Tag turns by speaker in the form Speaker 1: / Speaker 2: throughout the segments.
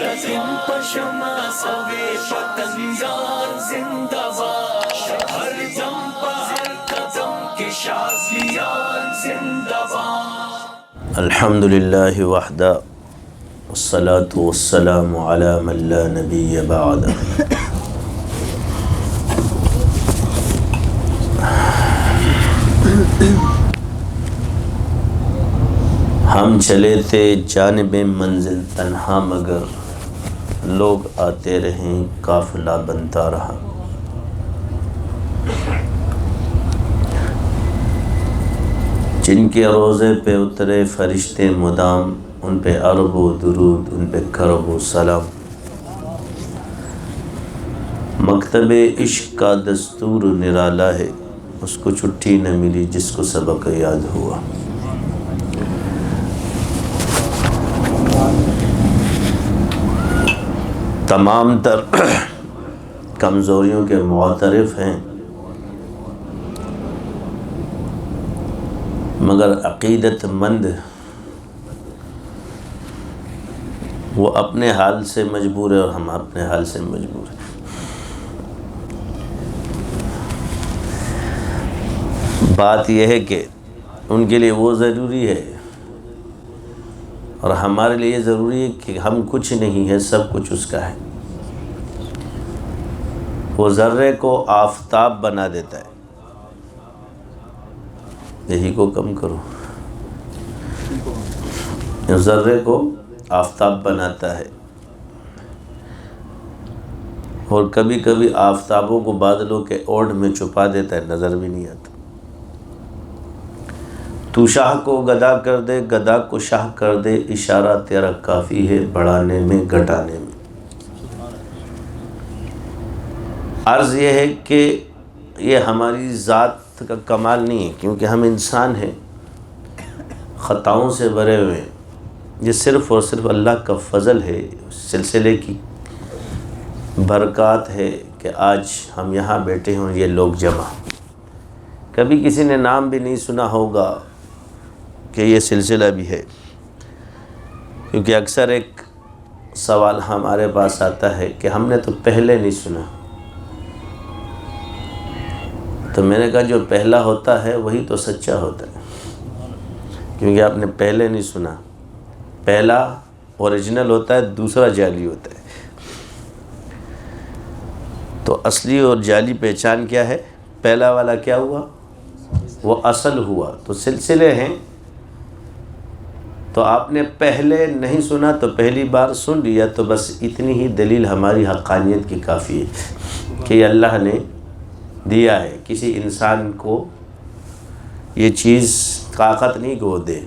Speaker 1: Cousin پشما سوے پتنگان زندہ باد، ہر دم ہر قدم کے شازیان زندہ باد۔
Speaker 2: الحمد للہ وحدہ والصلاة والسلام علی من لا نبی بعد۔ ہم چلے تھے جانب منزل تنہا، مگر لوگ آتے رہیں قافلہ بنتا رہا۔ جن کے روضے پہ اترے فرشتے مدام، ان پہ عرب و درود، ان پہ کرب و سلام۔ مکتب عشق کا دستور نرالا ہے، اس کو چھٹی نہ ملی جس کو سبق یاد ہوا۔ تمام تر کمزوریوں کے معترف ہیں، مگر عقیدت مند وہ اپنے حال سے مجبور ہے اور ہم اپنے حال سے مجبور ہیں۔ بات یہ ہے کہ ان کے لیے وہ ضروری ہے اور ہمارے لیے ضروری ہے کہ ہم کچھ نہیں ہے، سب کچھ اس کا ہے۔ وہ ذرے کو آفتاب بنا دیتا ہے، یہی کو کم کرو، ذرے کو آفتاب بناتا ہے، اور کبھی کبھی آفتابوں کو بادلوں کے اوڑھ میں چھپا دیتا ہے، نظر بھی نہیں آتا۔ تو شاہ کو گدا کر دے، گدا کو شاہ کر دے، اشارہ تیرا کافی ہے بڑھانے میں گھٹانے میں۔ عرض یہ ہے کہ یہ ہماری ذات کا کمال نہیں ہے، کیونکہ ہم انسان ہیں، خطاؤں سے بھرے ہوئے ہیں۔ یہ صرف اور صرف اللہ کا فضل ہے، سلسلے کی برکات ہے کہ آج ہم یہاں بیٹھے ہوں، یہ لوگ جمع۔ کبھی کسی نے نام بھی نہیں سنا ہوگا کہ یہ سلسلہ بھی ہے، کیونکہ اکثر ایک سوال ہمارے پاس آتا ہے کہ ہم نے تو پہلے نہیں سنا۔ تو میں نے کہا جو پہلا ہوتا ہے وہی تو سچا ہوتا ہے، کیونکہ آپ نے پہلے نہیں سنا۔ پہلا اوریجنل ہوتا ہے، دوسرا جعلی ہوتا ہے۔ تو اصلی اور جعلی پہچان کیا ہے؟ پہلا والا کیا ہوا؟ وہ اصل ہوا۔ تو سلسلے ہیں، تو آپ نے پہلے نہیں سنا تو پہلی بار سن لیا، تو بس اتنی ہی دلیل ہماری حقانیت کی کافی ہے کہ یہ اللہ نے دیا ہے۔ کسی انسان کو یہ چیز طاقت نہیں کہ وہ دے،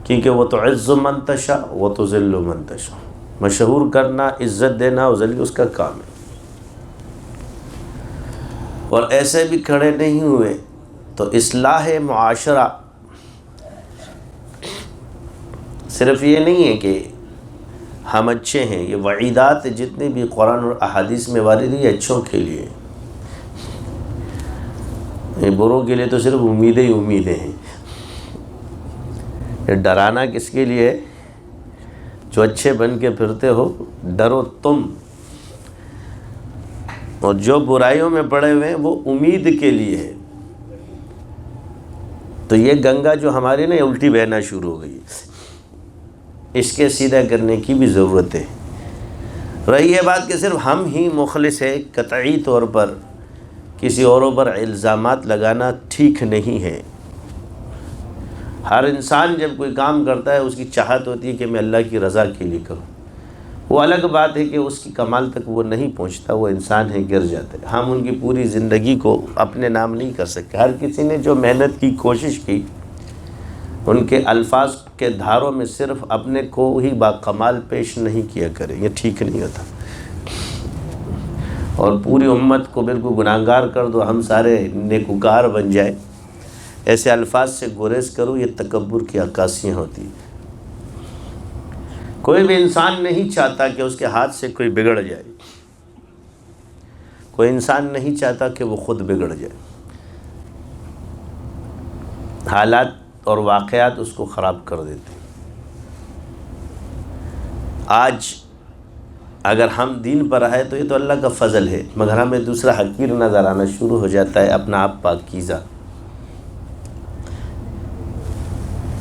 Speaker 2: کیونکہ وہ تو عز من تشاء وہ تو ذل من تشاء، مشہور کرنا، عزت دینا اور ذل اس کا کام ہے۔ اور ایسے بھی کھڑے نہیں ہوئے تو اصلاح معاشرہ صرف یہ نہیں ہے کہ ہم اچھے ہیں، یہ وعیدات جتنی بھی قرآن اور احادیث میں وارد ہیں، یہ اچھوں کے لیے، یہ بروں کے لیے تو صرف امیدیں ہی امیدیں ہیں۔ یہ ڈرانا کس کے لیے ہے؟ جو اچھے بن کے پھرتے ہو، ڈرو تم، اور جو برائیوں میں پڑے ہوئے ہیں وہ امید کے لیے ہے۔ تو یہ گنگا جو ہماری نا الٹی بہنا شروع ہو گئی، اس کے سیدھا کرنے کی بھی ضرورت ہے۔ رہی یہ بات کہ صرف ہم ہی مخلص ہیں، قطعی طور پر کسی اوروں پر الزامات لگانا ٹھیک نہیں ہے۔ ہر انسان جب کوئی کام کرتا ہے، اس کی چاہت ہوتی ہے کہ میں اللہ کی رضا کے لیے کروں۔ وہ الگ بات ہے کہ اس کی کمال تک وہ نہیں پہنچتا، وہ انسان ہے، گر جاتا ہے۔ ہم ان کی پوری زندگی کو اپنے نام نہیں کر سکتے۔ ہر کسی نے جو محنت کی، کوشش کی، ان کے الفاظ کے دھاروں میں صرف اپنے کو ہی باکمال پیش نہیں کیا کرے، یہ ٹھیک نہیں ہوتا۔ اور پوری امت کو بالکل گناہگار کر دو، ہم سارے نیکوکار بن جائے، ایسے الفاظ سے گریز کرو، یہ تکبر کی عکاسیاں ہوتی ہیں۔ کوئی بھی انسان نہیں چاہتا کہ اس کے ہاتھ سے کوئی بگڑ جائے، کوئی انسان نہیں چاہتا کہ وہ خود بگڑ جائے۔ حالات اور واقعات اس کو خراب کر دیتے ہیں۔ آج اگر ہم دین پر آئے تو یہ تو اللہ کا فضل ہے، مگر ہمیں دوسرا حقیر نظر آنا شروع ہو جاتا ہے، اپنا آپ پاکیزہ۔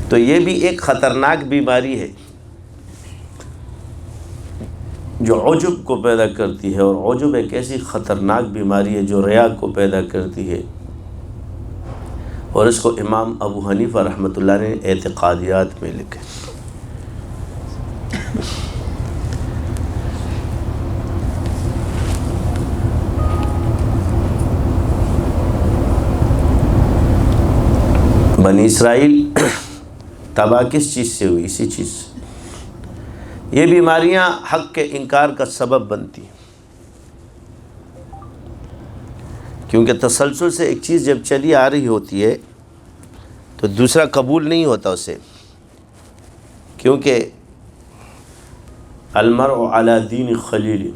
Speaker 2: تو یہ بھی ایک خطرناک بیماری ہے جو عجب کو پیدا کرتی ہے، اور عجب ایک ایسی خطرناک بیماری ہے جو ریا کو پیدا کرتی ہے، اور اس کو امام ابو حنیفہ رحمۃ اللہ نے اعتقادیات میں لکھے۔ بنی اسرائیل تباہ کس چیز سے ہوئی؟ اسی چیز سے۔ یہ بیماریاں حق کے انکار کا سبب بنتی ہیں، کیونکہ تسلسل سے ایک چیز جب چلی آ رہی ہوتی ہے تو دوسرا قبول نہیں ہوتا اسے، کیونکہ المرء علی دین خلیل،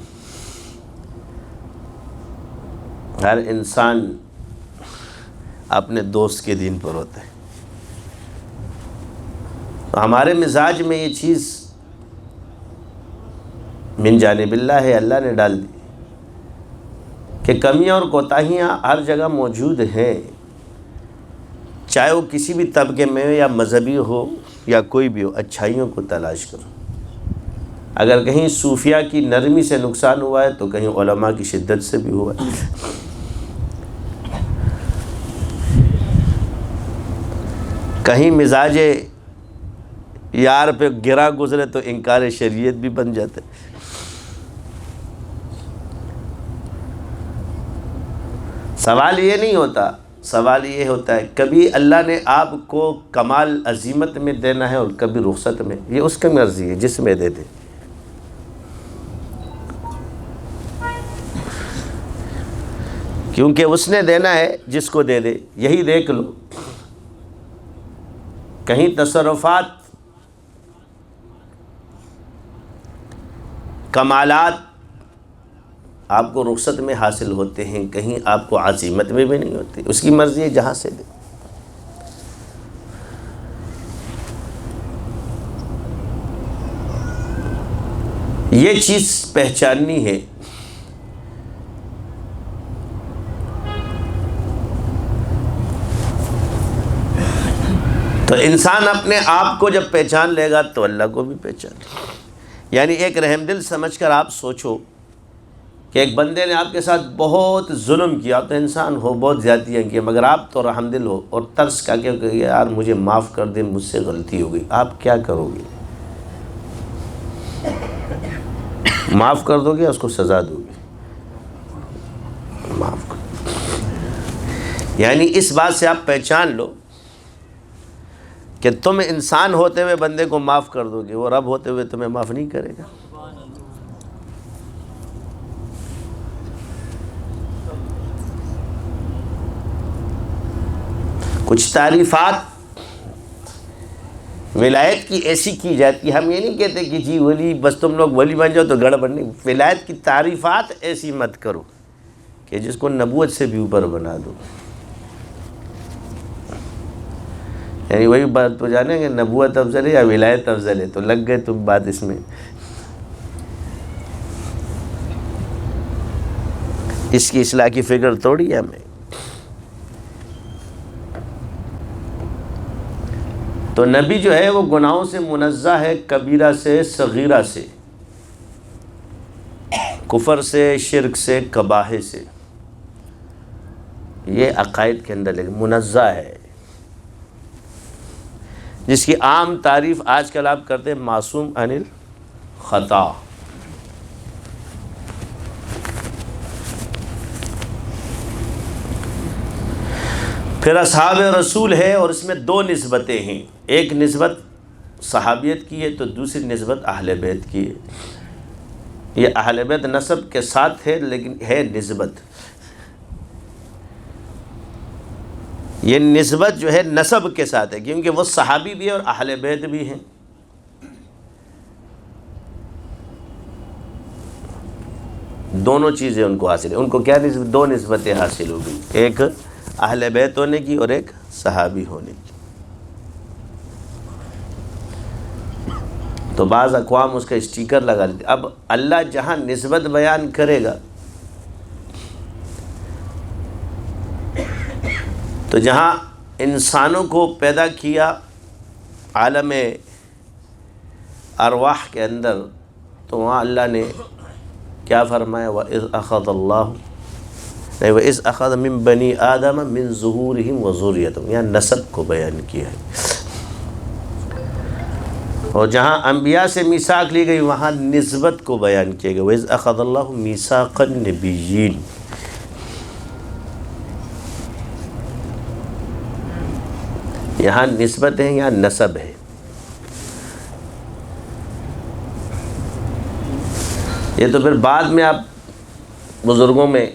Speaker 2: ہر انسان اپنے دوست کے دین پر ہوتا ہے۔ تو ہمارے مزاج میں یہ چیز من جانب اللہ ہے، اللہ نے ڈال دی کہ کمیاں اور کوتاہیاں ہر جگہ موجود ہیں، چاہے وہ کسی بھی طبقے میں یا مذہبی ہو یا کوئی بھی ہو، اچھائیوں کو تلاش کرو۔ اگر کہیں صوفیہ کی نرمی سے نقصان ہوا ہے تو کہیں علماء کی شدت سے بھی ہوا ہے۔ کہیں مزاج یار پہ گرا گزرے تو انکار شریعت بھی بن جاتا ہے۔ سوال یہ نہیں ہوتا، سوال یہ ہوتا ہے کبھی اللہ نے آپ کو کمال عظیمت میں دینا ہے اور کبھی رخصت میں، یہ اس کی مرضی ہے، جس میں دے دے۔ کیونکہ اس نے دینا ہے جس کو دے دے۔ یہی دیکھ لو، کہیں تصرفات، کمالات آپ کو رخصت میں حاصل ہوتے ہیں، کہیں آپ کو عزیمت میں بھی نہیں ہوتے، اس کی مرضی ہے جہاں سے دے۔ یہ چیز پہچاننی ہے۔ تو انسان اپنے آپ کو جب پہچان لے گا تو اللہ کو بھی پہچان لے گا۔ یعنی ایک رحم دل سمجھ کر آپ سوچو کہ ایک بندے نے آپ کے ساتھ بہت ظلم کیا، آپ تو انسان ہو، بہت زیادتیاں کی، مگر آپ تو رحم دل ہو اور ترس کا کہ یار مجھے معاف کر دے، مجھ سے غلطی ہو گئی۔ آپ کیا کرو گے؟ معاف کر دو گے، اس کو سزا دو گے؟ معاف کر، یعنی اس بات سے آپ پہچان لو کہ تم انسان ہوتے ہوئے بندے کو معاف کر دو گے، وہ رب ہوتے ہوئے تمہیں معاف نہیں کرے گا۔ کچھ تعریفات ولایت کی ایسی کی جاتی ہے، ہم یہ نہیں کہتے کہ جی ولی بس تم لوگ ولی بن جاؤ تو گڑبڑ نہیں، ولایت کی تعریفات ایسی مت کرو کہ جس کو نبوت سے بھی اوپر بنا دو۔ یعنی وہی بات تو جانیں کہ نبوت افضل ہے یا ولایت افضل ہے، تو لگ گئے تم بات اس میں۔ اس کی اصلاح کی فکر توڑی ہے ہمیں۔ تو نبی جو ہے وہ گناہوں سے منزہ ہے، کبیرہ سے، صغیرہ سے، کفر سے، شرک سے، قباحِ سے۔ یہ عقائد کے اندر منزہ ہے، جس کی عام تعریف آج کل آپ کرتے ہیں معصوم عن الخطا۔ پھر اصحاب رسول ہے، اور اس میں دو نسبتیں ہیں، ایک نسبت صحابیت کی ہے تو دوسری نسبت اہل بیت کی ہے۔ یہ اہل بیت نسب کے ساتھ ہے لیکن ہے نسبت، یہ نسبت جو ہے نسب کے ساتھ ہے، کیونکہ وہ صحابی بھی ہے اور اہل بیت بھی ہیں۔ دونوں چیزیں ان کو حاصل ہیں۔ ان کو کیا نسبت؟ دو نسبتیں حاصل ہو گئی، ایک اہل بیت ہونے کی اور ایک صحابی ہونے کی۔ تو بعض اقوام اس کا اسٹیکر لگا لیتے. اب اللہ جہاں نسبت بیان کرے گا تو جہاں انسانوں کو پیدا کیا عالم ارواح کے اندر، تو وہاں اللہ نے کیا فرمایا؟ وَإِذْ أَخَذَ اللَّهُ وَإِذْ أَخَذَ مِن بَنِي آدَمَ مِن ظُهُورِهِمْ وَذُرِّيَّتِهِمْ، یہاں نسب کو بیان کیا ہے. اور جہاں انبیاء سے میثاق لی گئی وہاں نسبت کو بیان کیا گیا. وَإِذْ أَخَذَ اللَّهُ مِيثَاقَ النَّبِيِّينَ. یہاں نسبت ہے، یہاں نسب ہے. یہ تو پھر بعد میں آپ بزرگوں میں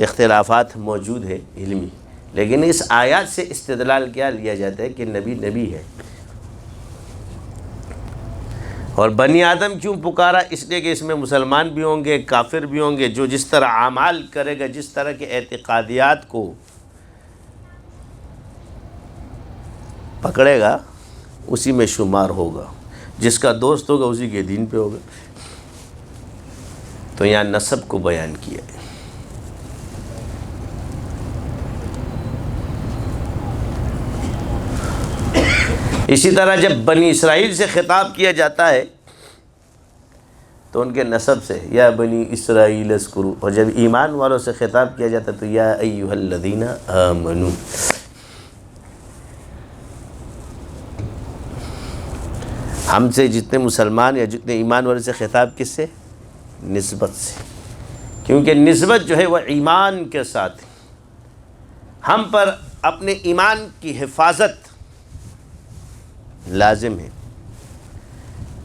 Speaker 2: اختلافات موجود ہے علمی، لیکن اس آیات سے استدلال کیا لیا جاتا ہے کہ نبی نبی ہے. اور بنی آدم کیوں پکارا؟ اس لیے کہ اس میں مسلمان بھی ہوں گے، کافر بھی ہوں گے. جو جس طرح اعمال کرے گا، جس طرح کے اعتقادیات کو پکڑے گا، اسی میں شمار ہوگا. جس کا دوست ہوگا اسی کے دین پہ ہوگا. تو یہاں نسب کو بیان کیا ہے. اسی طرح جب بنی اسرائیل سے خطاب کیا جاتا ہے تو ان کے نسب سے یا بنی اسرائیل اذکروا، اور جب ایمان والوں سے خطاب کیا جاتا ہے تو یا ایھا الذین آمنوا. ہم سے جتنے مسلمان یا جتنے ایمان والے سے خطاب کس سے؟ نسبت سے. کیونکہ نسبت جو ہے وہ ایمان کے ساتھ ہے. ہم پر اپنے ایمان کی حفاظت لازم ہے.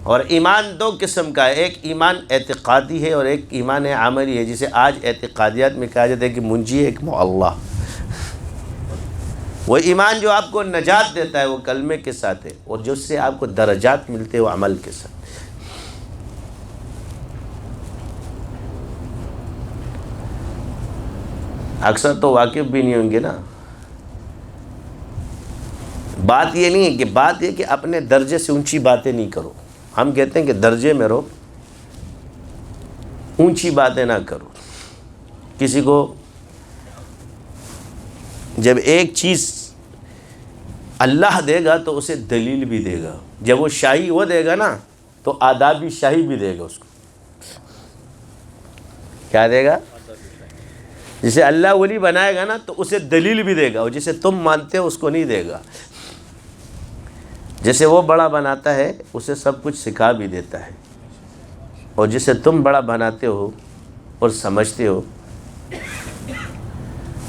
Speaker 2: اور ایمان دو قسم کا ہے، ایک ایمان اعتقادی ہے اور ایک ایمان عملی ہے. جسے آج اعتقادیات میں کہا جاتا ہے کہ منجی ہے، ایک معلّہ. وہ ایمان جو آپ کو نجات دیتا ہے وہ کلمے کے ساتھ ہے، اور جس سے آپ کو درجات ملتے ہیں وہ عمل کے ساتھ. اکثر تو واقف بھی نہیں ہوں گے نا. بات یہ نہیں ہے کہ بات یہ کہ اپنے درجے سے اونچی باتیں نہیں کرو. ہم کہتے ہیں کہ درجے میں رہو، اونچی باتیں نہ کرو. کسی کو جب ایک چیز اللہ دے گا تو اسے دلیل بھی دے گا. جب وہ شاہی وہ دے گا نا تو آدابی شاہی بھی دے گا. اس کو کیا دے گا؟ جسے اللہ ولی بنائے گا نا تو اسے دلیل بھی دے گا، اور جسے تم مانتے ہو اس کو نہیں دے گا. جسے وہ بڑا بناتا ہے اسے سب کچھ سکھا بھی دیتا ہے، اور جسے تم بڑا بناتے ہو اور سمجھتے ہو،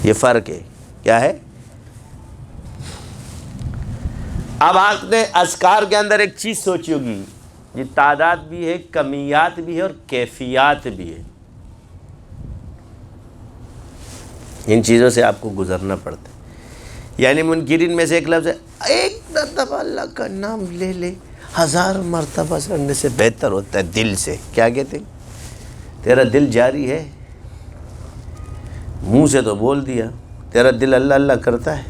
Speaker 2: یہ فرق ہے. کیا ہے؟ اب آپ نے اذکار کے اندر ایک چیز سوچی ہوگی، یہ تعداد بھی ہے، کمیات بھی ہے اور کیفیات بھی ہے. ان چیزوں سے آپ کو گزرنا پڑتا ہے. یعنی منکرین میں سے ایک لفظ ہے، ایک مرتبہ اللہ کا نام لے لے 1000 مرتبہ کرنے سے بہتر ہوتا ہے دل سے. کیا کہتے ہیں؟ تیرا دل جاری ہے، منہ سے تو بول دیا، تیرا دل اللہ اللہ کرتا ہے؟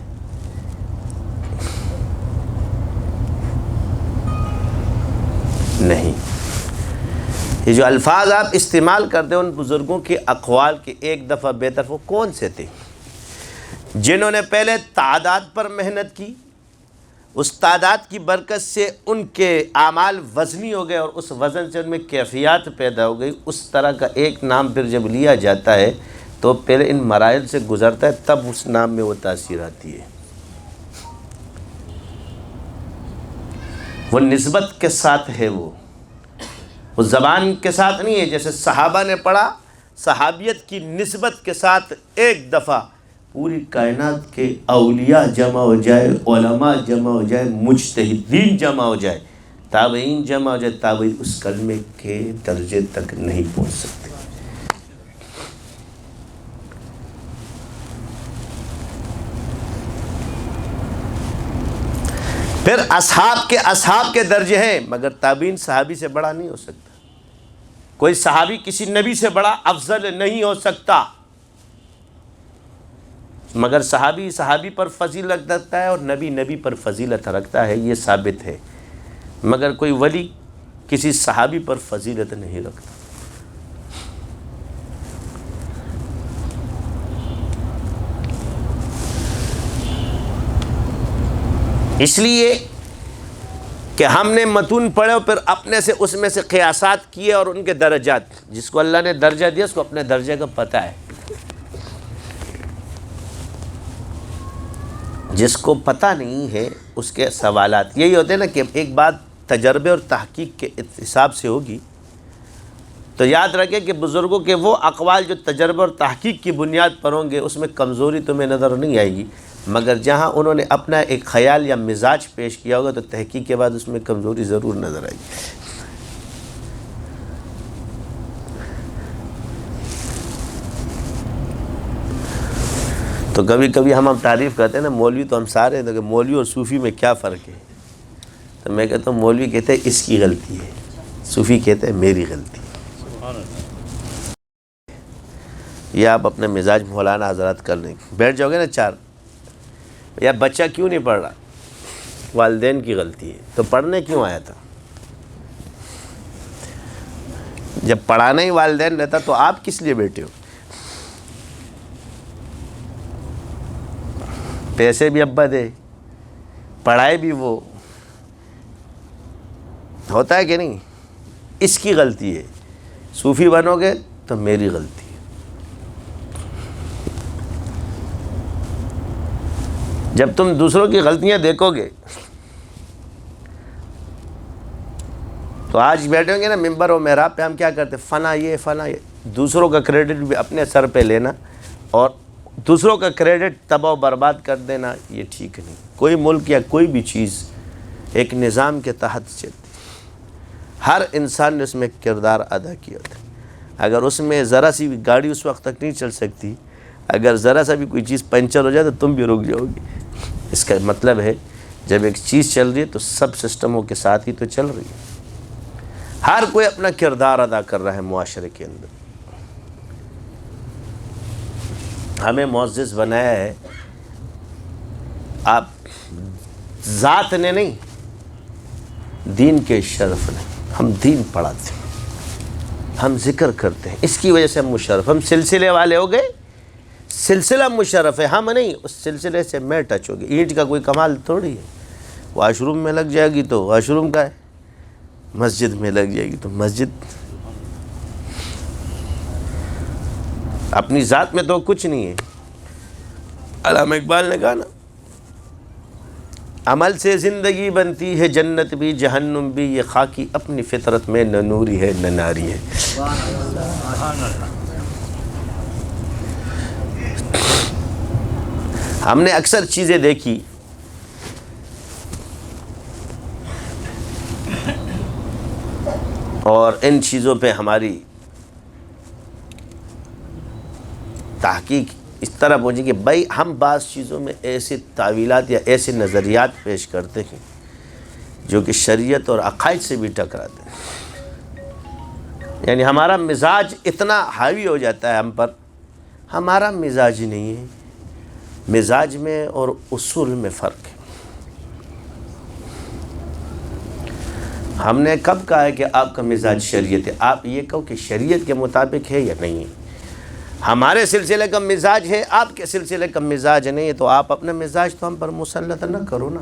Speaker 2: نہیں. یہ جو الفاظ آپ استعمال کرتے ہیں ان بزرگوں کے اقوال کے ایک دفعہ بہتر وہ کون سے تھے؟ جنہوں نے پہلے تعداد پر محنت کی، اس تعداد کی برکت سے ان کے اعمال وزنی ہو گئے، اور اس وزن سے ان میں کیفیات پیدا ہو گئی. اس طرح کا ایک نام پھر جب لیا جاتا ہے تو پہلے ان مراحل سے گزرتا ہے، تب اس نام میں وہ تاثیر آتی ہے. وہ نسبت کے ساتھ ہے، وہ زبان کے ساتھ نہیں ہے. جیسے صحابہ نے پڑھا، صحابیت کی نسبت کے ساتھ ایک دفعہ پوری کائنات کے اولیاء جمع ہو جائے، علماء جمع ہو جائے، مجتہدین جمع ہو جائے، تابعین جمع ہو جائے، تابعین اس کلمے کے درجے تک نہیں پہنچ سکتے. پھر اصحاب کے درجے ہیں، مگر تابعین صحابی سے بڑا نہیں ہو سکتا. کوئی صحابی کسی نبی سے بڑا افضل نہیں ہو سکتا، مگر صحابی پر فضیلت رکھتا ہے اور نبی پر فضیلت رکھتا ہے، یہ ثابت ہے. مگر کوئی ولی کسی صحابی پر فضیلت نہیں رکھتا۔ اس لیے کہ ہم نے متون پڑھے اور پھر اپنے سے اس میں سے قیاسات کیے اور ان کے درجات، جس کو اللہ نے درجہ دیا اس کو اپنے درجے کا پتہ ہے، جس کو پتہ نہیں ہے اس کے سوالات یہی ہوتے ہیں نا کہ ایک بات تجربے اور تحقیق کے حساب سے ہوگی تو یاد رکھیں کہ بزرگوں کے وہ اقوال جو تجربے اور تحقیق کی بنیاد پر ہوں گے اس میں کمزوری تمہیں نظر نہیں آئے گی، مگر جہاں انہوں نے اپنا ایک خیال یا مزاج پیش کیا ہوگا تو تحقیق کے بعد اس میں کمزوری ضرور نظر آئے گی۔ تو کبھی کبھی ہم تعریف کرتے ہیں نا مولوی تو ہم سارے ہیں، کہ مولوی اور صوفی میں کیا فرق ہے؟ تو میں کہتا ہوں مولوی کہتے ہیں اس کی غلطی ہے، صوفی کہتے ہیں میری غلطی ہے۔ یہ آپ اپنے مزاج مولانا حضرات کر لیں، بیٹھ جاؤ گے نا چار، یا بچہ کیوں نہیں پڑھ رہا؟ والدین کی غلطی ہے، تو پڑھنے کیوں آیا تھا؟ جب پڑھانا ہی والدین رہتا تو آپ کس لیے بیٹھے ہو؟ پیسے بھی ابا دے، پڑھائے بھی وہ، ہوتا ہے کہ نہیں؟ اس کی غلطی ہے، صوفی بنو گے تو میری غلطی ہے۔ جب تم دوسروں کی غلطیاں دیکھو گے تو آج بیٹھے ہوں گے نا ممبر و محراب پہ، ہم کیا کرتے؟ فنا یہ فنا یہ، دوسروں کا کریڈٹ بھی اپنے سر پہ لینا اور دوسروں کا کریڈٹ تباہ و برباد کر دینا، یہ ٹھیک نہیں۔ کوئی ملک یا کوئی بھی چیز ایک نظام کے تحت چلتی، ہر انسان نے اس میں کردار ادا کیا ہوتا ہے۔ اگر اس میں ذرا سی بھی گاڑی اس وقت تک نہیں چل سکتی، اگر ذرا سا بھی کوئی چیز پنچر ہو جائے تو تم بھی رک جاؤ گی۔ اس کا مطلب ہے جب ایک چیز چل رہی ہے تو سب سسٹموں کے ساتھ ہی تو چل رہی ہے، ہر کوئی اپنا کردار ادا کر رہا ہے معاشرے کے اندر۔ ہمیں معزز بنایا ہے آپ ذات نے نہیں، دین کے شرف نے۔ ہم دین پڑھاتے ہیں، ہم ذکر کرتے ہیں، اس کی وجہ سے ہم مشرف، ہم سلسلے والے ہو گئے، سلسلہ مشرف ہے، ہم نہیں، اس سلسلے سے میں ٹچ ہو گئی۔ اینٹ کا کوئی کمال تھوڑی ہے، واش روم میں لگ جائے گی تو واش روم کا ہے، مسجد میں لگ جائے گی تو مسجد۔ اپنی ذات میں تو کچھ نہیں ہے۔ علامہ اقبال نے کہا نا، عمل سے زندگی بنتی ہے جنت بھی جہنم بھی، یہ خاکی اپنی فطرت میں نہ نوری ہے نہ ناری ہے۔ ہم نے اکثر چیزیں دیکھی اور ان چیزوں پہ ہماری تحقیق اس طرح پہنچی کہ بھائی ہم بعض چیزوں میں ایسے تعویلات یا ایسے نظریات پیش کرتے ہیں جو کہ شریعت اور عقائد سے بھی ٹکراتے ہیں۔ یعنی ہمارا مزاج اتنا حاوی ہو جاتا ہے ہم پر، ہمارا مزاج ہی نہیں ہے، مزاج میں اور اصول میں فرق ہے۔ ہم نے کب کہا ہے کہ آپ کا مزاج شریعت ہے؟ آپ یہ کہو کہ شریعت کے مطابق ہے یا نہیں ہے۔ ہمارے سلسلے کا مزاج ہے، آپ کے سلسلے کا مزاج نہیں ہے، تو آپ اپنا مزاج تو ہم پر مسلط نہ کرو نا۔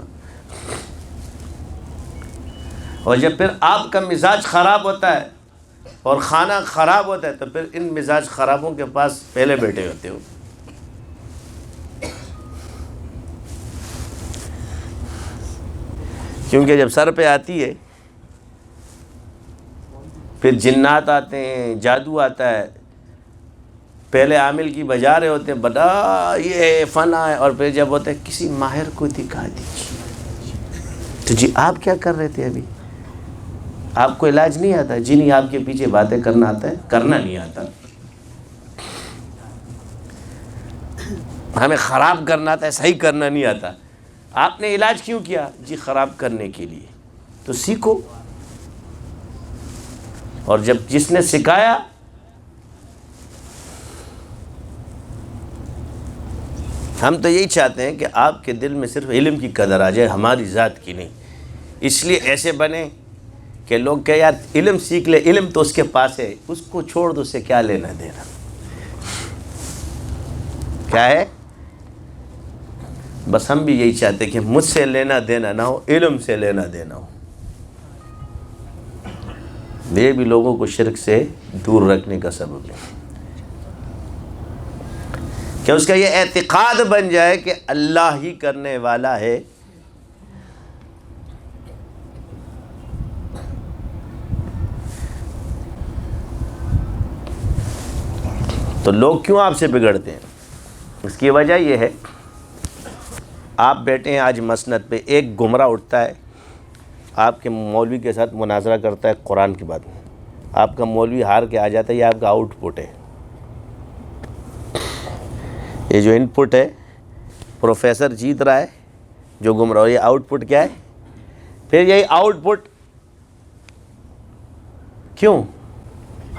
Speaker 2: اور جب پھر آپ کا مزاج خراب ہوتا ہے اور کھانا خراب ہوتا ہے تو پھر ان مزاج خرابوں کے پاس پہلے بیٹھے ہوتے ہو۔ کیونکہ جب سر پہ آتی ہے پھر جنات آتے ہیں، جادو آتا ہے، پہلے عامل کی بجا رہے ہوتے ہیں بڑا یہ فنا ہے، اور پھر جب ہوتا ہے کسی ماہر کو دکھا دیجیے، تو جی آپ کیا کر رہے تھے ابھی؟ آپ کو علاج نہیں آتا؟ جی نہیں، آپ کے پیچھے باتیں کرنا آتا ہے، کرنا نہیں آتا۔ ہمیں خراب کرنا آتا ہے، صحیح کرنا نہیں آتا۔ آپ نے علاج کیوں کیا؟ جی خراب کرنے کے لیے، تو سیکھو۔ اور جب جس نے سکھایا ہم تو یہی چاہتے ہیں کہ آپ کے دل میں صرف علم کی قدر آ جائے، ہماری ذات کی نہیں۔ اس لیے ایسے بنے کہ لوگ کہ یار علم سیکھ لے، علم تو اس کے پاس ہے، اس کو چھوڑ دو، اس سے کیا لینا دینا. کیا ہے؟ بس ہم بھی یہی چاہتے کہ مجھ سے لینا دینا نہ ہو، علم سے لینا دینا ہو. یہ بھی لوگوں کو شرک سے دور رکھنے کا سبب ہے کہ اس کا یہ اعتقاد بن جائے کہ اللہ ہی کرنے والا ہے. تو لوگ کیوں آپ سے بگڑتے ہیں؟ اس کی وجہ یہ ہے، آپ بیٹھے ہیں آج مسند پہ، ایک گمراہ اٹھتا ہے آپ کے مولوی کے ساتھ مناظرہ کرتا ہے قرآن کی بات میں، آپ کا مولوی ہار کے آ جاتا ہے، یہ آپ کا آؤٹ پٹ ہے. یہ جو ان پٹ ہے، پروفیسر جیت رہا ہے، جو گمراہ، یہ آؤٹ پٹ کیا ہے؟ پھر یہی آؤٹ پٹ کیوں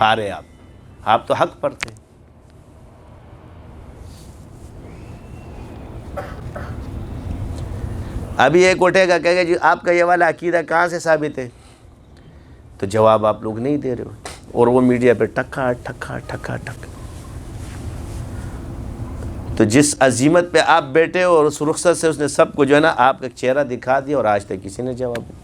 Speaker 2: ہارے آپ تو حق پر تھے. ابھی ایک اٹھے گا کہے گا جی آپ کا یہ والا عقیدہ کہاں سے ثابت ہے؟ تو جواب آپ لوگ نہیں دے رہے ہو، اور وہ میڈیا پہ ٹکا ٹکا ٹکا ٹکا. تو جس عظیمت پہ آپ بیٹھے ہو اور اس رخصت سے اس نے سب کو جو ہے نا آپ کا چہرہ دکھا دیا، اور آج تک کسی نے جواب نہیں.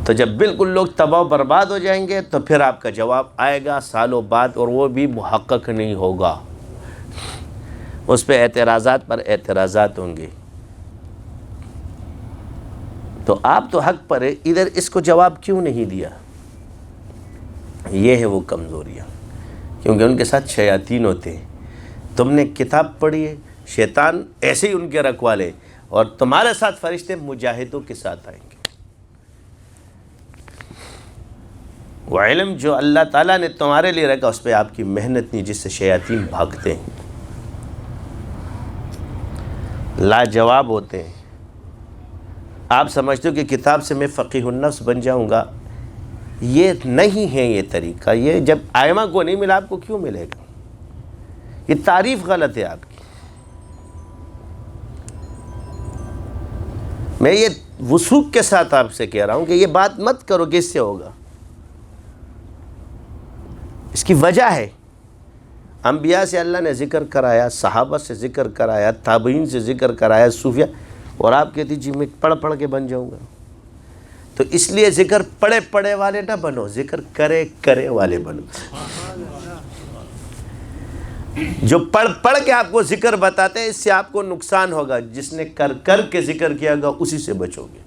Speaker 2: تو جب بالکل لوگ تباہ و برباد ہو جائیں گے تو پھر آپ کا جواب آئے گا سالوں بعد، اور وہ بھی محقق نہیں ہوگا. اس پہ اعتراضات پر اعتراضات ہوں گے. تو آپ تو حق پر ہے، ادھر اس کو جواب کیوں نہیں دیا؟ یہ ہے وہ کمزوریاں، کیونکہ ان کے ساتھ شیاطین ہوتے ہیں. تم نے کتاب پڑھی ہے، شیطان ایسے ہی ان کے رکھوالے، اور تمہارے ساتھ فرشتے مجاہدوں کے ساتھ آئیں گے. وہ علم جو اللہ تعالیٰ نے تمہارے لیے رکھا، اس پہ آپ کی محنت نہیں، جس سے شیاطین بھاگتے ہیں، لاجواب ہوتے ہیں. آپ سمجھتے ہو کہ کتاب سے میں فقیہ النفس بن جاؤں گا، یہ نہیں ہے یہ طریقہ. یہ جب آئمہ کو نہیں ملا، آپ کو کیوں ملے گا؟ یہ تعریف غلط ہے آپ کی. میں یہ وثوق کے ساتھ آپ سے کہہ رہا ہوں کہ یہ بات مت کرو کہ اس سے ہوگا. اس کی وجہ ہے، انبیاء سے اللہ نے ذکر کرایا، صحابہ سے ذکر کرایا، تابعین سے ذکر کرایا، صوفیہ، اور آپ کہتی جی میں پڑھ پڑھ کے بن جاؤں گا. تو اس لیے ذکر پڑھے پڑھے والے نہ بنو، ذکر کرے کرے والے بنو. جو پڑھ پڑھ کے آپ کو ذکر بتاتے ہیں، اس سے آپ کو نقصان ہوگا. جس نے کر کر کے ذکر کیا گا، اسی سے بچو گے.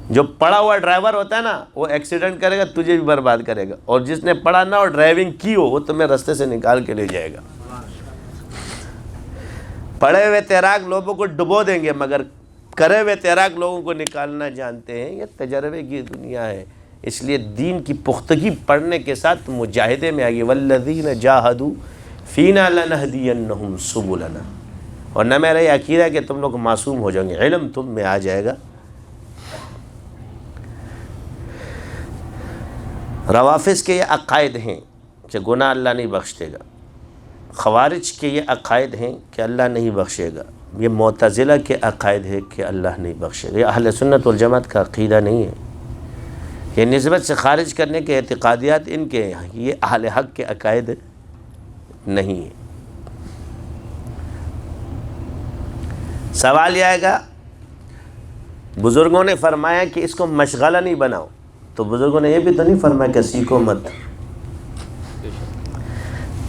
Speaker 2: جو پڑھا ہوا ڈرائیور ہوتا ہے نا، وہ ایکسیڈنٹ کرے گا، تجھے بھی برباد کرے گا. اور جس نے پڑھا نہ اور ڈرائیونگ کی ہو، وہ تمہیں رستے سے نکال کے لے جائے گا. پڑھے ہوئے تیراک لوگوں کو ڈبو دیں گے، مگر کرے ہوئے تیراک لوگوں کو نکالنا جانتے ہیں. یہ تجربے کی دنیا ہے. اس لیے دین کی پختگی پڑھنے کے ساتھ مجاہدے میں آگے، والذین جاہدوا فینا لنہدینہم سبلنا. اور نہ میرا یہ عقیدہ ہے کہ تم لوگ معصوم ہو جائیں گے، علم تم میں آ جائے گا. روافظ کے یہ عقائد ہیں کہ گناہ اللہ نہیں بخشے گا. خوارج کے یہ عقائد ہیں کہ اللہ نہیں بخشے گا. یہ معتزلہ کے عقائد ہے کہ اللہ نہیں بخشے گا. یہ اہل سنت والجماعت کا عقیدہ نہیں ہے. یہ نسبت سے خارج کرنے کے اعتقادیات ان کے ہیں. یہ اہل حق کے عقائد نہیں ہے. سوال یہ آئے گا، بزرگوں نے فرمایا کہ اس کو مشغلہ نہیں بناؤ، تو بزرگوں نے یہ بھی تو نہیں فرمایا کہ سیکھو مت.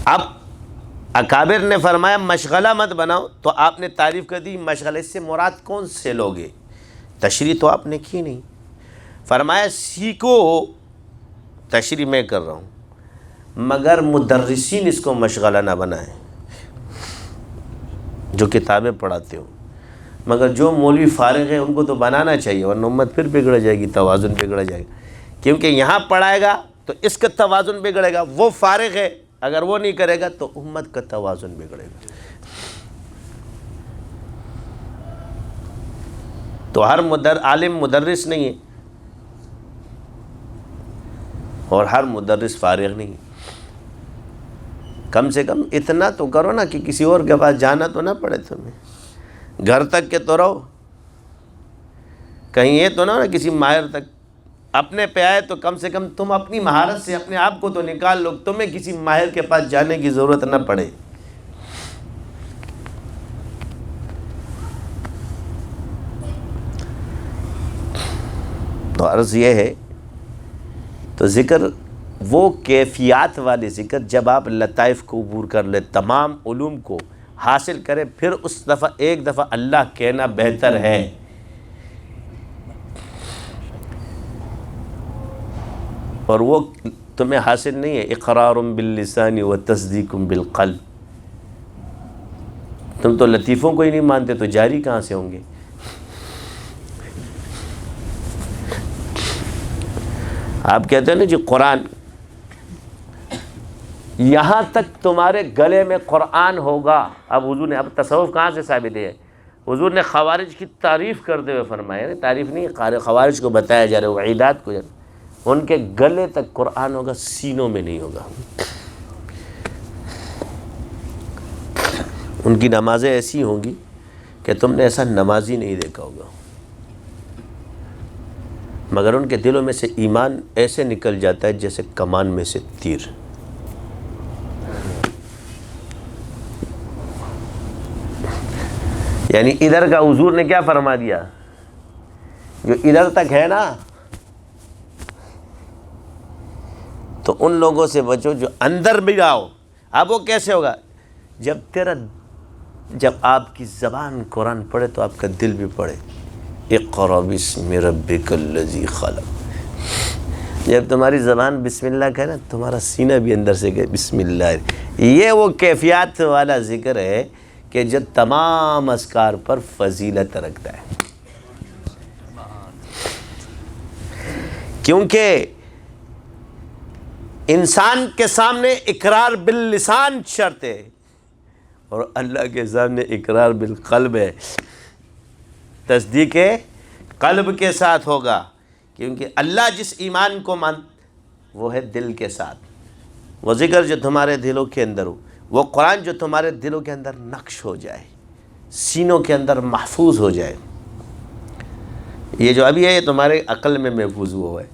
Speaker 2: اب اکابر نے فرمایا مشغلہ مت بناؤ، تو آپ نے تعریف کر دی مشغلے سے مراد کون سے لوگ ہیں؟ تشریح تو آپ نے کی نہیں. فرمایا سیکھو، تشریح میں کر رہا ہوں، مگر مدرسین اس کو مشغلہ نہ بنائیں جو کتابیں پڑھاتے ہو. مگر جو مولوی فارغ ہیں ان کو تو بنانا چاہیے، ورنہ امت پھر بگڑ جائے گی، توازن بگڑ جائے گا. کیونکہ یہاں پڑھائے گا تو اس کا توازن بگڑے گا. وہ فارغ ہے، اگر وہ نہیں کرے گا تو امت کا توازن بگڑے گا. تو ہر عالم مدرس نہیں ہے، اور ہر مدرس فارغ نہیں ہے. کم سے کم اتنا تو کرو نا کہ کسی اور کے پاس جانا تو نہ پڑے تمہیں. گھر تک کے تو رہو، کہیں یہ تو نہ کسی ماہر تک اپنے پہ آئے تو کم سے کم تم اپنی مہارت سے اپنے آپ کو تو نکال لو، تمہیں کسی ماہر کے پاس جانے کی ضرورت نہ پڑے۔ تو عرض یہ ہے، تو ذکر وہ کیفیات والے ذکر جب آپ لطائف کو عبور کر لے، تمام علوم کو حاصل کرے، پھر اس دفعہ ایک دفعہ اللہ کہنا بہتر ہے۔ اور وہ تمہیں حاصل نہیں ہے اقرار باللسان و تصدیق بالقلب، تم تو لطیفوں کو ہی نہیں مانتے تو جاری کہاں سے ہوں گے؟ آپ کہتے ہیں نا جی قرآن، یہاں تک تمہارے گلے میں قرآن ہوگا۔ اب حضور نے، اب تصوف کہاں سے ثابت ہے؟ حضور نے خوارج کی تعریف کرتے ہوئے فرمایا، تعریف نہیں، خوارج کو بتایا جا رہا ہے، وعیدات کو، ان کے گلے تک قرآن ہوگا، سینوں میں نہیں ہوگا۔ ان کی نمازیں ایسی ہوں گی کہ تم نے ایسا نمازی نہیں دیکھا ہوگا، مگر ان کے دلوں میں سے ایمان ایسے نکل جاتا ہے جیسے کمان میں سے تیر۔ یعنی ادھر کا حضور نے کیا فرما دیا، جو ادھر تک ہے نا، تو ان لوگوں سے بچو جو اندر بھی آؤ۔ اب وہ کیسے ہوگا؟ جب آپ کی زبان قرآن پڑھے تو آپ کا دل بھی پڑھے، اقرأ بسم ربک الذی خلق۔ جب تمہاری زبان بسم اللہ کہے نا، تمہارا سینہ بھی اندر سے کہے بسم اللہ۔ یہ وہ کیفیات والا ذکر ہے کہ جو تمام اذکار پر فضیلت رکھتا ہے، کیونکہ انسان کے سامنے اقرار باللسان شرط ہے، اور اللہ کے سامنے اقرار بالقلب ہے، تصدیق قلب کے ساتھ ہوگا، کیونکہ اللہ جس ایمان کو مان وہ ہے دل کے ساتھ۔ وہ ذکر جو تمہارے دلوں کے اندر ہو، وہ قرآن جو تمہارے دلوں کے اندر نقش ہو جائے، سینوں کے اندر محفوظ ہو جائے، یہ جو ابھی ہے یہ تمہارے عقل میں محفوظ ہوا ہے،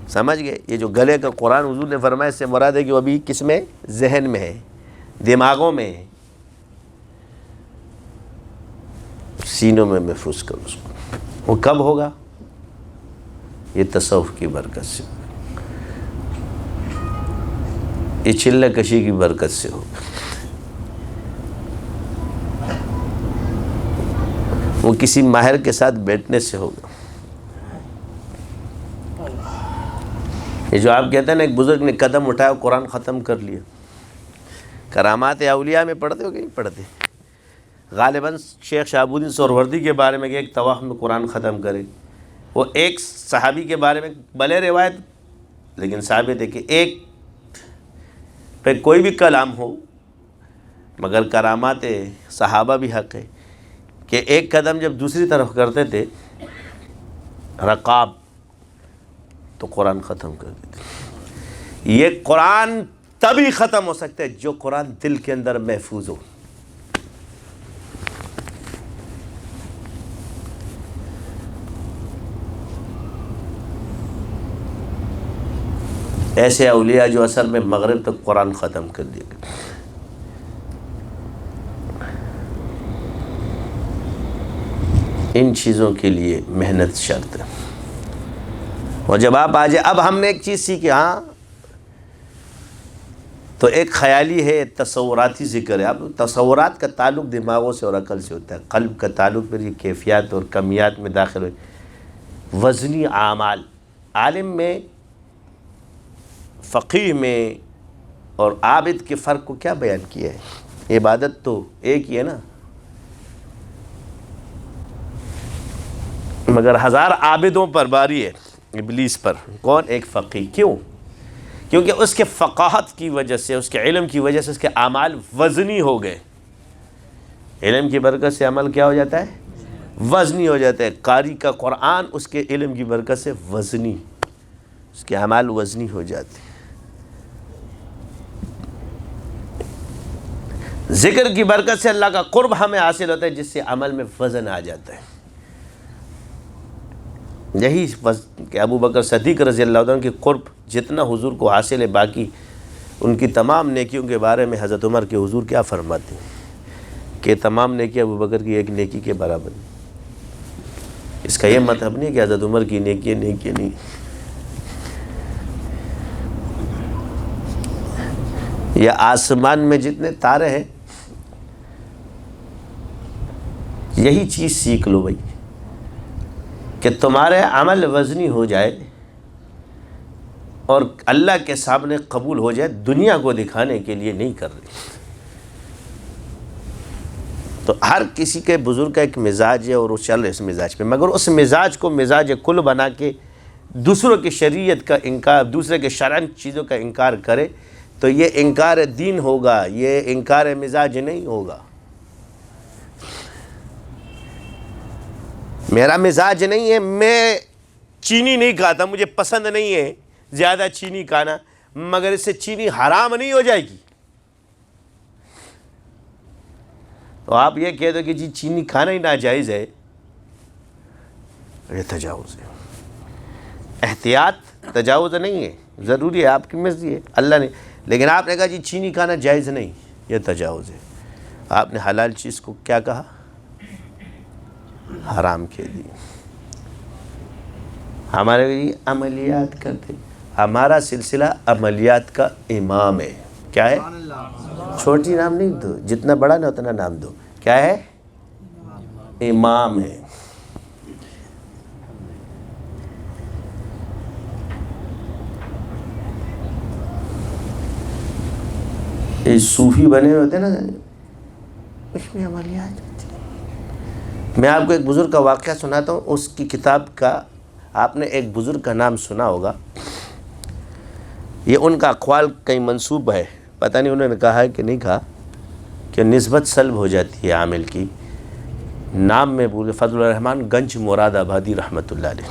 Speaker 2: سمجھ گئے؟ یہ جو گلے کا قرآن حضور نے فرمایا، اس سے مراد ہے کہ وہ ابھی کس میں؟ ذہن میں ہے، دماغوں میں ہے، سینوں میں محفوظ کرو اس کو۔ وہ کب ہوگا؟ یہ تصوف کی برکت سے، یہ چلہ کشی کی برکت سے ہوگا، وہ کسی ماہر کے ساتھ بیٹھنے سے ہوگا۔ یہ جو آپ کہتے ہیں نا ایک بزرگ نے قدم اٹھایا قرآن ختم کر لیا، کرامات اولیاء میں پڑھتے ہو کہ نہیں پڑھتے؟ غالباً شیخ شہاب الدین سہروردی کے بارے میں کہ ایک طواف میں قرآن ختم کرے، وہ ایک صحابی کے بارے میں بھلے روایت لیکن ثابت ہے کہ ایک پہ کوئی بھی کلام ہو، مگر کرامات صحابہ بھی حق ہے کہ ایک قدم جب دوسری طرف کرتے تھے رقاب تو قرآن ختم کر دیتے۔ یہ قرآن تبھی ختم ہو سکتا ہے جو قرآن دل کے اندر محفوظ ہو۔ ایسے اولیاء جو اثر میں مغرب تک قرآن ختم کر دیا گیا۔ ان چیزوں کے لیے محنت شرط ہے۔ اور جب آپ آ جائے، اب ہم نے ایک چیز سیکھی، ہاں تو ایک خیالی ہے، تصوراتی ذکر ہے۔ اب تصورات کا تعلق دماغوں سے اور عقل سے ہوتا ہے، قلب کا تعلق پھر یہ کیفیات اور کمیات میں داخل ہوئے۔ وزنی اعمال، عالم میں، فقیہ میں اور عابد کے فرق کو کیا بیان کیا ہے؟ عبادت تو ایک ہی ہے نا، مگر ہزار عابدوں پر باری ہے ابلیس پر۔ کون؟ ایک فقیہ۔ کیوں؟ کیونکہ اس کے فقاہت کی وجہ سے، اس کے علم کی وجہ سے اس کے اعمال وزنی ہو گئے۔ علم کی برکت سے عمل کیا ہو جاتا ہے؟ وزنی ہو جاتا ہے۔ قاری کا قرآن اس کے علم کی برکت سے وزنی، اس کے اعمال وزنی ہو جاتے ہیں۔ ذکر کی برکت سے اللہ کا قرب ہمیں حاصل ہوتا ہے، جس سے عمل میں وزن آ جاتا ہے۔ یہی کہ ابو بکر صدیق رضی اللہ عنہ کی قرب جتنا حضور کو حاصل ہے، باقی ان کی تمام نیکیوں کے بارے میں حضرت عمر کے حضور کیا فرماتے ہیں کہ تمام نیکی ابو بکر کی ایک نیکی کے برابر ہیں۔ اس کا یہ مطلب نہیں کہ حضرت عمر کی نیکی نہیں۔ یہ آسمان میں جتنے تارے ہیں، یہی چیز سیکھ لو بھائی کہ تمہارے عمل وزنی ہو جائے اور اللہ کے سامنے قبول ہو جائے، دنیا کو دکھانے کے لیے نہیں کر رہے۔ تو ہر کسی کے بزرگ کا ایک مزاج ہے اور وہ چل رہے اس مزاج پہ، مگر اس مزاج کو مزاج کل بنا کے دوسروں کی شریعت کا انکار، دوسرے کے شرعن چیزوں کا انکار کرے تو یہ انکار دین ہوگا، یہ انکار مزاج نہیں ہوگا۔ میرا مزاج نہیں ہے، میں چینی نہیں کھاتا، مجھے پسند نہیں ہے زیادہ چینی کھانا، مگر اس سے چینی حرام نہیں ہو جائے گی۔ تو آپ یہ کہہ دو کہ جی چینی کھانا ہی ناجائز ہے، یہ تجاوز ہے۔ احتیاط تجاوز نہیں ہے، ضروری ہے، آپ کی مرضی ہے، اللہ نے، لیکن آپ نے کہا جی چینی کھانا جائز نہیں، یہ تجاوز ہے۔ آپ نے حلال چیز کو کیا کہا؟ حرام کہہ دی۔ ہمارے لیے عملیات کرتے، ہمارا سلسلہ عملیات کا امام ہے۔ کیا ہے؟ چھوٹی نام نہیں دو، جتنا بڑا نہ اتنا نام دو۔ کیا ہے؟ امام ہے۔ یہ صوفی بنے ہوئے ہوتے ہیں نا، اس میں عملیات ہوتی ہیں۔ میں آپ کو ایک بزرگ کا واقعہ سناتا ہوں، اس کی کتاب کا، آپ نے ایک بزرگ کا نام سنا ہوگا، یہ ان کا اقوال کہیں منسوب ہے، پتہ نہیں انہوں نے کہا ہے کہ نہیں کہا، کہ نسبت سلب ہو جاتی ہے عامل کی، نام میں بولے فضل الرحمن گنج مراد آبادی رحمۃ اللہ علیہ۔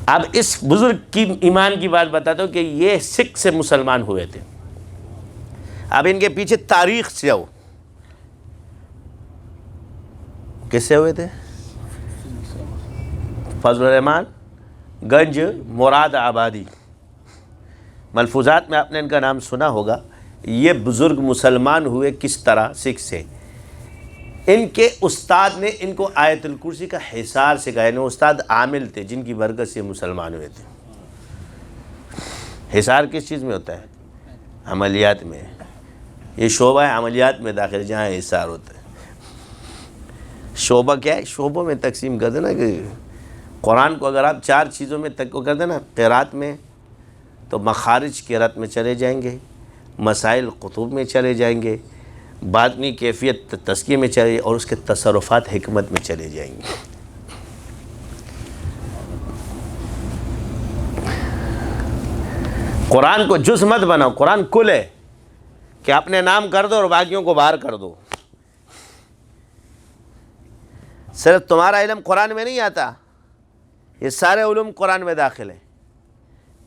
Speaker 2: اب اس بزرگ کی ایمان کی بات بتاتا ہوں کہ یہ سکھ سے مسلمان ہوئے تھے۔ اب ان کے پیچھے تاریخ سے آؤ، کس سے ہوئے تھے؟ فضل الرحمن گنج مراد آبادی۔ ملفوظات میں آپ نے ان کا نام سنا ہوگا۔ یہ بزرگ مسلمان ہوئے کس طرح؟ سکھ سے۔ ان کے استاد نے ان کو آیت الکرسی کا حصار سکھایا، یعنی استاد عامل تھے جن کی برکت سے مسلمان ہوئے تھے۔ حصار کس چیز میں ہوتا ہے؟ عملیات میں۔ یہ شعبہ عملیات میں داخل ہے جہاں حصار ہوتا ہے۔ شعبہ کیا ہے؟ شعبوں میں تقسیم کر دینا کہ قرآن کو اگر آپ 4 چیزوں میں کر دینا، قرات میں تو مخارج قرات میں چلے جائیں گے، مسائل قطب میں چلے جائیں گے، باطنی کیفیت تزکیے میں چلے، اور اس کے تصرفات حکمت میں چلے جائیں گے۔ قرآن کو جز مت بناؤ، قرآن کل ہے کہ اپنے نام کر دو اور باقیوں کو باہر کر دو۔ صرف تمہارا علم قرآن میں نہیں آتا، یہ سارے علوم قرآن میں داخل ہیں۔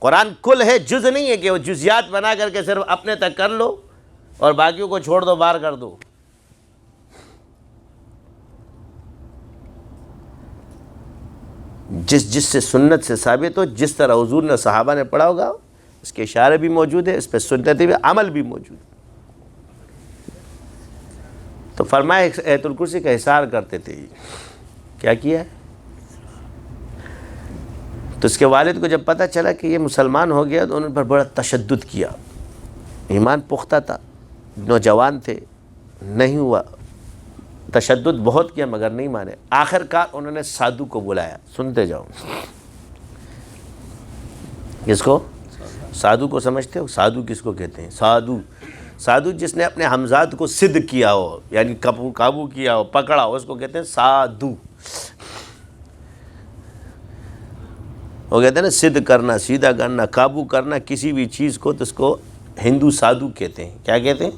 Speaker 2: قرآن کل ہے، جز نہیں ہے کہ وہ جزیات بنا کر کے صرف اپنے تک کر لو اور باقیوں کو چھوڑ دو، باہر کر دو۔ جس سے سنت سے ثابت ہو، جس طرح حضور نے صحابہ نے پڑھا ہوگا، اس کے اشارے بھی موجود ہیں، اس پہ سنت بھی، عمل بھی موجود ہے۔ تو فرمایا آیت الکرسی کا حصار کرتے تھے۔ کیا کیا ہے؟ تو اس کے والد کو جب پتہ چلا کہ یہ مسلمان ہو گیا تو انہوں نے پر بڑا تشدد کیا۔ ایمان پختہ تھا، نوجوان تھے، نہیں ہوا، تشدد بہت کیا مگر نہیں مانے۔ آخر کار انہوں نے سادھو کو بلایا، سنتے جاؤ۔ کس کو؟ سادھو کو سمجھتے ہو؟ سادھو کس کو کہتے ہیں؟ سادھو جس نے اپنے حمزات کو سدھ کیا ہو، یعنی قابو کیا ہو، پکڑا ہو، اس کو کہتے ہیں سادھو۔ وہ کہتے ہیں نا سدھ کرنا، سیدھا کرنا، قابو کرنا کسی بھی چیز کو، تو اس کو ہندو سادھو کہتے ہیں۔ کیا کہتے ہیں؟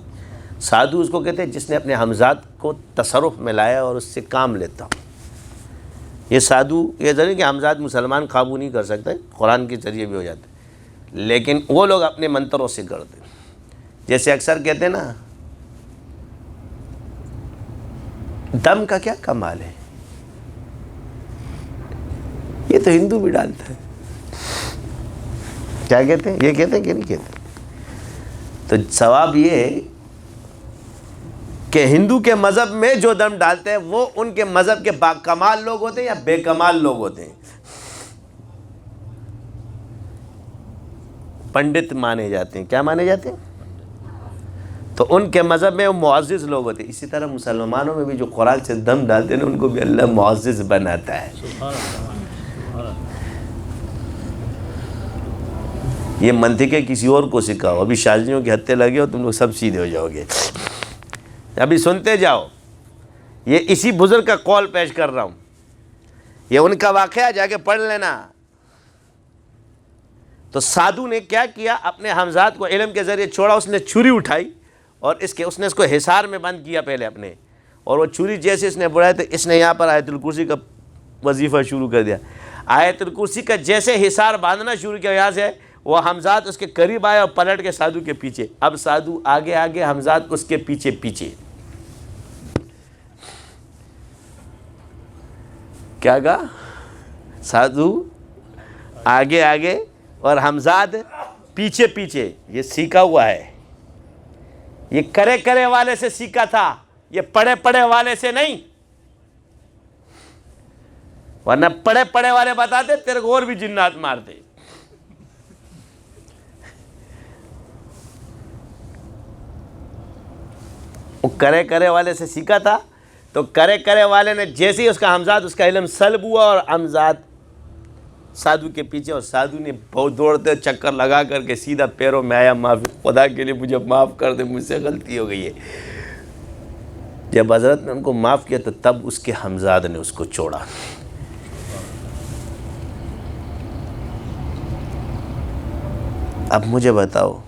Speaker 2: سادھو اس کو کہتے ہیں جس نے اپنے حمزات کو تصرف میں لایا اور اس سے کام لیتا ہو۔ یہ سادھو، یہ ضروری کہ حمزات مسلمان قابو نہیں کر سکتے، قرآن کے ذریعے بھی ہو جاتے، لیکن وہ لوگ اپنے منتروں سے کرتے ہیں۔ جیسے اکثر کہتے ہیں نا دم کا کیا کمال ہے؟ یہ تو ہندو بھی ڈالتا ہے. کیا کہتے ہیں؟ یہ کہتے ہیں کہ نہیں کہتے؟ تو ثواب یہ ہے کہ ہندو کے مذہب میں جو دم ڈالتے ہیں وہ ان کے مذہب کے با کمال لوگ ہوتے ہیں یا بے کمال لوگ ہوتے ہیں؟ پنڈت مانے جاتے ہیں. کیا مانے جاتے ہیں؟ تو ان کے مذہب میں وہ معزز لوگ ہوتے ہیں. اسی طرح مسلمانوں میں بھی جو قرآن سے دم ڈالتے ہیں ان کو بھی اللہ معزز بناتا ہے. یہ منطقے کسی اور کو سکھاؤ. ابھی شاذلیوں کے ہتھے لگے ہو تم لوگ سب سیدھے ہو جاؤ گے. ابھی سنتے جاؤ. یہ اسی بزرگ کا قول پیش کر رہا ہوں. یہ ان کا واقعہ جا کے پڑھ لینا. تو سادھو نے کیا کیا؟ اپنے حمزات کو علم کے ذریعے چھوڑا. اس نے چھری اٹھائی اور اس نے اس کو حصار میں بند کیا پہلے اپنے. اور وہ چھری جیسے اس نے بڑھائی تو اس نے یہاں پر آیت الکرسی کا وظیفہ شروع کر دیا. آیت الکرسی کا جیسے حصار باندھنا شروع کیا یہاں سے وہ حمزات اس کے قریب آئے اور پلٹ کے سادھو کے پیچھے. اب سادھو آگے آگے, حمزات اس کے پیچھے پیچھے. کیا کہا؟ سادھو آگے آگے اور حمزات پیچھے پیچھے. یہ سیکھا ہوا ہے. یہ کرے کرے والے سے سیکھا تھا, یہ پڑھے پڑھے والے سے نہیں. ورنہ پڑھے پڑھے والے بتاتے تیرے کو اور بھی جنات مارتے. وہ کرے کرے والے سے سیکھا تھا. تو کرے کرے والے نے جیسے ہی اس کا حمزات اس کا علم سلب ہوا اور حمزات سادھو کے پیچھے, اور سادھو نے بہت دوڑتے چکر لگا کر کے سیدھا پیروں میں آیا. معافی خدا کے لیے مجھے معاف کر دے, مجھ سے غلطی ہو گئی ہے. جب حضرت نے ان کو معاف کیا تو تب اس کے حمزات نے اس کو چھوڑا. اب مجھے بتاؤ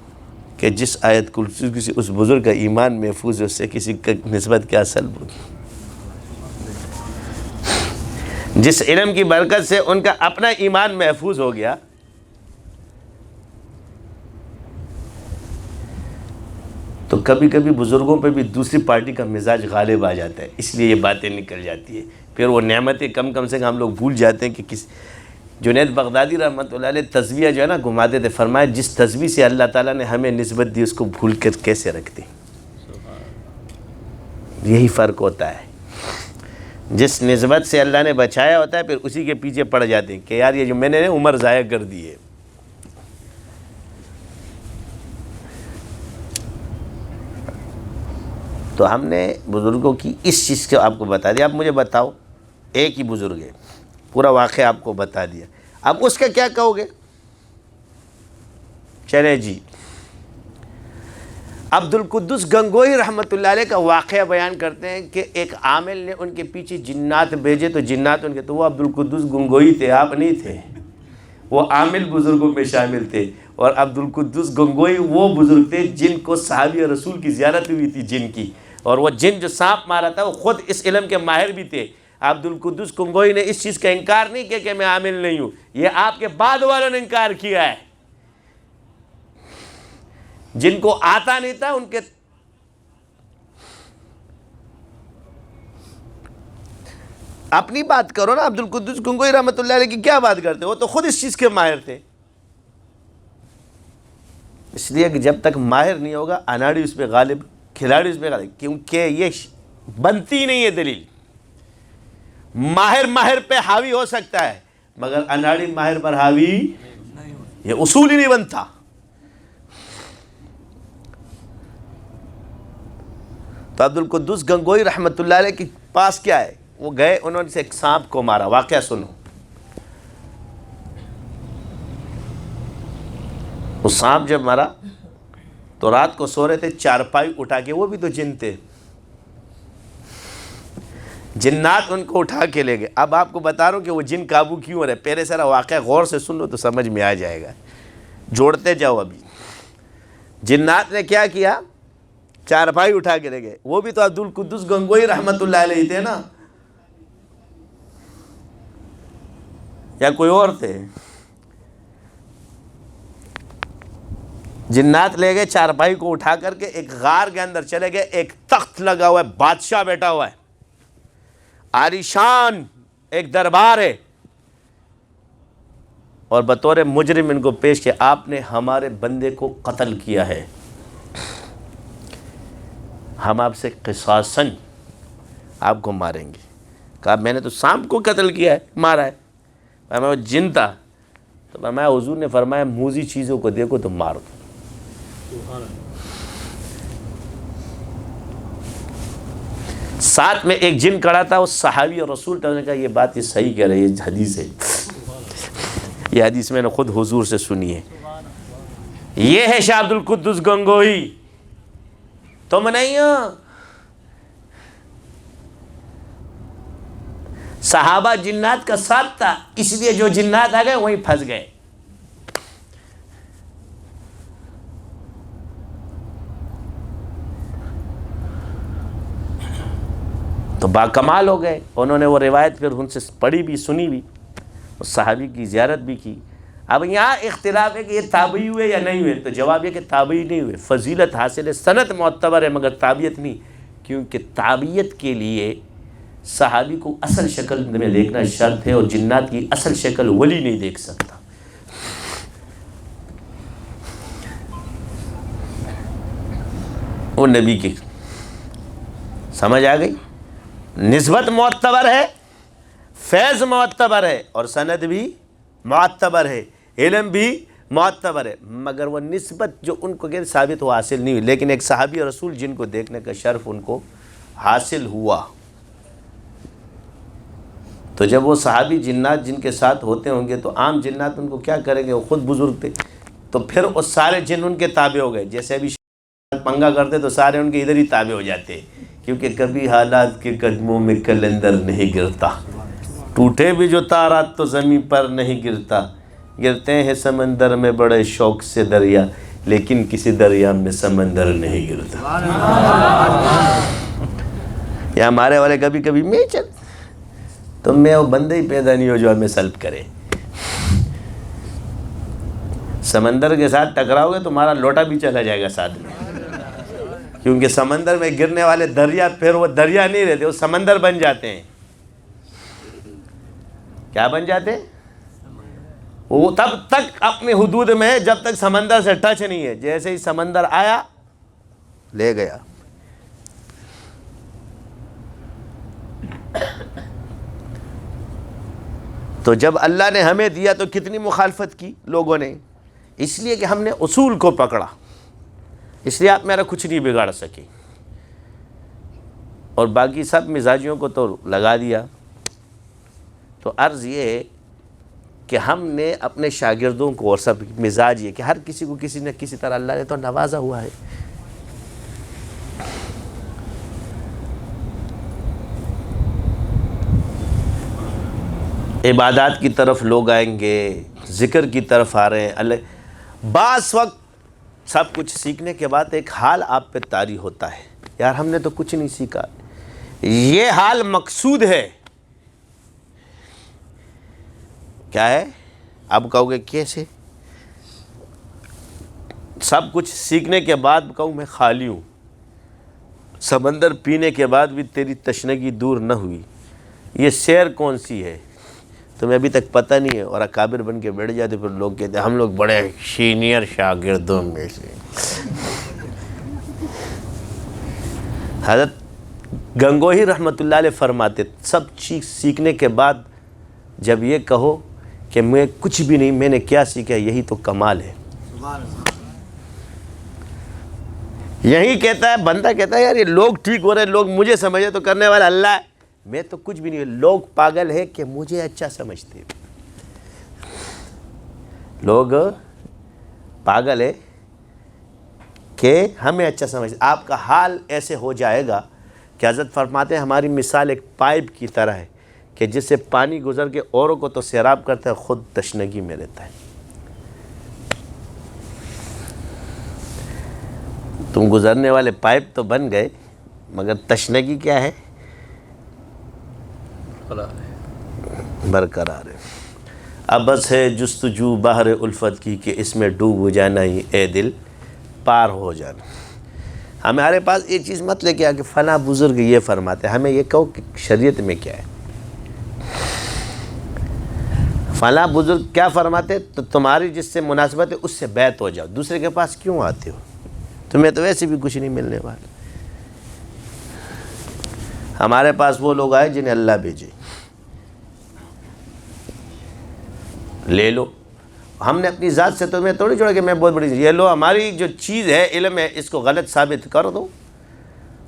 Speaker 2: کہ جس آیت کرسی سے اس بزرگ کا ایمان محفوظ ہے اس سے کسی کا نسبت کیا سلب ہوگی؟ جس علم کی برکت سے ان کا اپنا ایمان محفوظ ہو گیا, تو کبھی کبھی بزرگوں پہ بھی دوسری پارٹی کا مزاج غالب آ جاتا ہے, اس لیے یہ باتیں نکل جاتی ہے. پھر وہ نعمتیں کم سے کم ہم لوگ بھول جاتے ہیں کہ جنید بغدادی رحمۃ اللہ علیہ تسبیح جو ہے نا گھماتے تھے, فرمایا جس تسبیح سے اللہ تعالیٰ نے ہمیں نسبت دی اس کو بھول کر کیسے رکھتے. یہی فرق ہوتا ہے. جس نسبت سے اللہ نے بچایا ہوتا ہے پھر اسی کے پیچھے پڑ جاتے ہیں کہ یار یہ جو میں نے عمر ضائع کر دی ہے. تو ہم نے بزرگوں کی اس چیز کو آپ کو بتا دیا. اب مجھے بتاؤ, ایک ہی بزرگ ہے, پورا واقعہ آپ کو بتا دیا, اب اس کا کیا کہو گے؟ چلے جی, عبد القدس گنگوئی رحمۃ اللہ علیہ کا واقعہ بیان کرتے ہیں کہ ایک عامل نے ان کے پیچھے جنات بھیجے تو جنات ان کے, تو وہ عبد القدس گنگوئی تھے, آپ نہیں تھے. وہ عامل بزرگوں میں شامل تھے. اور عبد القدس گنگوئی وہ بزرگ تھے جن کو صحابی رسول کی زیارت ہوئی تھی جن کی, اور وہ جن جو سانپ مارا تھا وہ خود اس علم کے ماہر بھی تھے. عبد القدس گنگوئی نے اس چیز کا انکار نہیں کیا کہ میں عامل نہیں ہوں, یہ آپ کے بعد والوں نے انکار کیا ہے. جن کو آتا نہیں تھا ان کے اپنی بات کرو نا. عبد القدس گنگوئی رحمۃ اللہ علیہ کی کیا بات کرتے, وہ تو خود اس چیز کے ماہر تھے. اس لیے کہ جب تک ماہر نہیں ہوگا اناڑی اس پہ غالب, کھلاڑی اس پہ غالب, کیونکہ یہ بنتی نہیں ہے دلیل. ماہر پہ حاوی ہو سکتا ہے مگر اناڑی ماہر پر حاوی, یہ اصول ہی نہیں بنتا. تو عبد القدس گنگوئی رحمۃ اللہ علیہ کے پاس کیا ہے, وہ گئے, انہوں نے سے ایک سانپ کو مارا. واقعہ سنو. وہ سانپ جب مارا تو رات کو سو رہے تھے, چارپائی اٹھا کے, وہ بھی تو جن تھے, جنات ان کو اٹھا کے لے گئے. اب آپ کو بتا رہا ہوں کہ وہ جن قابو کیوں ہو رہے, پہلے سارا واقعہ غور سے سن لو تو سمجھ میں آ جائے گا, جوڑتے جاؤ. ابھی جنات نے کیا کیا, چارپائی اٹھا کے لے گئے. وہ بھی تو عبد القدس گنگوئی رحمۃ اللہ علیہ تھے نا, یا کوئی اور تھے؟ جنات لے گئے, چارپائی کو اٹھا کر کے ایک غار کے اندر چلے گئے. ایک تخت لگا ہوا ہے, بادشاہ بیٹھا ہوا ہے, عالیشان ایک دربار ہے، اور بطور مجرم ان کو پیش کیا، آپ نے ہمارے بندے کو قتل کیا ہے، ہم آپ سے قصاصاً آپ کو ماریں گے۔ کہا میں نے تو سانپ کو قتل کیا ہے، مارا ہے، فرمایا وہ جن تھا، تو فرمایا حضور نے فرمایا موذی چیزوں کو دیکھو تو مار دو۔ ساتھ میں ایک جن کھڑا تھا، اس صحابی اور رسول نے کہا یہ بات یہ صحیح کہہ رہے، یہ حدیث ہے، یہ حدیث میں نے خود حضور سے سنی ہے۔ یہ ہے شاہ عبد القدس گنگوہی، تم نہیں ہو۔ صحابہ جنات کا ساتھ تھا، اس لیے جو جنات آ گئے وہیں پھنس گئے۔ تو باکمال ہو گئے، انہوں نے وہ روایت پھر ان سے پڑھی بھی، سنی بھی، اس صحابی کی زیارت بھی کی۔ اب یہاں اختلاف ہے کہ یہ تابعی ہوئے یا نہیں ہوئے، تو جواب یہ کہ تابعی نہیں ہوئے، فضیلت حاصل ہے، سند معتبر ہے، مگر تابعیت نہیں، کیونکہ تابعیت کے لیے صحابی کو اصل شکل میں دیکھنا شرط ہے، اور جنات کی اصل شکل ولی نہیں دیکھ سکتا۔ وہ نبی کی سمجھ آ گئی، نسبت معتبر ہے، فیض معتبر ہے، اور سند بھی معتبر ہے، علم بھی معتبر ہے، مگر وہ نسبت جو ان کو غیر ثابت ہو حاصل نہیں ہوئی، لیکن ایک صحابی رسول جن کو دیکھنے کا شرف ان کو حاصل ہوا۔ تو جب وہ صحابی جنات جن کے ساتھ ہوتے ہوں گے تو عام جنات ان کو کیا کریں گے، وہ خود بزرگ تھے، تو پھر وہ سارے جن ان کے تابع ہو گئے۔ جیسے ابھی پنگا کرتے تو سارے ان کے ادھر ہی تابع ہو جاتے، کیونکہ کبھی حالات کے قدموں میں کلندر نہیں گرتا، ٹوٹے بھی جو تارات تو زمین پر نہیں گرتا، گرتے ہیں سمندر میں بڑے شوق سے دریا، لیکن کسی دریا میں سمندر نہیں گرتا۔ یا ہمارے والے کبھی کبھی میں چل، تو میں وہ بندے ہی پیدا نہیں ہو جو ہمیں سلب کرے۔ سمندر کے ساتھ ٹکراؤ گے تمہارا لوٹا بھی چلا جائے گا ساتھ میں، کیونکہ سمندر میں گرنے والے دریا پھر وہ دریا نہیں رہتے، وہ سمندر بن جاتے ہیں۔ کیا بن جاتے ہیں؟ وہ تب تک اپنی حدود میں ہے جب تک سمندر سے ٹچ نہیں ہے، جیسے ہی سمندر آیا لے گیا۔ تو جب اللہ نے ہمیں دیا تو کتنی مخالفت کی لوگوں نے، اس لیے کہ ہم نے اصول کو پکڑا، اس لیے آپ میرا کچھ نہیں بگاڑ سکے، اور باقی سب مزاجیوں کو تو لگا دیا۔ تو عرض یہ ہے کہ ہم نے اپنے شاگردوں کو، اور سب مزاج یہ کہ ہر کسی کو کسی نہ کسی طرح اللہ نے تو نوازا ہوا ہے۔ عبادات کی طرف لوگ آئیں گے، ذکر کی طرف آ رہے ہیں، اللہ بعض وقت سب کچھ سیکھنے کے بعد ایک حال آپ پہ طاری ہوتا ہے، یار ہم نے تو کچھ نہیں سیکھا، یہ حال مقصود ہے۔ کیا ہے؟ اب کہو گے کیسے؟ سب کچھ سیکھنے کے بعد کہوں میں خالی ہوں، سمندر پینے کے بعد بھی تیری تشنگی دور نہ ہوئی، یہ سیر کون سی ہے تمہیں ابھی تک پتہ نہیں ہے، اور اکابر بن کے بیٹھ جاتے، پھر لوگ کہتے ہیں ہم لوگ بڑے سینئر شاگردوں میں سے۔ حضرت گنگوہی رحمۃ اللہ علیہ فرماتے سب چیز سیکھنے کے بعد جب یہ کہو کہ میں کچھ بھی نہیں، میں نے کیا سیکھا، یہی تو کمال ہے۔ یہی کہتا ہے بندہ، کہتا ہے یار یہ لوگ ٹھیک ہو رہے ہیں، لوگ مجھے سمجھے تو کرنے والا اللہ ہے، میں تو کچھ بھی نہیں، لوگ پاگل ہے کہ مجھے اچھا سمجھتے، لوگ پاگل ہے کہ ہمیں اچھا سمجھتے۔ آپ کا حال ایسے ہو جائے گا کہ حضرت فرماتے ہیں ہماری مثال ایک پائپ کی طرح ہے کہ جس سے پانی گزر کے اوروں کو تو سیراب کرتا ہے، خود تشنگی میں رہتا ہے۔ تم گزرنے والے پائپ تو بن گئے، مگر تشنگی کیا ہے؟ برقرار ہے۔ اب بس ہے جستجو بحر الفت کی کہ اس میں ڈوب جانا ہی اے دل پار ہو جانا۔ ہمارے پاس یہ چیز مت لے کے آ کہ فلاں بزرگ یہ فرماتے ہیں، ہمیں یہ کہو کہ شریعت میں کیا ہے، فلاں بزرگ کیا فرماتے تو تمہاری جس سے مناسبت ہے اس سے بیعت ہو جاؤ، دوسرے کے پاس کیوں آتے ہو، تمہیں تو ویسے بھی کچھ نہیں ملنے والا۔ ہمارے پاس وہ لوگ آئے جنہیں اللہ بھیجے، لے لو، ہم نے اپنی ذات سے تمہیں تھوڑی چھوڑا کہ میں بہت بڑی یہ لو، ہماری جو چیز ہے علم ہے اس کو غلط ثابت کر دو،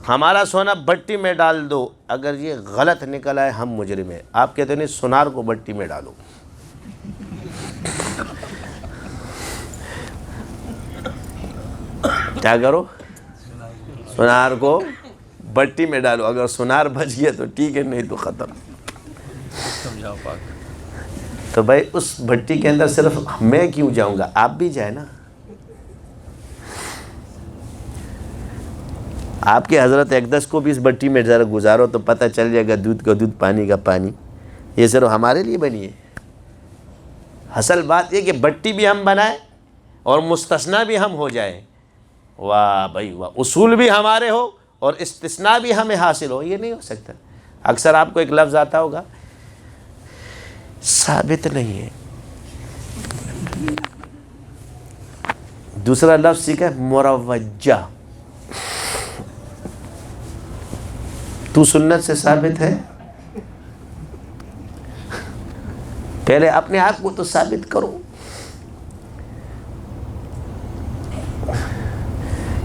Speaker 2: ہمارا سونا بھٹی میں ڈال دو، اگر یہ غلط نکل آئے ہم مجرم ہیں۔ آپ کہتے ہیں سونار کو بھٹی میں ڈالو، کیا کرو؟ سونار کو بھٹی میں ڈالو، اگر سونار بچ گیا تو ٹھیک ہے، نہیں تو ختم۔ تو بھائی اس بھٹی کے اندر صرف میں کیوں جاؤں گا، آپ بھی جائیں نا۔ آپ کے حضرت اقدس کو بھی اس بھٹی میں ذرا گزارو تو پتہ چل جائے گا، دودھ کا دودھ پانی کا پانی، یہ صرف ہمارے لیے بنی ہے۔ اصل بات یہ کہ بھٹی بھی ہم بنائیں اور مستثنیٰ بھی ہم ہو جائیں، واہ بھائی واہ، اصول بھی ہمارے ہو اور استثناء بھی ہمیں حاصل ہو، یہ نہیں ہو سکتا۔ اکثر آپ کو ایک لفظ آتا ہوگا، ثابت نہیں ہے، دوسرا لفظ سیکھا ہے مروجہ، تو سنت سے ثابت ہے، پہلے اپنے آپ کو تو ثابت کرو۔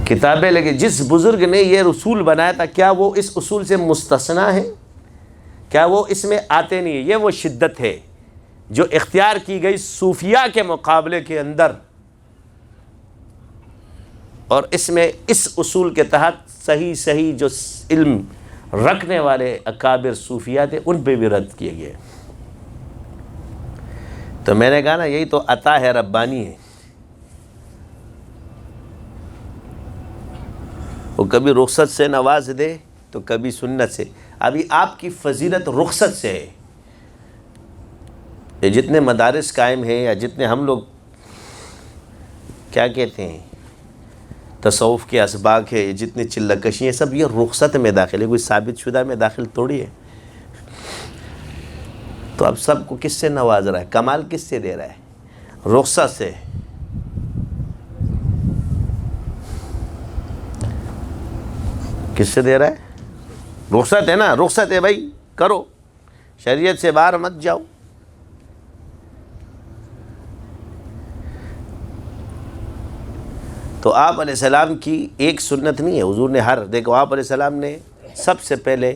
Speaker 2: کتابیں لگے، جس بزرگ نے یہ اصول بنایا تھا کیا وہ اس اصول سے مستثنیٰ ہے؟ کیا وہ اس میں آتے نہیں ہیں؟ یہ وہ شدت ہے جو اختیار کی گئی صوفیاء کے مقابلے کے اندر، اور اس میں اس اصول کے تحت صحیح جو علم رکھنے والے اکابر صوفیاء تھے ان پہ بھی رد کیے گئے۔ تو میں نے کہا نا یہی تو عطا ہے ربانی ہے، وہ کبھی رخصت سے نواز دے تو کبھی سنت سے۔ ابھی آپ کی فضیلت رخصت سے ہے، یہ جتنے مدارس قائم ہیں یا جتنے ہم لوگ کیا کہتے ہیں تصوف کے اسباق ہے، جتنے چلہ کشی ہیں، سب یہ رخصت میں داخل ہے، کوئی ثابت شدہ میں داخل تھوڑی ہے۔ تو اب سب کو کس سے نواز رہا ہے، کمال کس سے دے رہا ہے؟ رخصت سے۔ کس سے دے رہا ہے؟ رخصت ہے نا، رخصت ہے بھائی، کرو، شریعت سے باہر مت جاؤ۔ تو آپ علیہ السلام کی ایک سنت نہیں ہے، حضور نے دیکھو آپ علیہ السلام نے سب سے پہلے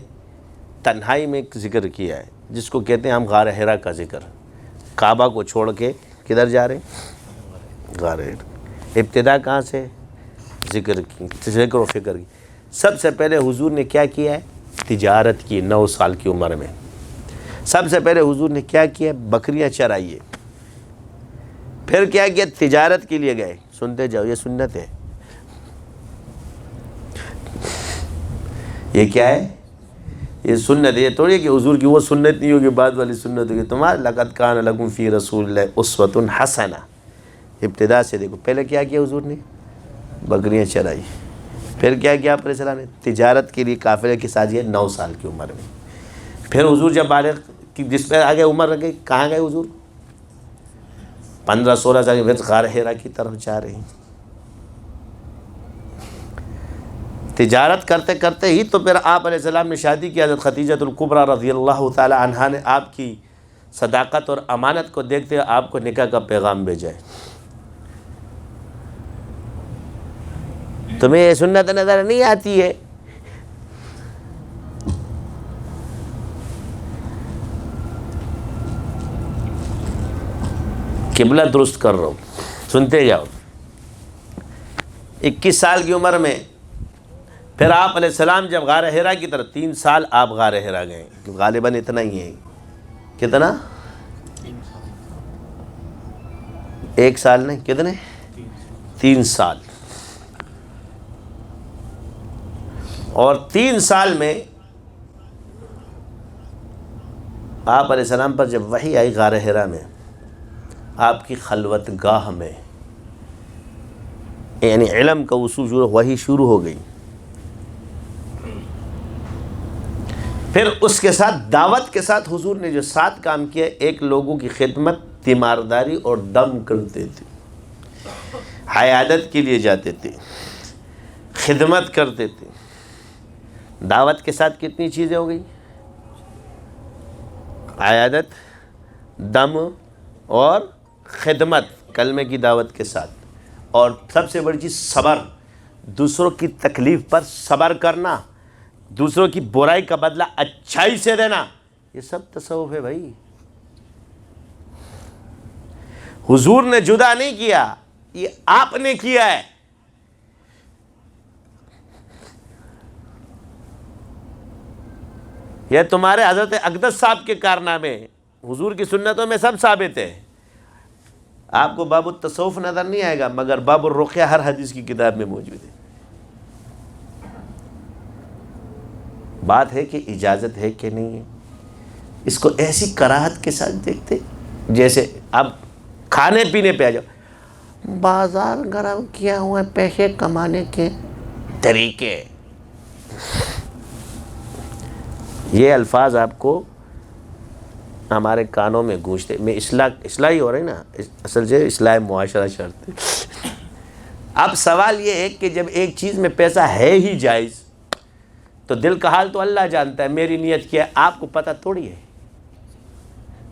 Speaker 2: تنہائی میں ایک ذکر کیا ہے جس کو کہتے ہیں ہم غار حرا کا ذکر، کعبہ کو چھوڑ کے کدھر جا رہے ہیں؟ غار حرا۔ ابتدا کہاں سے؟ ذکر و فکر کی۔ سب سے پہلے حضور نے کیا کیا ہے؟ تجارت کی، 9 سال کی عمر میں سب سے پہلے حضور نے کیا کیا؟ بکریاں چرائیے۔ پھر کیا کیا؟ تجارت کے لیے گئے۔ سنتے جاؤ، یہ سنت ہے۔ یہ کیا ہے؟ یہ سنت ہے، یہ تھوڑی ہے کہ حضور کی وہ سنت نہیں ہوگی بعد والی سنت ہوگی۔ تمہارا لقد کان لکم فی رسول اللہ اسوۃ حسنہ، ابتدا سے دیکھو۔ پہلے کیا کیا حضور نے؟ بکریاں چرائی۔ پھر کیا کیا آپ علیہ السلام نے؟ تجارت کے لیے قافلے کے ساتھ یہ 9 سال کی عمر میں۔ پھر حضور جب بالغ کی جس پہ آگے عمر رہ گئی، کہاں گئے حضور؟ 15-16 سال کے، پھر غار حرا کی طرف جا رہے ہیں۔ تجارت کرتے کرتے ہی تو پھر آپ علیہ السلام نے شادی کی۔ حضرت خدیجہ الکبریٰ رضی اللہ تعالی عنہا نے آپ کی صداقت اور امانت کو دیکھتے ہوئے آپ کو نکاح کا پیغام بھیجا ہے۔ تمہیں یہ سنت نظر نہیں آتی ہے؟ قبلہ درست کر رہا ہوں، سنتے جاؤ۔ 21 سال کی عمر میں پھر آپ علیہ السلام جب غار حرا کی طرف، 3 سال آپ غار حرا گئے، غالباً اتنا ہی ہے۔ کتنا؟ 1 سال نہیں، کتنے؟ 3 سال۔ اور 3 سال میں آپ علیہ السلام پر جب وحی آئی غار حرا میں، آپ کی خلوت گاہ میں، یعنی علم کا وصول، وحی شروع ہو گئی۔ پھر اس کے ساتھ دعوت کے ساتھ حضور نے جو 7 کام کیے، ایک لوگوں کی خدمت، تیمارداری اور دم کرتے تھے، عیادت کے لیے جاتے تھے، خدمت کرتے تھے۔ دعوت کے ساتھ کتنی چیزیں ہو گئی؟ عیادت، دم اور خدمت کلمے کی دعوت کے ساتھ، اور سب سے بڑی چیز صبر، دوسروں کی تکلیف پر صبر کرنا، دوسروں کی برائی کا بدلہ اچھائی سے دینا، یہ سب تصوف ہے بھائی۔ حضور نے جدا نہیں کیا، یہ آپ نے کیا ہے۔ یہ تمہارے حضرت اقدس صاحب کے کارنامے حضور کی سنتوں میں سب ثابت ہے۔ آپ کو باب التصوف نظر نہیں آئے گا، مگر باب الرقیہ ہر حدیث کی کتاب میں موجود ہے۔ بات ہے کہ اجازت ہے کہ نہیں ہے، اس کو ایسی کراہت کے ساتھ دیکھتے جیسے اب کھانے پینے پہ آ جاؤ، بازار گرم کیا ہوا ہے پیسے کمانے کے طریقے، یہ الفاظ آپ کو ہمارے کانوں میں گونجتے۔ میں اصلاحی ہو رہی نا، اصل سے اصلاح معاشرہ شرط ہے۔ اب سوال یہ ہے کہ جب ایک چیز میں پیسہ ہے ہی جائز، تو دل کا حال تو اللہ جانتا ہے، میری نیت کیا ہے آپ کو پتہ تھوڑی ہے۔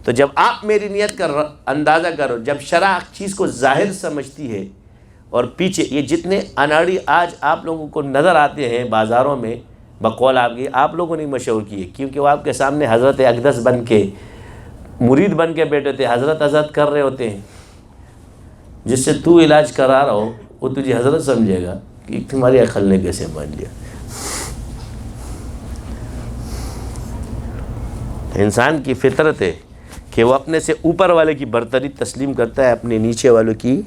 Speaker 2: تو جب آپ میری نیت کا اندازہ کرو، جب شرع چیز کو ظاہر سمجھتی ہے، اور پیچھے یہ جتنے اناڑی آج آپ لوگوں کو نظر آتے ہیں بازاروں میں، بقول آپ کی، آپ لوگوں نے مشہور کیے، کیونکہ وہ آپ کے سامنے حضرت اقدس بن کے، مرید بن کے بیٹھے تھے، حضرت حضرت کر رہے ہوتے ہیں۔ جس سے تو علاج کرا رہا ہو وہ تجھے حضرت سمجھے گا کہ تمہاری عقل نے کیسے مان لیا۔ انسان کی فطرت ہے کہ وہ اپنے سے اوپر والے کی برتری تسلیم کرتا ہے، اپنے نیچے والوں کی۔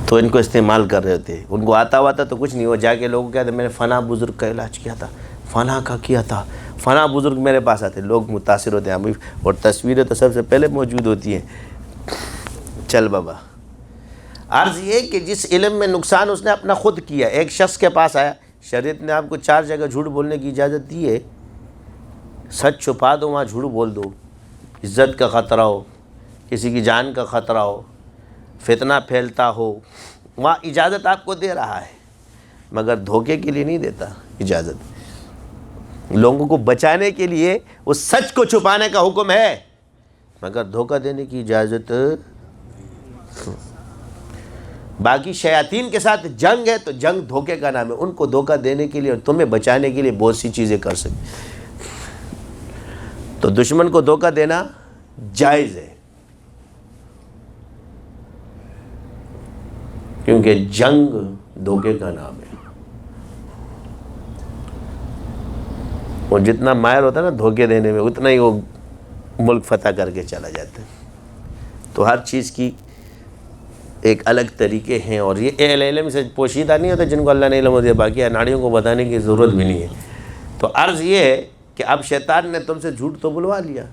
Speaker 2: تو ان کو استعمال کر رہے ہوتے، ان کو آتا ہوا تھا تو کچھ نہیں، وہ جا کے لوگوں کو کہتے میں نے فلاں بزرگ کا علاج کیا تھا، فلاں کا کیا تھا، فلاں بزرگ میرے پاس آتے، لوگ متاثر ہوتے ہیں، اور تصویریں تو سب سے پہلے موجود ہوتی ہیں۔ چل بابا، عرض یہ کہ جس علم میں نقصان اس نے اپنا خود کیا۔ ایک شخص کے پاس آیا، شریعت نے آپ کو 4 جگہ جھوٹ بولنے کی اجازت دی ہے، سچ چھپا دو وہاں جھوٹ بول دو، عزت کا خطرہ ہو، کسی کی جان کا خطرہ ہو، فتنہ پھیلتا ہو، وہاں اجازت آپ کو دے رہا ہے، مگر دھوکے کے لیے نہیں دیتا اجازت۔ لوگوں کو بچانے کے لیے اس سچ کو چھپانے کا حکم ہے، مگر دھوکہ دینے کی اجازت۔ باقی شیاطین کے ساتھ جنگ ہے تو جنگ دھوکے کا نام ہے، ان کو دھوکہ دینے کے لیے اور تمہیں بچانے کے لیے بہت سی چیزیں کر سکتے۔ تو دشمن کو دھوکہ دینا جائز ہے، کیونکہ جنگ دھوکے کا نام ہے۔ وہ جتنا ماہر ہوتا ہے نا دھوکے دینے میں، اتنا ہی وہ ملک فتح کر کے چلا جاتا ہے۔ تو ہر چیز کی ایک الگ طریقے ہیں، اور یہ اہل علم سے پوشیدہ نہیں ہوتا، جن کو اللہ نے علم دیا، باقی اناڑیوں کو بتانے کی ضرورت بھی نہیں ہے۔ تو عرض یہ ہے کہ اب شیطان نے تم سے جھوٹ تو بلوا لیا،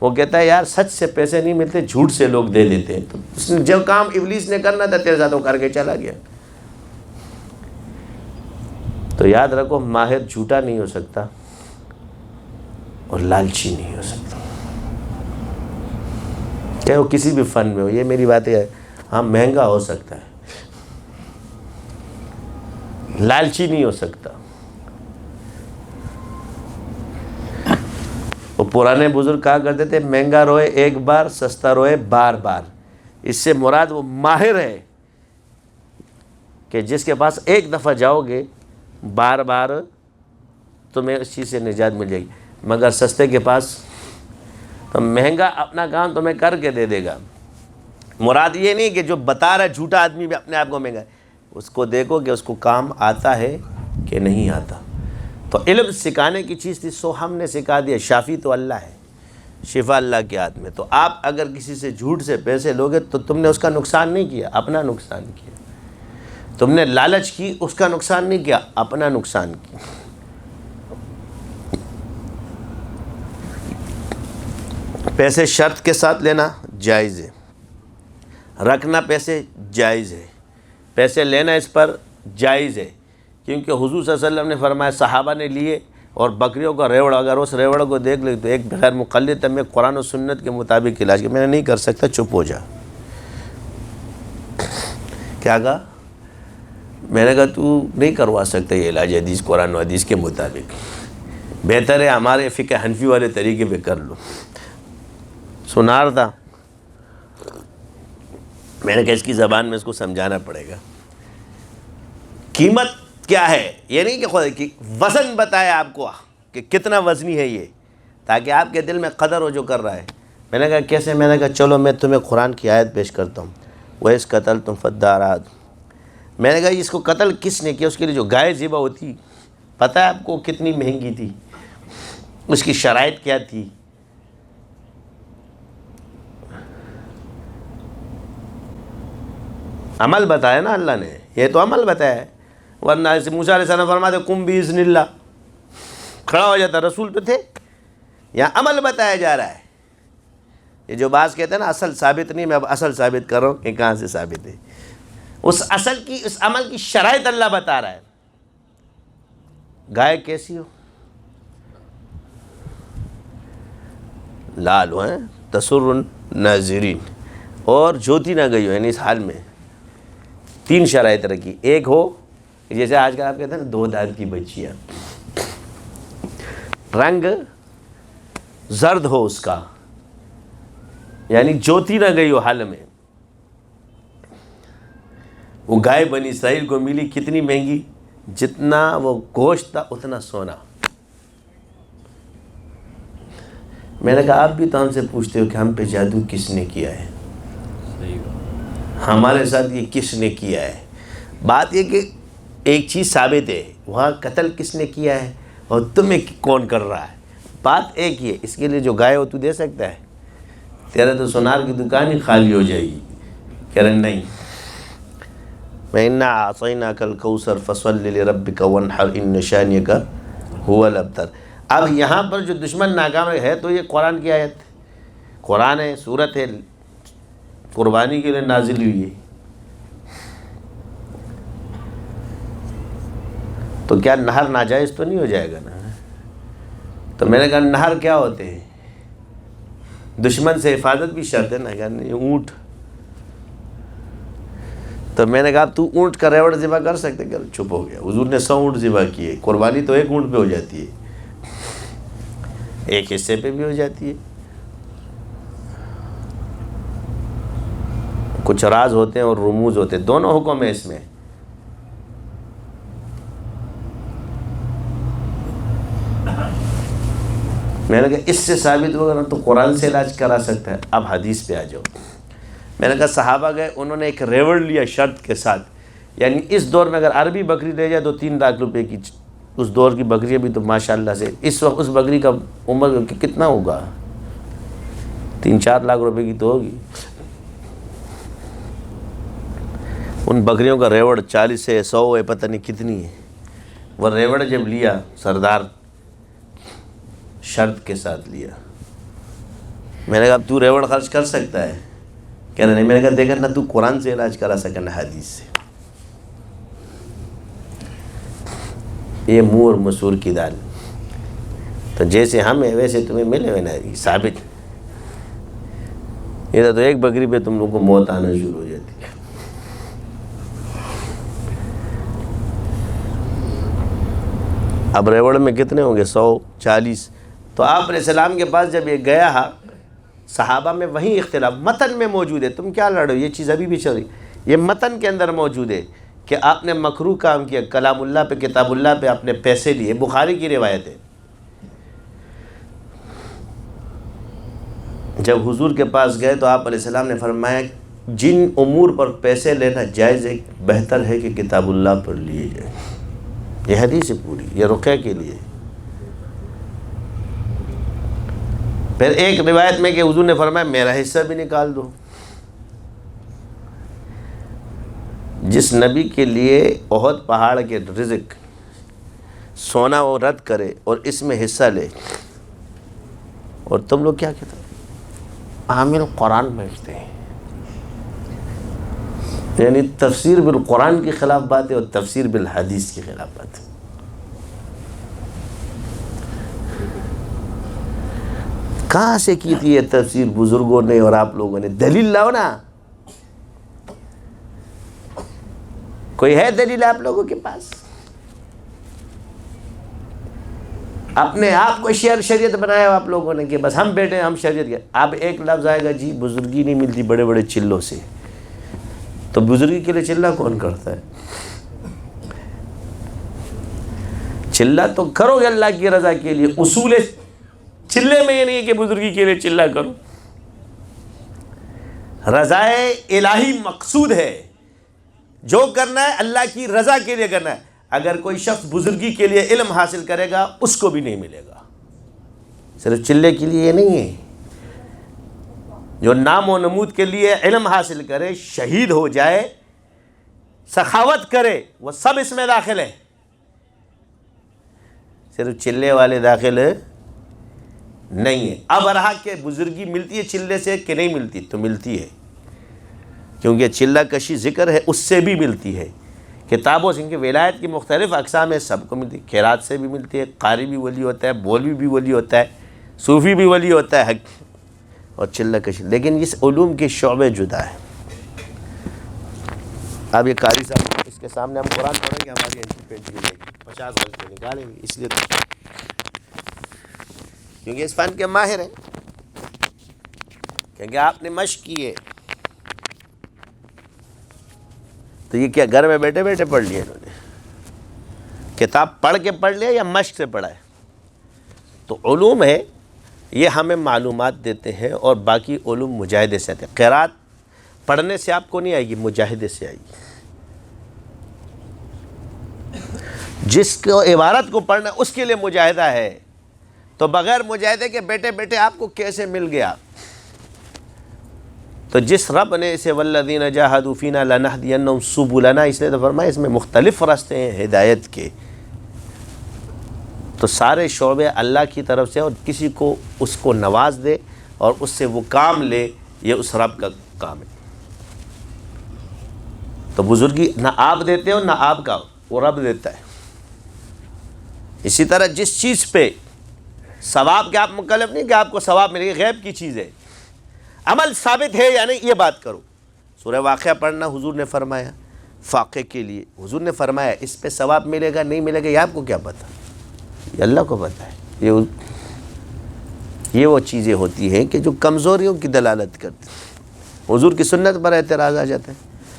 Speaker 2: وہ کہتا ہے یار سچ سے پیسے نہیں ملتے، جھوٹ سے لوگ دے دیتے ہیں۔ تو اس نے جو کام ابلیس نے کرنا تھا تیرے ساتھ وہ کر کے چلا گیا۔ تو یاد رکھو، ماہر جھوٹا نہیں ہو سکتا اور لالچی نہیں ہو سکتا، چاہے وہ کسی بھی فن میں ہو۔ یہ میری بات ہے، ہاں مہنگا ہو سکتا ہے، لالچی نہیں ہو سکتا۔ وہ پرانے بزرگ کہا کرتے تھے مہنگا روئے ایک بار، سستا روئے بار بار۔ اس سے مراد وہ ماہر ہے کہ جس کے پاس ایک دفعہ جاؤ گے بار بار تمہیں اس چیز سے نجات مل جائے گی، مگر سستے کے پاس تو مہنگا اپنا کام تمہیں کر کے دے دے گا۔ مراد یہ نہیں کہ جو بتا رہا ہے جھوٹا آدمی بھی اپنے آپ کو مہنگا ہے، اس کو دیکھو کہ اس کو کام آتا ہے کہ نہیں آتا۔ تو علم سکھانے کی چیز تھی، سو ہم نے سکھا دیا۔ شافی تو اللہ ہے، شفا اللہ کے ہاتھ میں۔ تو آپ اگر کسی سے جھوٹ سے پیسے لوگے تو تم نے اس کا نقصان نہیں کیا، اپنا نقصان کیا۔ تم نے لالچ کی، اس کا نقصان نہیں کیا، اپنا نقصان کیا۔ پیسے شرط کے ساتھ لینا جائز ہے، رکھنا پیسے جائز ہے، پیسے لینا اس پر جائز ہے، کیونکہ حضور صلی اللہ علیہ وسلم نے فرمایا صحابہ نے لیے، اور بکریوں کا ریوڑ اگر اس ریوڑ کو دیکھ لے تو ایک بغیر مقلد میں قرآن و سنت کے مطابق علاج کیا، میں نے نہیں کر سکتا، چپ ہو جا۔ کیا کہا؟ میں نے کہا تو نہیں کروا سکتا یہ علاج حدیث قرآن و حدیث کے مطابق، بہتر ہے ہمارے فقہ حنفی والے طریقے پہ کر لو۔ سنار تھا، میں نے کہا اس کی زبان میں اس کو سمجھانا پڑے گا۔ قیمت کیا ہے؟ یہ نہیں کہ خود کی وزن بتائے آپ کو کہ کتنا وزنی ہے یہ، تاکہ آپ کے دل میں قدر ہو جو کر رہا ہے۔ میں نے کہا کیسے؟ میں نے کہا چلو میں تمہیں قرآن کی آیت پیش کرتا ہوں، وَإِذْ قَتَلْتُمْ فَادَّارَأْتُمْ۔ میں نے کہا اس کو قتل کس نے کیا؟ اس کے لیے جو گائے ذبح ہوتی، پتہ ہے آپ کو کتنی مہنگی تھی، اس کی شرائط کیا تھی؟ عمل بتایا نا اللہ نے، یہ تو عمل بتایا ہے، ورنہ موسیٰ علیہ السلام فرماتے قم بِإِذْنِ اللہ، کھڑا ہو جاتا، رسول تو تھے۔ یہاں عمل بتایا جا رہا ہے۔ یہ جو بعض کہتے ہیں نا اصل ثابت نہیں، میں اب اصل ثابت کر رہا ہوں کہ کہاں سے ثابت ہے۔ اس اصل کی، اس عمل کی شرائط اللہ بتا رہا ہے۔ گائے کیسی ہو؟ لال ہو، تسر الناظرین، اور جوتی نہ گئی ہو، یعنی اس حال میں 3 شرائط رکھی۔ ایک ہو جیسے آج کل آپ کہتے ہیں نا 2 دانت کی بچیاں، رنگ زرد ہو اس کا، یعنی جوتی نہ گئی ہو حال میں۔ وہ گائے بنی اسرائیل کو ملی کتنی مہنگی؟ جتنا وہ گوشت تھا اتنا سونا۔ میں نے کہا آپ بھی تو ہم سے پوچھتے ہو کہ ہم پہ جادو کس نے کیا ہے، ہمارے ساتھ یہ کس نے کیا ہے؟ بات یہ کہ ایک چیز ثابت ہے، وہاں قتل کس نے کیا ہے اور تمہیں کون کر رہا ہے، بات ایک ہی ہے۔ اس کے لیے جو گائے ہو تو دے سکتا ہے؟ تیرا تو سونار کی دکان ہی خالی ہو جائے گی۔ کہہ رہے نہیں، وَإِنَّا أَعْطَيْنَاكَ الْكَوْثَرَ فَصَلِّ لِرَبِّكَ وَانْحَرْ إِنَّ شَانِئَكَ هُوَ الْأَبْتَرُ۔ اب یہاں پر جو دشمن ناکام ہے تو یہ قرآن کی آیت، قرآن ہے، سورت ہے، قربانی کے لیے نازل ہوئی ہے، تو کیا نہر ناجائز تو نہیں ہو جائے گا نا؟ تو میں نے کہا نہر کیا ہوتے ہیں؟ دشمن سے حفاظت بھی شرط ہے نا، کہ اونٹ، تو میں نے کہا تو اونٹ کا ریوڑ ذبح کر سکتے؟ کہ چپ ہو گیا۔ حضور نے 100 اونٹ ذبح کیے، قربانی تو 1 اونٹ پہ ہو جاتی ہے، ایک حصے پہ بھی ہو جاتی ہے۔ کچھ راز ہوتے ہیں اور رموز ہوتے ہیں، دونوں حکم ہیں اس میں۔ میں نے کہا اس سے ثابت ہوگا نا تو قرآن سے علاج کرا سکتا ہے، اب حدیث پہ آ جاؤ۔ میں نے کہا صحابہ گئے، انہوں نے ایک ریوڑ لیا شرط کے ساتھ، یعنی اس دور میں اگر عربی بکری لے جائے تو 3 لاکھ روپے کی، اس دور کی بکریاں بھی تو ماشاءاللہ سے، اس وقت اس بکری کا عمر کتنا ہوگا؟ 3-4 لاکھ روپے کی تو ہوگی۔ ان بکریوں کا ریوڑ 40 ہے، 100 ہے، پتہ نہیں کتنی ہے۔ وہ ریوڑ جب لیا سردار، شرط کے ساتھ لیا۔ میں نے کہا اب تو ریوڑ خرچ کر سکتا ہے؟ کہہ رہے نہیں۔ میں نے کہا دیکھا نہ تو قرآن سے علاج کرا سکا نہ حدیث سے، یہ منہ اور مسور کی دال، تو جیسے ہم ہیں ویسے تمہیں ملے ہوئے نا، ثابت۔ یہ تو ایک بکری پہ تم لوگوں کو موت آنا شروع ہو جاتی ہے۔ اب ریوڑ میں کتنے ہوں گے؟ 140۔ تو آپ علیہ السلام کے پاس جب یہ گیا، صحابہ میں وہیں اختلاف متن میں موجود ہے، تم کیا لڑو، یہ چیز ابھی بھی چل رہی، یہ متن کے اندر موجود ہے کہ آپ نے مکروہ کام کیا، کلام اللہ پہ، کتاب اللہ پہ آپ نے پیسے لیے، بخاری کی روایت ہے۔ جب حضور کے پاس گئے تو آپ علیہ السلام نے فرمایا جن امور پر پیسے لینا جائز ہے، بہتر ہے کہ کتاب اللہ پر لیے جائے۔ یہ حدیث ہے پوری، یہ رقیہ کے لیے۔ پھر ایک روایت میں کہ حضور نے فرمایا میرا حصہ بھی نکال دو۔ جس نبی کے لیے احد پہاڑ کے رزق سونا وہ رد کرے اور اس میں حصہ لے، اور تم لوگ کیا کہتے ہیں؟ حامل قرآن بھیجتے ہیں۔ یعنی تفسیر بالقرآن کے خلاف بات ہے اور تفسیر بالحدیث کے خلاف بات ہے. کہاں سے کی تھی یہ تفسیر بزرگوں نے اور آپ لوگوں نے؟ دلیل لاؤ نا. کوئی ہے دلیل آپ لوگوں کے پاس؟ اپنے آپ کو شریعت بنایا ہو آپ لوگوں نے کہ بس ہم بیٹھے ہم شریعت کے. اب ایک لفظ آئے گا جی بزرگی نہیں ملتی بڑے بڑے چلوں سے. تو بزرگی کے لیے چلہ کون کرتا ہے؟ چلہ تو کرو گے اللہ کی رضا کے لیے. اصول چلے میں یہ نہیں ہے کہ بزرگی کے لیے چلہ کرو. رضائے الہی مقصود ہے. جو کرنا ہے اللہ کی رضا کے لیے کرنا ہے. اگر کوئی شخص بزرگی کے لیے علم حاصل کرے گا اس کو بھی نہیں ملے گا. صرف چلے کے لیے یہ نہیں ہے. جو نام و نمود کے لیے علم حاصل کرے، شہید ہو جائے، سخاوت کرے، وہ سب اس میں داخل ہے. صرف چلے والے داخل نہیں ہے. اب رہا کہ بزرگی ملتی ہے چلے سے کہ نہیں ملتی؟ تو ملتی ہے، کیونکہ چلہ کشی ذکر ہے اس سے بھی ملتی ہے. کتابوں سے، ان کی ولایت کی مختلف اقسام ہے، سب کو ملتی ہے. خیرات سے بھی ملتی ہے، قاری بھی ولی ہوتا ہے، مولوی بھی ولی ہوتا ہے، صوفی بھی ولی ہوتا ہے، اور چلہ کشی. لیکن اس علوم کے شعبے جدا ہے. اب یہ قاری صاحب اس کے سامنے ہم قرآن پڑھیں گے ہماری اینٹی پینٹی ہو جائے گی، 50 روپے نکالیں گے. اس لیے کیونکہ اس فن کے ماہر ہیں، کیونکہ آپ نے مشق کی ہے. تو یہ کیا گھر میں بیٹھے بیٹھے پڑھ لیا انہوں نے؟ کتاب پڑھ کے پڑھ لیا یا مشق سے پڑھا ہے؟ تو علوم ہے یہ ہمیں معلومات دیتے ہیں، اور باقی علوم مجاہدے سے آتے ہیں. قرات پڑھنے سے آپ کو نہیں آئے گی، مجاہدے سے آئے گی. جس کو عبارت کو پڑھنا اس کے لیے مجاہدہ ہے. تو بغیر مجاہدے کے بیٹھے بیٹھے آپ کو کیسے مل گیا؟ تو جس رب نے اسے والذین جاہدوا فینا لنہدینہم سبلنا، اس نے تو فرمایا اس میں مختلف راستے ہیں ہدایت کے. تو سارے شعبے اللہ کی طرف سے، اور کسی کو اس کو نواز دے اور اس سے وہ کام لے، یہ اس رب کا کام ہے. تو بزرگی نہ آپ دیتے ہو نہ آپ کا، وہ رب دیتا ہے. اسی طرح جس چیز پہ ثواب کے آپ مکلف نہیں کہ آپ کو ثواب ملے گا، غیب کی چیز ہے، عمل ثابت ہے یا نہیں یہ بات کرو. سورہ واقعہ پڑھنا حضور نے فرمایا فاقے کے لیے. حضور نے فرمایا اس پہ ثواب ملے گا نہیں ملے گا یہ آپ کو کیا پتہ؟ یہ اللہ کو پتہ ہے. یہ وہ چیزیں ہوتی ہیں کہ جو کمزوریوں کی دلالت کرتی. حضور کی سنت پر اعتراض آ جاتا ہے.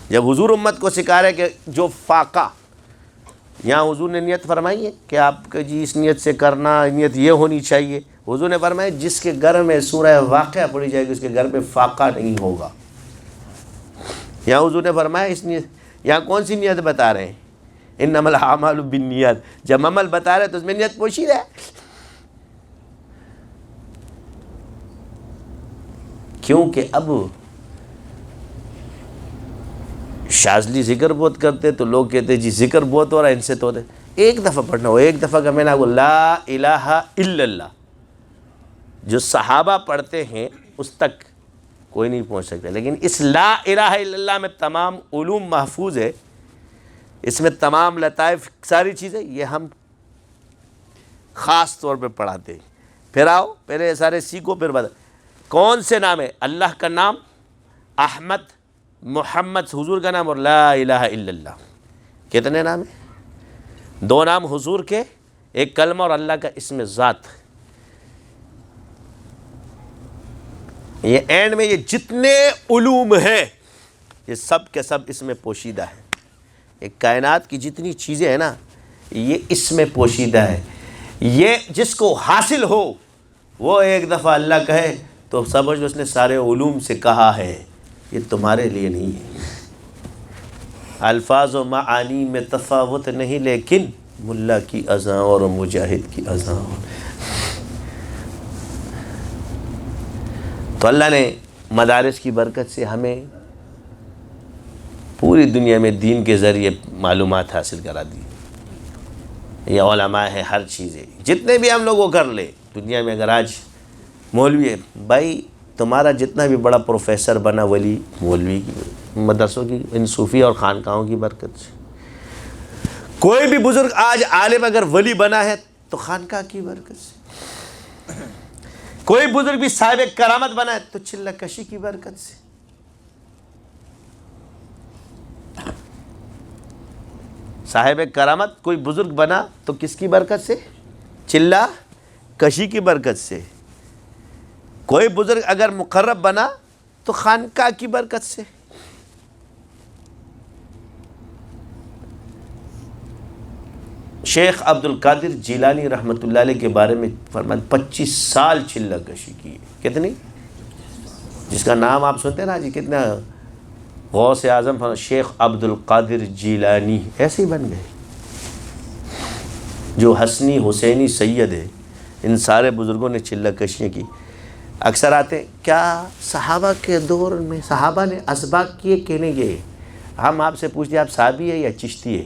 Speaker 2: جب حضور امت کو سکھا رہے کہ جو فاقہ، یہاں حضور نے نیت فرمائی ہے کہ آپ کا جی اس نیت سے کرنا، نیت یہ ہونی چاہیے. حضور نے فرمایا جس کے گھر میں سورہ واقعہ پڑھی جائے گی اس کے گھر میں فاقہ نہیں ہوگا. یہاں حضور نے فرمایا اس نیت، یہاں کون سی نیت بتا رہے ہیں؟ انما الاعمال بالنیات. جب عمل بتا رہے تو اس میں نیت پوشیدہ ہے. کیونکہ اب شاذلی ذکر بہت کرتے تو لوگ کہتے جی ذکر بہت ہو رہا ہے ان سے تو ہوتے. ایک دفعہ پڑھنا ہو، ایک دفعہ کا میں نے لا الہ الا اللہ جو صحابہ پڑھتے ہیں اس تک کوئی نہیں پہنچ سکتا. لیکن اس لا الہ الا اللہ میں تمام علوم محفوظ ہے، اس میں تمام لطائف ساری چیزیں، یہ ہم خاص طور پہ پڑھاتے ہیں. پھر آؤ پہلے یہ سارے سیکھو پھر بتا. کون سے نام ہے؟ اللہ کا نام، احمد، محمد حضور کا نام، اور لا الہ الا اللہ. کتنے نام ہیں؟ 2 نام حضور کے، ایک کلمہ اور اللہ کا اسم ذات. یہ اینڈ میں یہ جتنے علوم ہیں یہ سب کے سب اس میں پوشیدہ ہیں. ایک کائنات کی جتنی چیزیں ہیں نا یہ اس میں پوشیدہ ہے. یہ جس کو حاصل ہو وہ ایک دفعہ اللہ کہے تو سمجھ لو اس نے سارے علوم سے کہا ہے. یہ تمہارے لیے نہیں ہے. الفاظ و معانی میں تفاوت نہیں، لیکن ملا کی اذاں اور مجاہد کی اذاں. تو اللہ نے مدارس کی برکت سے ہمیں پوری دنیا میں دین کے ذریعے معلومات حاصل کرا دی. یہ علماء ہے، ہر چیز ہے، جتنے بھی ہم لوگوں کر لے دنیا میں. اگر آج مولوی ہے بھائی، تمہارا جتنا بھی بڑا پروفیسر بنا ولی مولوی کی مدرسوں کی، ان صوفی اور خانقاہوں کی برکت سے۔ کوئی بھی بزرگ آج عالم اگر ولی بنا ہے تو خانقاہ کی برکت سے، کوئی بزرگ بھی صاحب کرامت بنا ہے تو چلہ کشی کی برکت سے۔ صاحب کرامت کوئی بزرگ بنا تو کس کی برکت سے؟ چلہ کشی کی برکت سے۔ کوئی بزرگ اگر مقرب بنا تو خانقاہ کی برکت سے۔ شیخ عبد القادر جیلانی رحمۃ اللہ علیہ کے بارے میں فرمایا 25 سال چلہ کشی کی ہے۔ کتنی؟ جس کا نام آپ سنتے ہیں نا جی، کتنا غوث اعظم شیخ عبد القادر جیلانی، ایسے ہی بن گئے۔ جو حسنی حسینی سید ہے، ان سارے بزرگوں نے چلہ کشیاں کی۔ اکثر آتے ہیں کیا صحابہ کے دور میں صحابہ نے اسباق کیے کہ نہیں کیے؟ ہم آپ سے پوچھتے ہیں آپ صحابی ہے یا چشتی ہے؟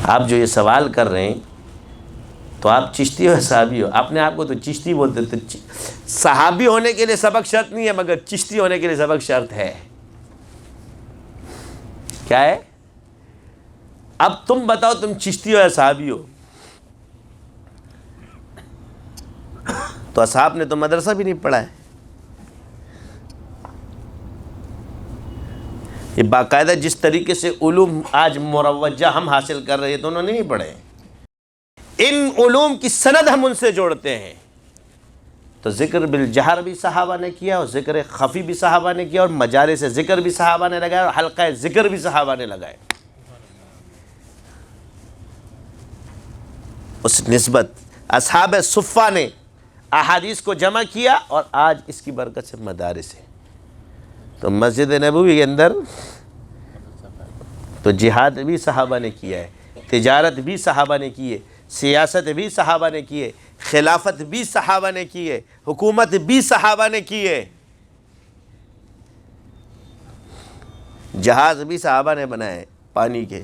Speaker 2: آپ جو یہ سوال کر رہے ہیں تو آپ چشتی ہو یا صحابی ہو؟ اپنے آپ کو تو چشتی بولتے تھے۔ صحابی ہونے کے لیے سبق شرط نہیں ہے، مگر چشتی ہونے کے لیے سبق شرط ہے۔ کیا ہے؟ اب تم بتاؤ تم چشتی ہو یا صحابی ہو؟ تو اصحاب نے تو مدرسہ بھی نہیں پڑھا ہے۔ یہ باقاعدہ جس طریقے سے علوم آج مروجہ ہم حاصل کر رہے ہیں تو انہوں نے نہیں پڑھے۔ ان علوم کی سند ہم ان سے جوڑتے ہیں۔ تو ذکر بالجہر بھی صحابہ نے کیا، اور ذکر خفی بھی صحابہ نے کیا، اور مجالس ذکر بھی صحابہ نے لگائے، اور حلقہ ذکر بھی صحابہ نے لگائے۔ اس نسبت اصحاب صفہ نے احادیث کو جمع کیا، اور آج اس کی برکت سے مدارس ہے۔ تو مسجد نبوی کے اندر تو جہاد بھی صحابہ نے کیا ہے، تجارت بھی صحابہ نے کی ہے، سیاست بھی صحابہ نے کی ہے، خلافت بھی صحابہ نے کی ہے، حکومت بھی صحابہ نے کی ہے، جہاز بھی صحابہ نے بنائے پانی کے۔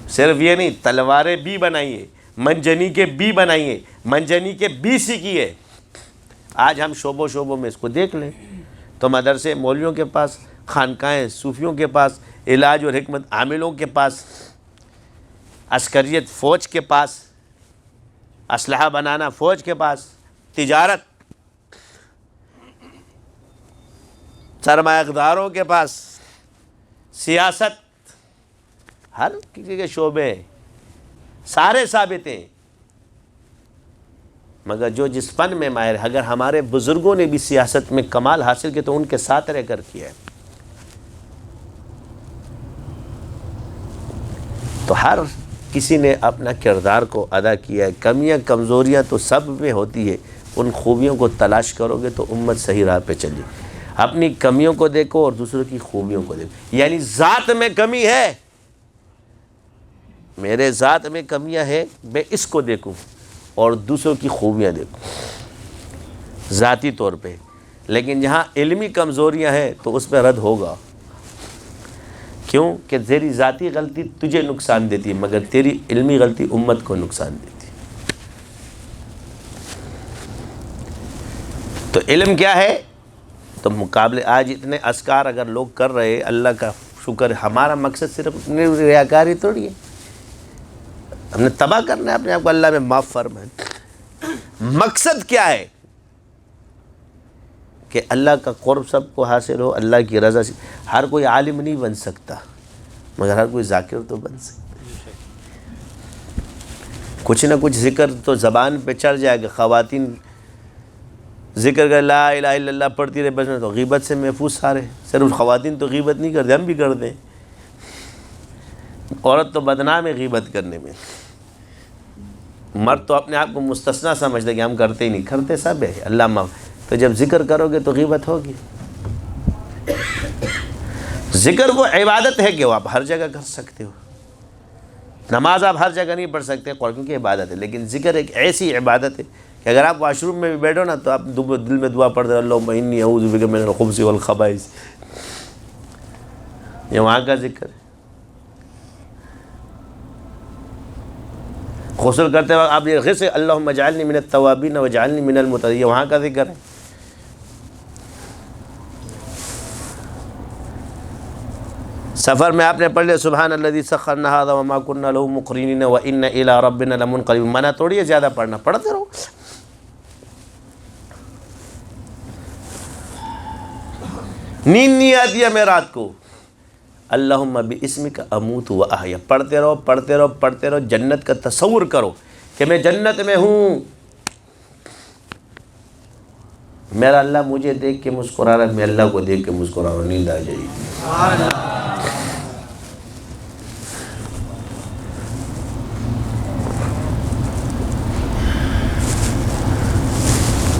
Speaker 2: صرف یہ نہیں، تلواریں بھی بنائیے، منجنیقیں بھی بنائیے، منجنیقیں بھی سیکھیے۔ آج ہم شعبوں میں اس کو دیکھ لیں تو مدرسے مولویوں کے پاس، خانقاہیں صوفیوں کے پاس، علاج اور حکمت عاملوں کے پاس، عسکریت فوج کے پاس، اسلحہ بنانا فوج کے پاس، تجارت سرمایہ داروں کے پاس، سیاست، ہر کسی کے شعبے سارے ثابت ہیں۔ مگر جو جس فن میں ماہر ہے، اگر ہمارے بزرگوں نے بھی سیاست میں کمال حاصل کیا تو ان کے ساتھ رہ کر کیا ہے۔ تو ہر کسی نے اپنا کردار کو ادا کیا ہے۔ کمیاں کمزوریاں تو سب میں ہوتی ہے، ان خوبیوں کو تلاش کرو گے تو امت صحیح راہ پہ چلی۔ اپنی کمیوں کو دیکھو اور دوسروں کی خوبیوں کو دیکھو، یعنی ذات میں کمی ہے، میرے ذات میں کمیاں ہیں، میں اس کو دیکھوں اور دوسروں کی خوبیاں دیکھوں ذاتی طور پہ۔ لیکن جہاں علمی کمزوریاں ہیں تو اس پہ رد ہوگا۔ کیوں کہ تیری ذاتی غلطی تجھے نقصان دیتی ہے، مگر تیری علمی غلطی امت کو نقصان دیتی ہے۔ تو علم کیا ہے؟ تو مقابلے آج اتنے اذکار اگر لوگ کر رہے، اللہ کا شکر، ہمارا مقصد صرف اپنی ریاکاری تھوڑی ہے، ہم نے تباہ کرنا ہے اپنے آپ کو، اللہ میں معاف فرمائے۔ مقصد کیا ہے؟ کہ اللہ کا قرب سب کو حاصل ہو، اللہ کی رضا سے۔ ہر کوئی عالم نہیں بن سکتا، مگر ہر کوئی ذاکر تو بن سکتا ہے۔ کچھ نہ کچھ ذکر تو زبان پہ چڑھ جائے گا۔ خواتین ذکر کر لا الہ الا اللہ پڑھتی رہے، بس تو غیبت سے محفوظ سارے۔ صرف خواتین تو غیبت نہیں کرتے، ہم بھی کرتے ہیں۔ عورت تو بدنام ہے غیبت کرنے میں، مرد تو اپنے آپ کو مستثنا سمجھتے کہ ہم کرتے ہی نہیں، کرتے سب ہے، اللہ معاف۔ تو جب ذکر کرو گے تو غیبت ہوگی۔ ذکر وہ عبادت ہے کہ وہ آپ ہر جگہ کر سکتے ہو۔ نماز آپ ہر جگہ نہیں پڑھ سکتے کیونکہ عبادت ہے، لیکن ذکر ایک ایسی عبادت ہے کہ اگر آپ واش روم میں بھی بیٹھو نا تو آپ دل میں دعا پڑھتے اللہم انی اعوذ بک من الخبث والخبائث، یہ وہاں کا ذکر ہے۔ غسل کرتے وقت آپ یہ غسل اللہم اجعلنی من التوابین واجعلنی من المتطہرین، یہ وہاں کا ذکر ہے۔ سفر میں آپ نے پڑھ لیا سبحان الذی سخرنا ھذا وما كنا له مقرنین وإنا إلی ربنا لمنقلبون، منع تھوڑی ہے زیادہ پڑھنا، پڑھتے رہو۔ نیند نہیں آتی ہے میں رات کو، اللہم باسمک اموت و احیا، پڑھتے رہو پڑھتے رہو پڑھتے رہو، جنت کا تصور کرو کہ میں جنت میں ہوں، میرا اللہ مجھے دیکھ کے مسکرا رہا ہے، میں اللہ کو دیکھ کے مسکرا رہا ہوں، نیند آ جائے گی۔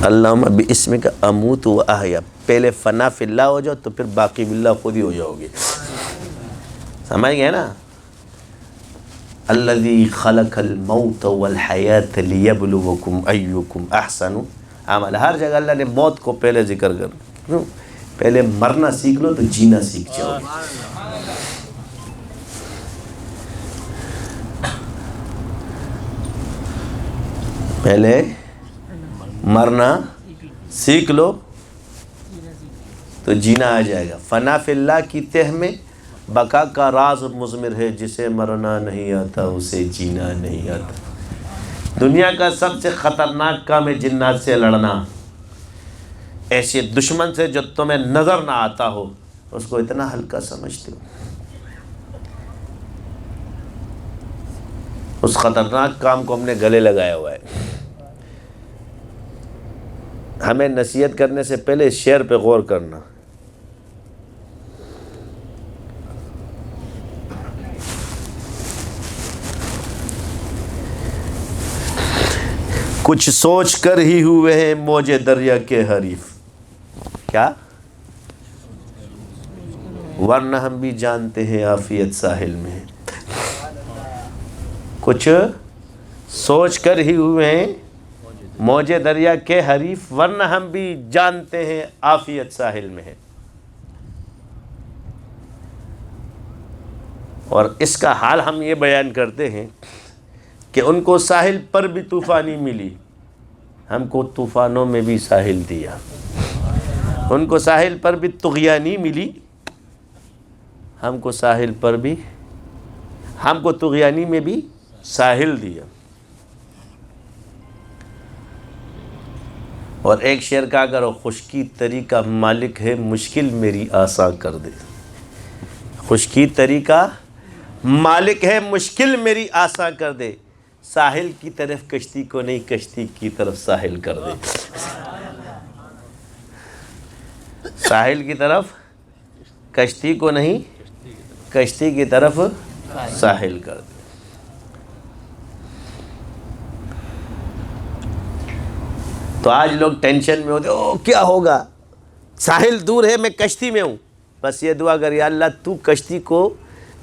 Speaker 2: اللہم باسمک اموت و احیا، پہلے فنا فی اللہ ہو جاؤ تو پھر باقی باللہ خود ہی ہو جاؤ گے، سمجھ گئے نا؟ الذی خلق الموت والحیات لیبلوکم ایکم احسن عملا، ہر جگہ اللہ نے موت کو پہلے ذکر کر، کیوں؟ پہلے مرنا سیکھ لو تو جینا سیکھ جاؤ گے۔ پہلے مرنا سیکھ لو تو جینا آ جائے گا۔ فنا فی اللہ کی تہ میں بقا کا راز مضمر ہے، جسے مرنا نہیں آتا اسے جینا نہیں آتا۔ دنیا کا سب سے خطرناک کام ہے جنات سے لڑنا، ایسے دشمن سے جو تمہیں نظر نہ آتا ہو، اس کو اتنا ہلکا سمجھتے ہو۔ اس خطرناک کام کو ہم نے گلے لگایا ہوا ہے۔ ہمیں نصیحت کرنے سے پہلے اس شعر پہ غور کرنا۔ کچھ سوچ کر ہی ہوئے ہیں موج دریا کے حریف، کیا؟ ورنہ ہم بھی جانتے ہیں عافیت ساحل میں ہے۔ کچھ سوچ کر ہی ہوئے ہیں موج دریا کے حریف، ورنہ ہم بھی جانتے ہیں عافیت ساحل میں ہے۔ اور اس کا حال ہم یہ بیان کرتے ہیں کہ ان کو ساحل پر بھی طوفانی ملی، ہم کو طوفانوں میں بھی ساحل دیا۔ ان کو ساحل پر بھی طغیانی ملی، ہم کو ساحل پر بھی، ہم کو طغیانی میں بھی ساحل دیا۔ اور ایک شعر کہا کرو، خشکی تری کا مالک ہے مشکل میری آسان کر دے۔ خشکی تری کا مالک ہے مشکل میری آسان کر دے، ساحل کی طرف کشتی کو نہیں کشتی کی طرف ساحل کر دے۔ ساحل کی طرف کشتی کو نہیں کشتی کی طرف ساحل کر دے۔ تو آج لوگ ٹینشن میں ہوتے، او کیا ہوگا، ساحل دور ہے میں کشتی میں ہوں، بس یہ دعا کر یا اللہ تو کشتی کو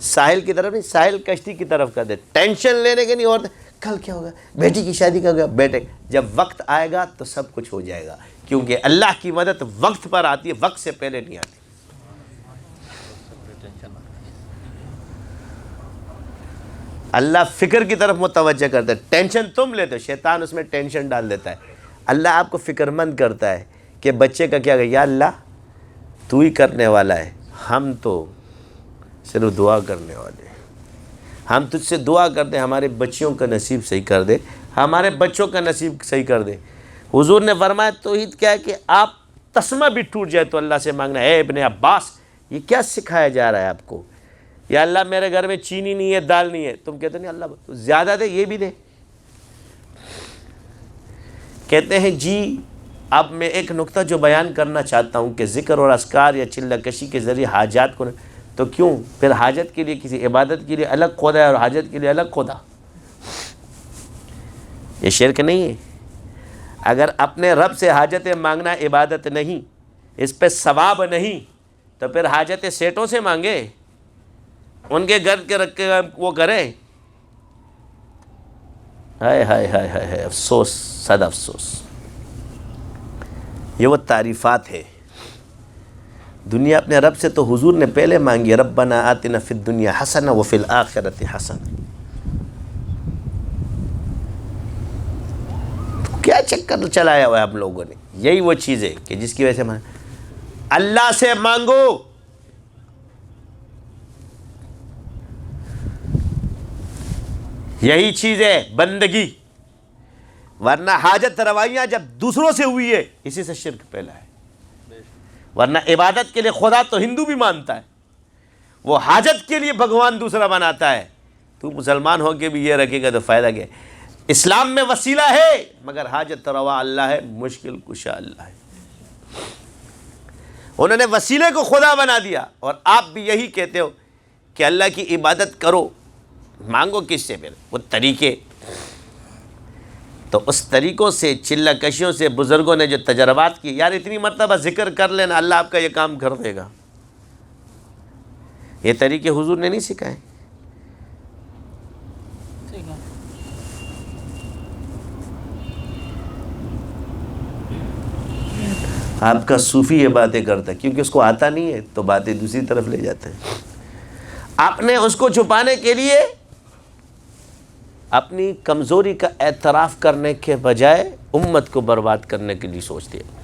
Speaker 2: ساحل کی طرف نہیں ساحل کشتی کی طرف کر دے۔ ٹینشن لینے کے نہیں، اور کل کیا ہوگا، بیٹی کی شادی کا ہوگا، بیٹے جب وقت آئے گا تو سب کچھ ہو جائے گا، کیونکہ اللہ کی مدد وقت پر آتی ہے، وقت سے پہلے نہیں آتی۔ اللہ فکر کی طرف متوجہ کرتا ہے، ٹینشن تم لیتے ہو، شیطان اس میں ٹینشن ڈال دیتا ہے۔ اللہ آپ کو فکر مند کرتا ہے کہ بچے کا کیا یا اللہ تو ہی کرنے والا ہے، ہم تو صرف دعا کرنے والے ہیں، ہم تجھ سے دعا کرتے ہیں ہمارے بچیوں کا نصیب صحیح کر دے، ہمارے بچوں کا نصیب صحیح کر دے۔ حضور نے فرمایا توحید کیا ہے کہ آپ تسمہ بھی ٹوٹ جائے تو اللہ سے مانگنا ہے۔ اے ابن عباس، یہ کیا سکھایا جا رہا ہے آپ کو؟ یا اللہ میرے گھر میں چینی نہیں ہے، دال نہیں ہے، تم کہتے نہیں اللہ زیادہ دے، یہ بھی دے۔ کہتے ہیں جی اب میں ایک نقطہ جو بیان کرنا چاہتا ہوں کہ ذکر اور اذکار یا چلہ کشی کے ذریعے حاجات کو، تو کیوں پھر حاجت کے لیے کسی عبادت کے لیے الگ کھودا ہے اور حاجت کے لیے الگ کھودا؟ یہ شرک نہیں ہے؟ اگر اپنے رب سے حاجتیں مانگنا عبادت نہیں، اس پہ ثواب نہیں، تو پھر حاجتیں سیٹوں سے مانگے، ان کے گھر کے رکھ کے وہ کرے؟ ہائے ہائے ہائے ہائے، افسوس، صد افسوس۔ یہ وہ تعریفات ہے دنیا اپنے رب سے تو حضور نے پہلے مانگی، ربنا آتنا فی الدنیا حسنہ وفی الآخرۃ حسنہ۔ چکر چلایا ہوا ہے ہم لوگوں نے. یہی وہ چیز ہے کہ جس کی وجہ سے اللہ سے مانگو. یہی چیز ہے بندگی. ورنہ حاجت روائیاں جب دوسروں سے ہوئی ہے اسی سے شرک پھیلا ہے. ورنہ عبادت کے لیے خدا تو ہندو بھی مانتا ہے, وہ حاجت کے لیے بھگوان دوسرا بناتا ہے. تو مسلمان ہو کے بھی یہ رکھے گا تو فائدہ کیا؟ اسلام میں وسیلہ ہے مگر حاجت روا اللہ ہے, مشکل کشا اللہ ہے. انہوں نے وسیلے کو خدا بنا دیا. اور آپ بھی یہی کہتے ہو کہ اللہ کی عبادت کرو, مانگو کس سے؟ پھر وہ طریقے, تو اس طریقوں سے چلہ کشیوں سے بزرگوں نے جو تجربات کی, یار اتنی مرتبہ ذکر کر لینا اللہ آپ کا یہ کام کر دے گا. یہ طریقے حضور نے نہیں سکھائے. آپ کا صوفی یہ باتیں کرتا ہے کیونکہ اس کو آتا نہیں ہے تو باتیں دوسری طرف لے جاتے ہیں. آپ نے اس کو چھپانے کے لیے اپنی کمزوری کا اعتراف کرنے کے بجائے امت کو برباد کرنے کے لیے سوچتے ہیں.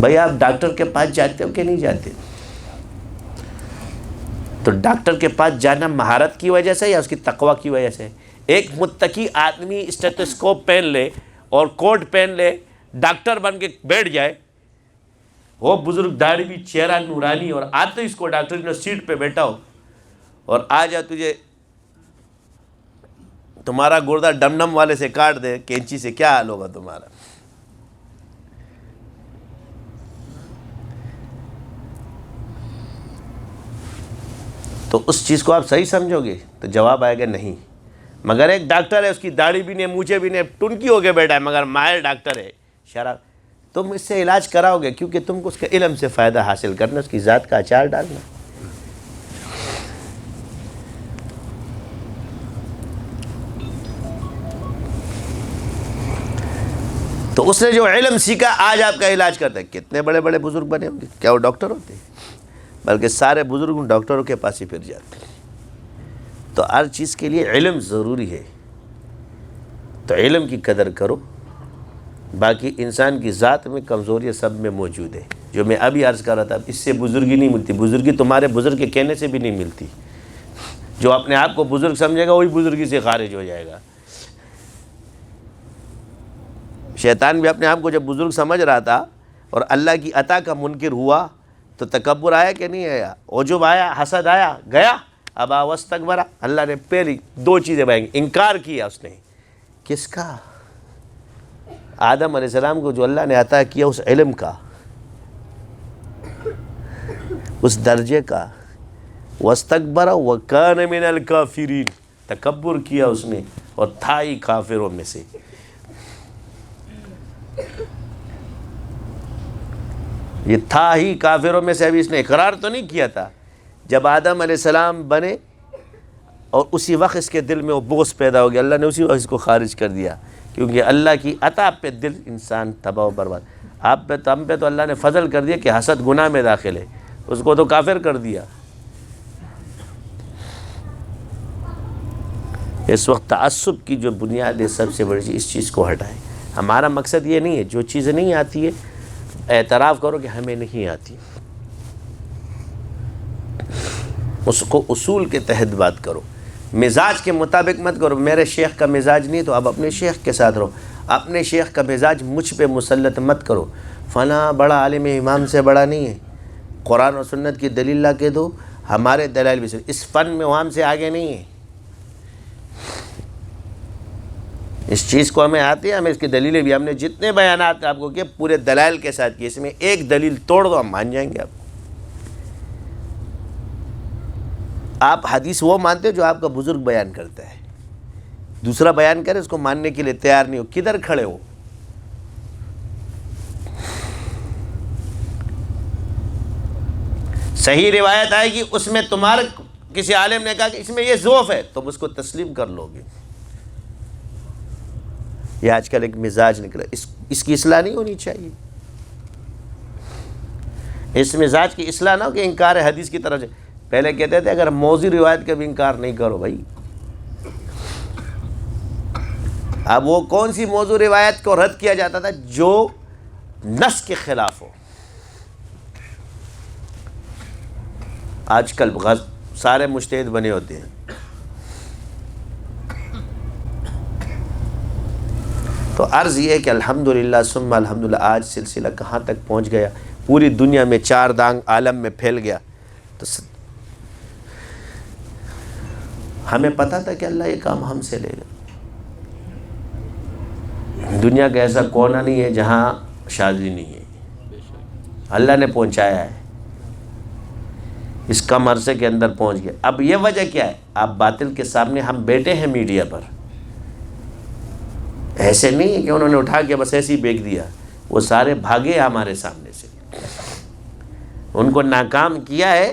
Speaker 2: بھائی آپ ڈاکٹر کے پاس جاتے ہو کہ نہیں جاتے؟ تو ڈاکٹر کے پاس جانا مہارت کی وجہ سے یا اس کی تقوی کی وجہ سے؟ ایک متقی آدمی اسٹیتھوسکوپ پہن لے اور کوٹ پہن لے, ڈاکٹر بن کے بیٹھ جائے, وہ بزرگ داڑھی بھی, چہرہ نورانی, اور آتے اس کو ڈاکٹر نے سیٹ پہ بیٹھا ہو اور آ جا تجھے تمہارا گردہ ڈم ڈم والے سے کاٹ دے کینچی سے, کیا حال ہوگا تمہارا؟ تو اس چیز کو آپ صحیح سمجھو گے؟ تو جواب آئے گا نہیں. مگر ایک ڈاکٹر ہے, اس کی داڑھی بھی نہیں, مونچھیں بھی نہیں, ٹنکی ہو کے بیٹھا ہے, مگر ماہر ڈاکٹر ہے, شراب, تم اس سے علاج کراؤ گے کیونکہ تم کو اس کے علم سے فائدہ حاصل کرنا, اس کی ذات کا اچار ڈالنا. تو اس نے جو علم سیکھا آج آپ کا علاج کرتا ہے. کتنے بڑے بڑے بزرگ بنے ہوں گے, کیا وہ ڈاکٹر ہوتے ہیں؟ بلکہ سارے بزرگ ڈاکٹروں کے پاس ہی پھر جاتے ہیں. تو ہر چیز کے لیے علم ضروری ہے, تو علم کی قدر کرو. باقی انسان کی ذات میں کمزوریاں سب میں موجود ہے, جو میں ابھی عرض کر رہا تھا. اس سے بزرگی نہیں ملتی, بزرگی تمہارے بزرگ کے کہنے سے بھی نہیں ملتی. جو اپنے آپ کو بزرگ سمجھے گا وہی بزرگی سے خارج ہو جائے گا. شیطان بھی اپنے آپ کو جب بزرگ سمجھ رہا تھا اور اللہ کی عطا کا منکر ہوا تو تکبر آیا کہ نہیں آیا؟ عجب آیا, حسد آیا, گیا. ابا واستکبر, اللہ نے پہلی دو چیزیں بیان کی. انکار کیا اس نے, کس کا؟ آدم علیہ السلام کو جو اللہ نے عطا کیا اس علم کا, اس درجے کا. واستکبر وکان من الکافرین, تکبر کیا اس نے اور تھا ہی کافروں میں سے. یہ تھا ہی کافروں میں سے. ابھی اس نے اقرار تو نہیں کیا تھا. جب آدم علیہ السلام بنے اور اسی وقت اس کے دل میں وہ بغض پیدا ہو گیا, اللہ نے اسی وقت اس کو خارج کر دیا, کیونکہ اللہ کی عطا پہ دل انسان تباہ و برباد. آپ پہ تو ہم پہ تو اللہ نے فضل کر دیا کہ حسد گناہ میں داخل ہے, اس کو تو کافر کر دیا. اس وقت تعصب کی جو بنیاد ہے سب سے بڑی چیز, اس چیز کو ہٹائیں. ہمارا مقصد یہ نہیں ہے, جو چیز نہیں آتی ہے اعتراف کرو کہ ہمیں نہیں آتی, اس کو اصول کے تحت بات کرو, مزاج کے مطابق مت کرو. میرے شیخ کا مزاج نہیں تو اب اپنے شیخ کے ساتھ رہو. اپنے شیخ کا مزاج مجھ پہ مسلط مت کرو. فلاں بڑا عالم امام سے بڑا نہیں ہے, قرآن و سنت کی دلیل لا کے دو, ہمارے دلائل بھی اس فن میں وہاں سے آگے نہیں ہے. اس چیز کو ہمیں آتی ہے, ہمیں اس کی دلیلیں بھی, ہم نے جتنے بیانات آپ کو کیے پورے دلائل کے ساتھ کیے. اس میں ایک دلیل توڑ دو ہم مان جائیں گے. آپ حدیث وہ مانتے جو آپ کا بزرگ بیان کرتا ہے, دوسرا بیان کرے اس کو ماننے کے لیے تیار نہیں ہو. کدھر کھڑے ہو؟ صحیح روایت آئے گی اس میں تمہارے کسی عالم نے کہا کہ اس میں یہ ضعف ہے, تم اس کو تسلیم کر لو گے. یہ آج کل ایک مزاج نکلا, اس کی اصلاح نہیں ہونی چاہیے. اس مزاج کی اصلاح نہ ہو کہ انکار حدیث کی طرف سے. پہلے کہتے تھے اگر موضوع روایت کا بھی انکار نہیں کرو بھائی, اب وہ کون سی موضوع روایت کو رد کیا جاتا تھا؟ جو نص کے خلاف ہو. آج کل سارے مجتہد بنے ہوتے ہیں. تو عرض یہ ہے کہ الحمدللہ ثم الحمدللہ آج سلسلہ کہاں تک پہنچ گیا، پوری دنیا میں 4 دانگ عالم میں پھیل گیا. تو ہمیں پتہ تھا کہ اللہ یہ کام ہم سے لے گا. دنیا کا ایسا کونا نہیں ہے جہاں شاذلی نہیں ہے، اللہ نے پہنچایا ہے، اس کم عرصے کے اندر پہنچ گیا. اب یہ وجہ کیا ہے؟ آپ باطل کے سامنے ہم بیٹھے ہیں میڈیا پر، ایسے نہیں ہے کہ انہوں نے اٹھا کے بس ایسے ہی بیچ دیا. وہ سارے بھاگے ہمارے سامنے سے، ان کو ناکام کیا ہے،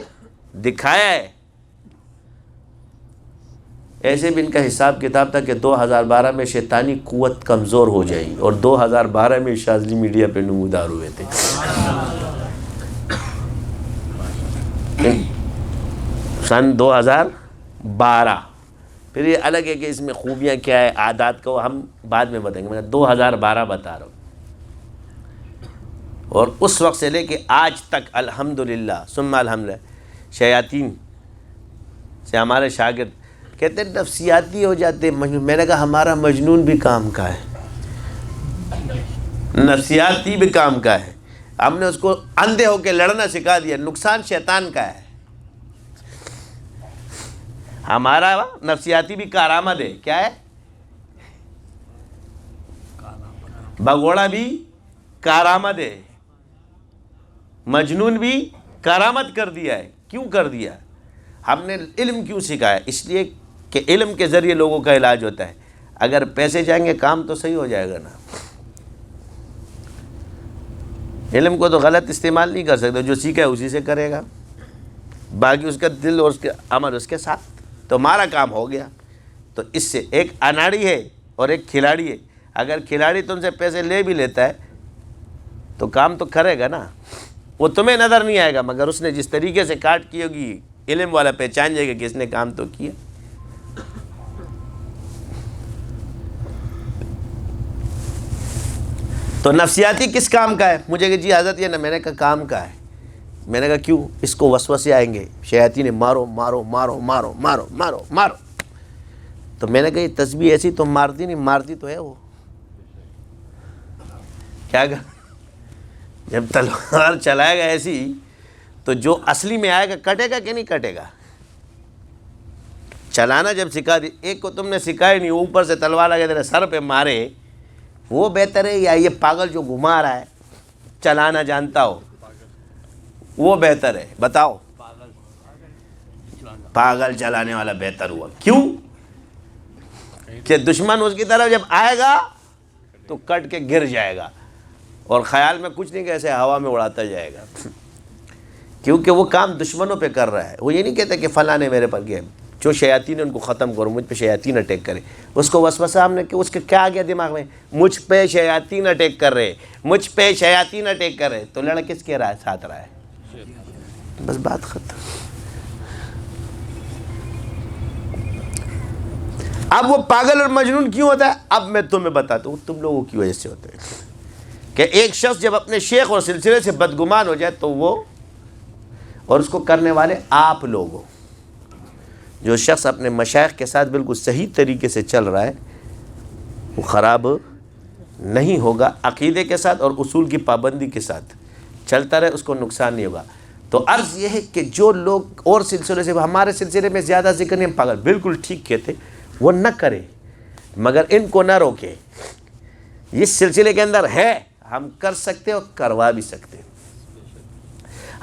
Speaker 2: دکھایا ہے. ایسے بھی ان کا حساب کتاب تھا کہ 2012 میں شیطانی قوت کمزور ہو جائے گی، اور 2012 میں شاذلی میڈیا پہ نمودار ہوئے تھے. سن 2012. پھر یہ الگ ہے کہ اس میں خوبیاں کیا ہے، عادات کو ہم بعد میں بتائیں گے. میں 2012 بتا رہا ہوں. اور اس وقت سے لے کے آج تک الحمدللہ ثم الحمدللہ شیاطین سے ہمارے شاگرد کہتے ہیں نفسیاتی ہو جاتے ہیں مجنون. میں نے کہا ہمارا مجنون بھی کام کا ہے، نفسیاتی بھی کام کا ہے. ہم نے اس کو اندھے ہو کے لڑنا سکھا دیا. نقصان شیطان کا ہے، ہمارا نفسیاتی بھی کارآمد ہے. کیا ہے؟ بگوڑا بھی کارآمد ہے، مجنون بھی کارآمد کر دیا ہے. کیوں کر دیا؟ ہم نے علم کیوں سکھایا؟ اس لیے کہ علم کے ذریعے لوگوں کا علاج ہوتا ہے. اگر پیسے جائیں گے کام تو صحیح ہو جائے گا نا. علم کو تو غلط استعمال نہیں کر سکتے، جو سیکھا ہے اسی سے کرے گا، باقی اس کا دل اور اس کے عمل اس کے ساتھ. تو ہمارا کام ہو گیا. تو اس سے ایک اناڑی ہے اور ایک کھلاڑی ہے. اگر کھلاڑی تم سے پیسے لے بھی لیتا ہے تو کام تو کرے گا نا. وہ تمہیں نظر نہیں آئے گا، مگر اس نے جس طریقے سے کاٹ کی ہوگی علم والا پہچان جائے گا کہ اس نے کام تو کیا. تو نفسیاتی کس کام کا ہے؟ مجھے کہ جی حضرت یہ نہ، میں نے کہا کام کا ہے. میں نے کہا کیوں؟ اس کو وسوسے آئیں گے، شیاطین نے مارو مارو مارو مارو مارو مارو مارو. تو میں نے کہا یہ تسبیح ایسی تو مارتی نہیں، مارتی تو ہے وہ. کیا کہا؟ جب تلوار چلائے گا ایسی تو جو اصلی میں آئے گا کٹے گا کہ نہیں کٹے گا؟ چلانا جب سکھا دی، ایک کو تم نے سکھائی نہیں، اوپر سے تلوار لگے تیرے سر پہ مارے، وہ بہتر ہے یا یہ پاگل جو گھما رہا ہے چلانا جانتا ہو وہ بہتر ہے؟ بتاؤ. پاگل چلانے والا بہتر ہوا. کیوں؟ کہ دشمن اس کی طرف جب آئے گا تو کٹ کے گر جائے گا، اور خیال میں کچھ نہیں کہ ایسے ہوا میں اڑاتا جائے گا. کیونکہ وہ کام دشمنوں پہ کر رہا ہے. وہ یہ نہیں کہتا کہ فلاں نے میرے پر کیا، جو شیاطین ہے ان کو ختم کرو، مجھ پہ شیاطین اٹیک کرے. اس کو وسوسہ ہم نے کہ اس کے کیا آ گیا دماغ میں؟ مجھ پہ شیاطین اٹیک کر رہے، مجھ پہ شیاطین اٹیک کر رہے. تو لڑا کس کے رہا ہے؟ ساتھ رہا ہے. بس بات ختم. اب وہ پاگل اور مجنون کیوں ہوتا ہے؟ اب میں تمہیں بتاتا ہوں تم لوگوں کی وجہ سے ہوتا ہے. کہ ایک شخص جب اپنے شیخ اور سلسلے سے بدگمان ہو جائے تو وہ، اور اس کو کرنے والے آپ لوگ ہو. جو شخص اپنے مشائخ کے ساتھ بالکل صحیح طریقے سے چل رہا ہے وہ خراب نہیں ہوگا. عقیدے کے ساتھ اور اصول کی پابندی کے ساتھ چلتا رہے، اس کو نقصان نہیں ہوگا. تو عرض یہ ہے کہ جو لوگ اور سلسلے سے، ہمارے سلسلے میں زیادہ ذکر نہیں، پاگل بالکل ٹھیک کہتے، وہ نہ کرے، مگر ان کو نہ روکے. اس سلسلے کے اندر ہے، ہم کر سکتے اور کروا بھی سکتے.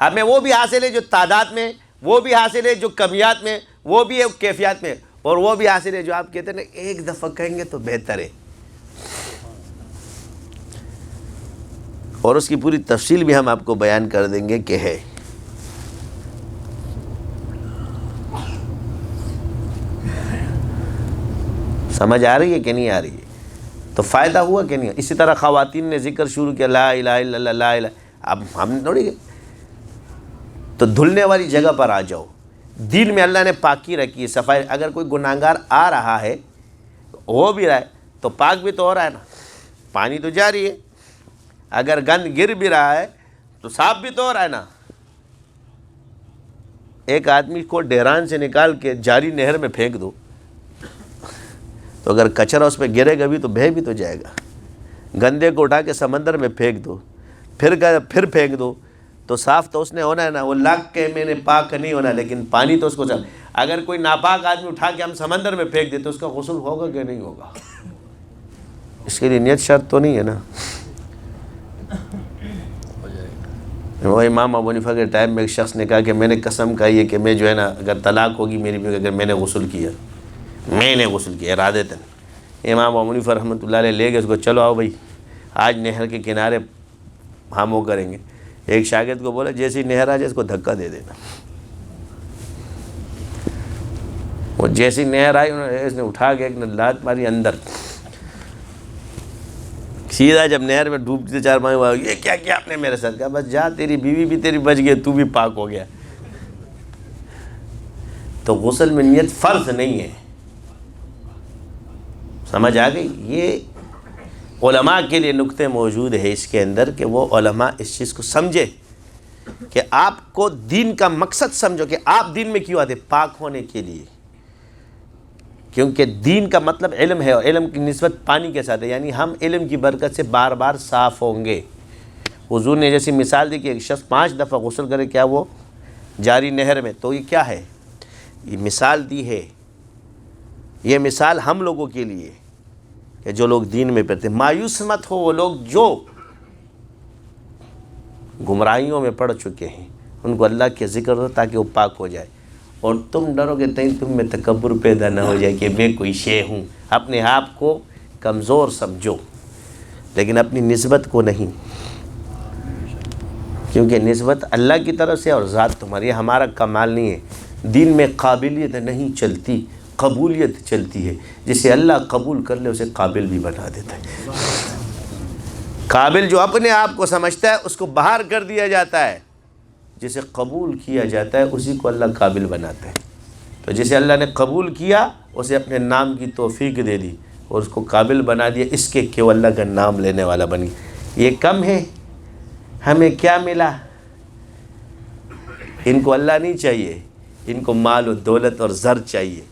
Speaker 2: ہمیں وہ بھی حاصل ہے جو تعداد میں، وہ بھی حاصل ہے جو کمیات میں، وہ بھی ہے کیفیات میں، اور وہ بھی حاصل ہے جو آپ کہتے ہیں نا ایک دفعہ کہیں گے تو بہتر ہے. اور اس کی پوری تفصیل بھی ہم آپ کو بیان کر دیں گے کہ ہے. سمجھ آ رہی ہے کہ نہیں آ رہی ہے؟ تو فائدہ ہوا کہ نہیں؟ اسی طرح خواتین نے ذکر شروع کیا لا الہ الا اللہ لا الہ. اب ہم نے تھوڑی تو دھلنے والی جگہ پر آ جاؤ. دین میں اللہ نے پاکی رکھی ہے، صفائی. اگر کوئی گناہگار آ رہا ہے ہو بھی رہا ہے تو پاک بھی تو ہو رہا ہے نا، پانی تو جاری ہے، اگر گند گر بھی رہا ہے تو صاف بھی تو ہو رہا ہے نا۔ ایک آدمی کو ڈیران سے نکال کے جاری نہر میں پھینک دو تو اگر کچرا اس پہ گرے گا بھی تو بہہ بھی تو جائے گا، گندے کو اٹھا کے سمندر میں پھینک دو، پھر پھینک دو تو صاف تو اس نے ہونا ہے نا۔ وہ لاکھ کے میں نے پاک نہیں ہونا، لیکن پانی تو اس کو چل۔ اگر کوئی ناپاک آدمی اٹھا کے ہم سمندر میں پھینک دے تو اس کا غسل ہوگا کہ نہیں ہوگا؟ اس کے لیے نیت شرط تو نہیں ہے نا۔ وہ امام ابو حنیفہ کے ٹائم میں ایک شخص نے کہا کہ میں نے قسم کھائی ہے کہ میں جو ہے نا اگر طلاق ہوگی میری بھی اگر میں نے غسل کیا ارادتاً۔ امام ابو حنیفہ رحمۃ اللہ علیہ لے گئے اس کو، چلو آؤ بھائی آج نہر کے کنارے ہم وہ کریں گے۔ ایک شاگرد کو بولا جیسی نہر آ جائے اس کو دھکا دے دینا۔ وہ جیسی نہر آئی اس نے اٹھا کے ایک لات ماری اندر، سیدھا جب نہر میں ڈوبتے 4-5 یہ کیا کیا آپ نے میرے ساتھ؟ کہا بس جا، تیری بیوی بھی تیری بچ گئی، تو بھی پاک ہو گیا۔ تو غسل میں نیت فرض نہیں ہے، سمجھ آ گئی؟ یہ علماء کے لیے نکتے موجود ہے اس کے اندر کہ وہ علماء اس چیز کو سمجھے کہ آپ کو دین کا مقصد سمجھو کہ آپ دین میں کیوں آتے؟ پاک ہونے کے لیے، کیونکہ دین کا مطلب علم ہے اور علم کی نسبت پانی کے ساتھ ہے، یعنی ہم علم کی برکت سے بار بار صاف ہوں گے۔ حضور نے جیسی مثال دی کہ ایک شخص 5 دفعہ غسل کرے، کیا وہ جاری نہر میں، تو یہ کیا ہے؟ یہ مثال دی ہے، یہ مثال ہم لوگوں کے لیے کہ جو لوگ دین میں پڑھتے ہیں۔ مایوس مت ہو وہ لوگ جو گمراہیوں میں پڑ چکے ہیں، ان کو اللہ کے ذکر دو تاکہ وہ پاک ہو جائے، اور تم ڈرو کہ تم میں تکبر پیدا نہ ہو جائے کہ میں کوئی شے ہوں۔ اپنے آپ کو کمزور سمجھو لیکن اپنی نسبت کو نہیں، کیونکہ نسبت اللہ کی طرف سے اور ذات تمہاری، ہمارا کمال نہیں ہے۔ دین میں قابلیت نہیں چلتی، قبولیت چلتی ہے۔ جسے اللہ قبول کر لے اسے قابل بھی بنا دیتا ہے۔ قابل جو اپنے آپ کو سمجھتا ہے اس کو باہر کر دیا جاتا ہے، جسے قبول کیا جاتا ہے اسی کو اللہ قابل بناتا ہے۔ تو جسے اللہ نے قبول کیا اسے اپنے نام کی توفیق دے دی اور اس کو قابل بنا دیا اس کے کہ وہ اللہ کا نام لینے والا بنی۔ یہ کم ہے، ہمیں کیا ملا؟ ان کو اللہ نہیں چاہیے، ان کو مال و دولت اور زر چاہیے،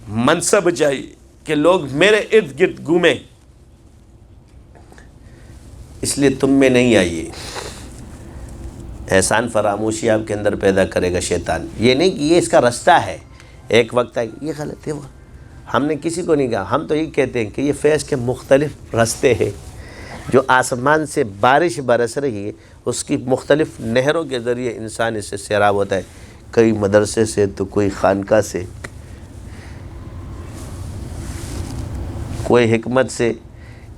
Speaker 2: منصب چاہیے کہ لوگ میرے ارد گرد گھومیں، اس لیے تم میں نہیں آئیے۔ احسان فراموشی آپ کے اندر پیدا کرے گا شیطان، یہ نہیں کہ یہ اس کا رستہ ہے، ایک وقت آئے یہ غلط ہے۔ وہ ہم نے کسی کو نہیں کہا، ہم تو یہ کہتے ہیں کہ یہ فیض کے مختلف رستے ہیں، جو آسمان سے بارش برس رہی ہے اس کی مختلف نہروں کے ذریعے انسان اس سے سیراب ہوتا ہے، کئی مدرسے سے تو کوئی خانقاہ سے، کوئی حکمت سے،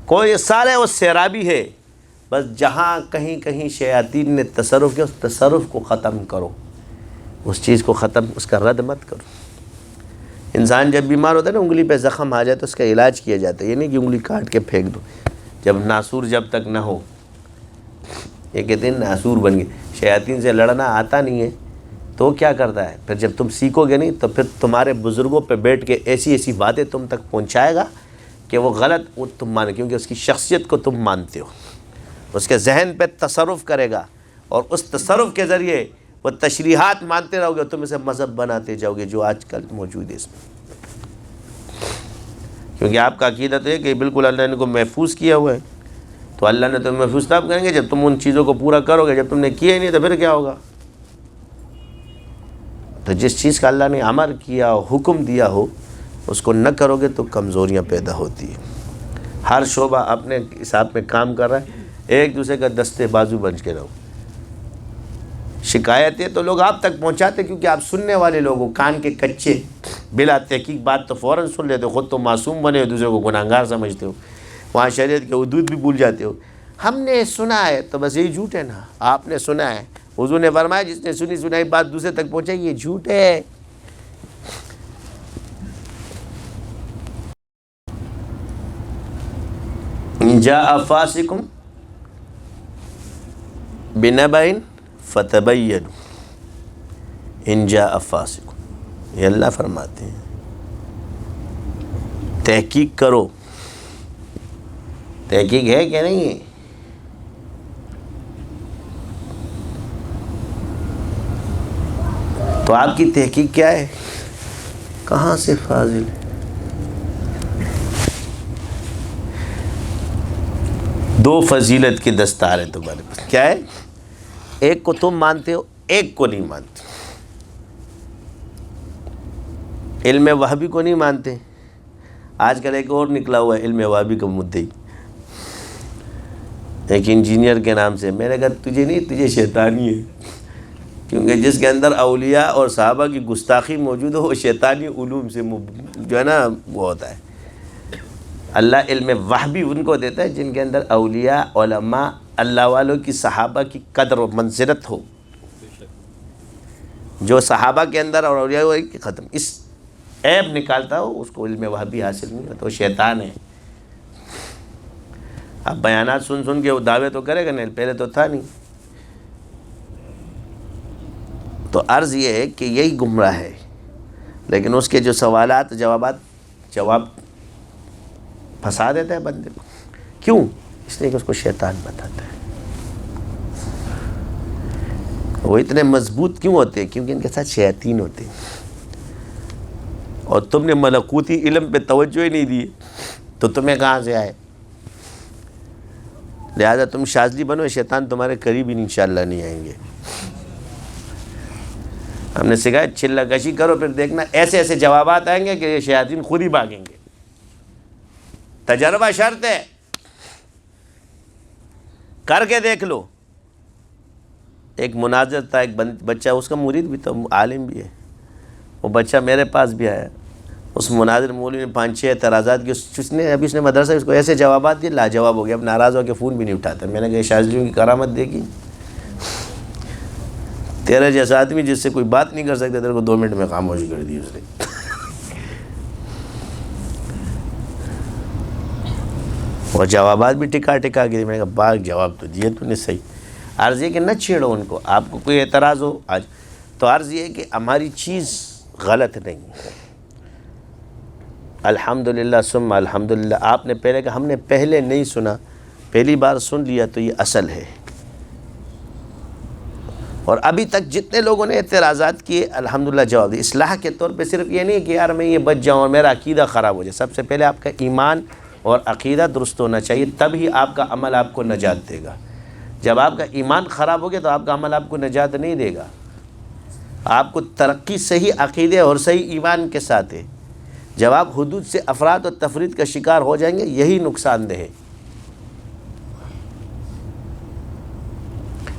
Speaker 2: کوئی سارے وہ سیرابی ہے۔ بس جہاں کہیں کہیں شیاطین نے تصرف کیا اس تصرف کو ختم کرو، اس چیز کو ختم، اس کا رد مت کرو۔ انسان جب بیمار ہوتا ہے نا، انگلی پہ زخم آ جائے تو اس کا علاج کیا جاتا ہے، یہ نہیں کہ انگلی کاٹ کے پھینک دو، جب ناسور جب تک نہ ہو۔ یہ کہتے ہیں ناسور بن گئے، شیاطین سے لڑنا آتا نہیں ہے تو کیا کرتا ہے؟ پھر جب تم سیکھو گے نہیں تو پھر تمہارے بزرگوں پہ بیٹھ کے ایسی ایسی باتیں تم تک پہنچائے گا کہ وہ غلط وہ تم مانو، کیونکہ اس کی شخصیت کو تم مانتے ہو، اس کے ذہن پہ تصرف کرے گا اور اس تصرف کے ذریعے وہ تشریحات مانتے رہو گے، تم اسے مذہب بناتے جاؤ گے جو آج کل موجود ہے اس میں۔ کیونکہ آپ کا عقیدہ تو ہے کہ بالکل اللہ نے کو محفوظ کیا ہوا ہے، تو اللہ نے تمہیں محفوظ تب کریں گے جب تم ان چیزوں کو پورا کرو گے، جب تم نے کیا ہی نہیں تو پھر کیا ہوگا؟ تو جس چیز کا اللہ نے امر کیا ہو، حکم دیا ہو، اس کو نہ کرو گے تو کمزوریاں پیدا ہوتی ہیں۔ ہر شعبہ اپنے حساب میں کام کر رہا ہے، ایک دوسرے کا دستے بازو بن کے رہو۔ شکایتیں تو لوگ آپ تک پہنچاتے کیونکہ آپ سننے والے لوگ ہو، کان کے کچے، بلا تحقیق بات تو فوراً سن لیتے ہو، خود تو معصوم بنے ہو، دوسرے کو گناہگار سمجھتے ہو، وہاں شریعت کے حدود بھی بھول جاتے ہو۔ ہم نے سنا ہے تو بس یہی جھوٹ ہے نا، آپ نے سنا ہے، حضور نے فرمایا جس نے سنی سنائی بات دوسرے تک پہنچائی یہ جھوٹ ہے۔ جاء فاسق بنبأ فتبینوا ان جاء فاسق، یہ اللہ فرماتے ہیں تحقیق کرو تحقیق ہے کہ نہیں ہے؟ تو آپ کی تحقیق کیا ہے؟ کہاں سے فاضل ہے؟ دو فضیلت کی دستار ہے تمہارے پاس، کیا ہے؟ ایک کو تم مانتے ہو، ایک کو نہیں مانتے. علم وہابی کو نہیں مانتے. آج کل ایک اور نکلا ہوا ہے علم وہابی کا مدعی، ایک انجینئر کے نام سے. میں نے کہا تجھے نہیں، تجھے شیطانی ہے، کیونکہ جس کے اندر اولیاء اور صحابہ کی گستاخی موجود ہو وہ شیطانی علوم سے جو ہے نا وہ ہوتا ہے. اللہ علم وہابی ان کو دیتا ہے جن کے اندر اولیاء، علماء، اللہ والوں کی، صحابہ کی قدر و منزلت ہو. جو صحابہ کے اندر اور اولیاء کی ختم اس عیب نکالتا ہو، اس کو علم وہابی حاصل نہیں ہوتا، وہ شیطان ہے. اب بیانات سن سن کے وہ دعوے تو کرے گا نہیں، پہلے تو تھا نہیں. تو عرض یہ ہے کہ یہی گمراہ ہے، لیکن اس کے جو سوالات جواب پھنسا دیتا ہے بندے کو. کیوں؟ اس لیے کہ اس کو شیطان بتاتا ہے. وہ اتنے مضبوط کیوں ہوتے ہیں؟ کیونکہ ان کے ساتھ شیاطین ہوتے ہیں، اور تم نے ملکوتی علم پہ توجہ ہی نہیں دی تو تمہیں کہاں سے آئے؟ لہذا تم شاذلی بنو، شیطان تمہارے قریب ہی انشاءاللہ نہیں آئیں گے. ہم نے سکھایا چلہ کشی کرو، پھر دیکھنا ایسے ایسے جوابات آئیں گے کہ یہ شیاطین خود ہی بھاگیں گے. تجربہ شرط ہے، کر کے دیکھ لو. ایک مناظر تھا، ایک بچہ، اس کا مرید بھی تھا، عالم بھی ہے. وہ بچہ میرے پاس بھی آیا. اس مناظر مولوی نے 5-6 اعتراضات کی. اس نے مدرسہ اس کو ایسے جوابات دیے، لاجواب ہو گیا. اب ناراض ہو کے فون بھی نہیں اٹھاتا. میں نے کہا شاذلیوں کی کرامت دیکھی، تیرے جیسا آدمی جس سے کوئی بات نہیں کر سکتا، تیرے کو 2 منٹ میں خاموش کر دی اس نے. اور جوابات بھی ٹکا کے. میں نے کہا باغ جواب تو دیے تو نے صحیح. عرض یہ کہ نہ چھیڑو ان کو. آپ کو کوئی اعتراض ہو آج تو عرض یہ ہے کہ ہماری چیز غلط نہیں. الحمدللہ ثم الحمدللہ. آپ نے پہلے کہا، ہم نے پہلے نہیں سنا، پہلی بار سن لیا تو یہ اصل ہے. اور ابھی تک جتنے لوگوں نے اعتراضات کیے الحمدللہ جواب دی. اصلاح کے طور پہ صرف یہ نہیں کہ یار میں یہ بچ جاؤں اور میرا عقیدہ خراب ہو جائے. سب سے پہلے آپ کا ایمان اور عقیدہ درست ہونا چاہیے، تب ہی آپ کا عمل آپ کو نجات دے گا. جب آپ کا ایمان خراب ہو گیا تو آپ کا عمل آپ کو نجات نہیں دے گا. آپ کو ترقی صحیح عقیدے اور صحیح ایمان کے ساتھ ہے. جب آپ حدود سے افراد و تفرید کا شکار ہو جائیں گے، یہی نقصان دہ ہے.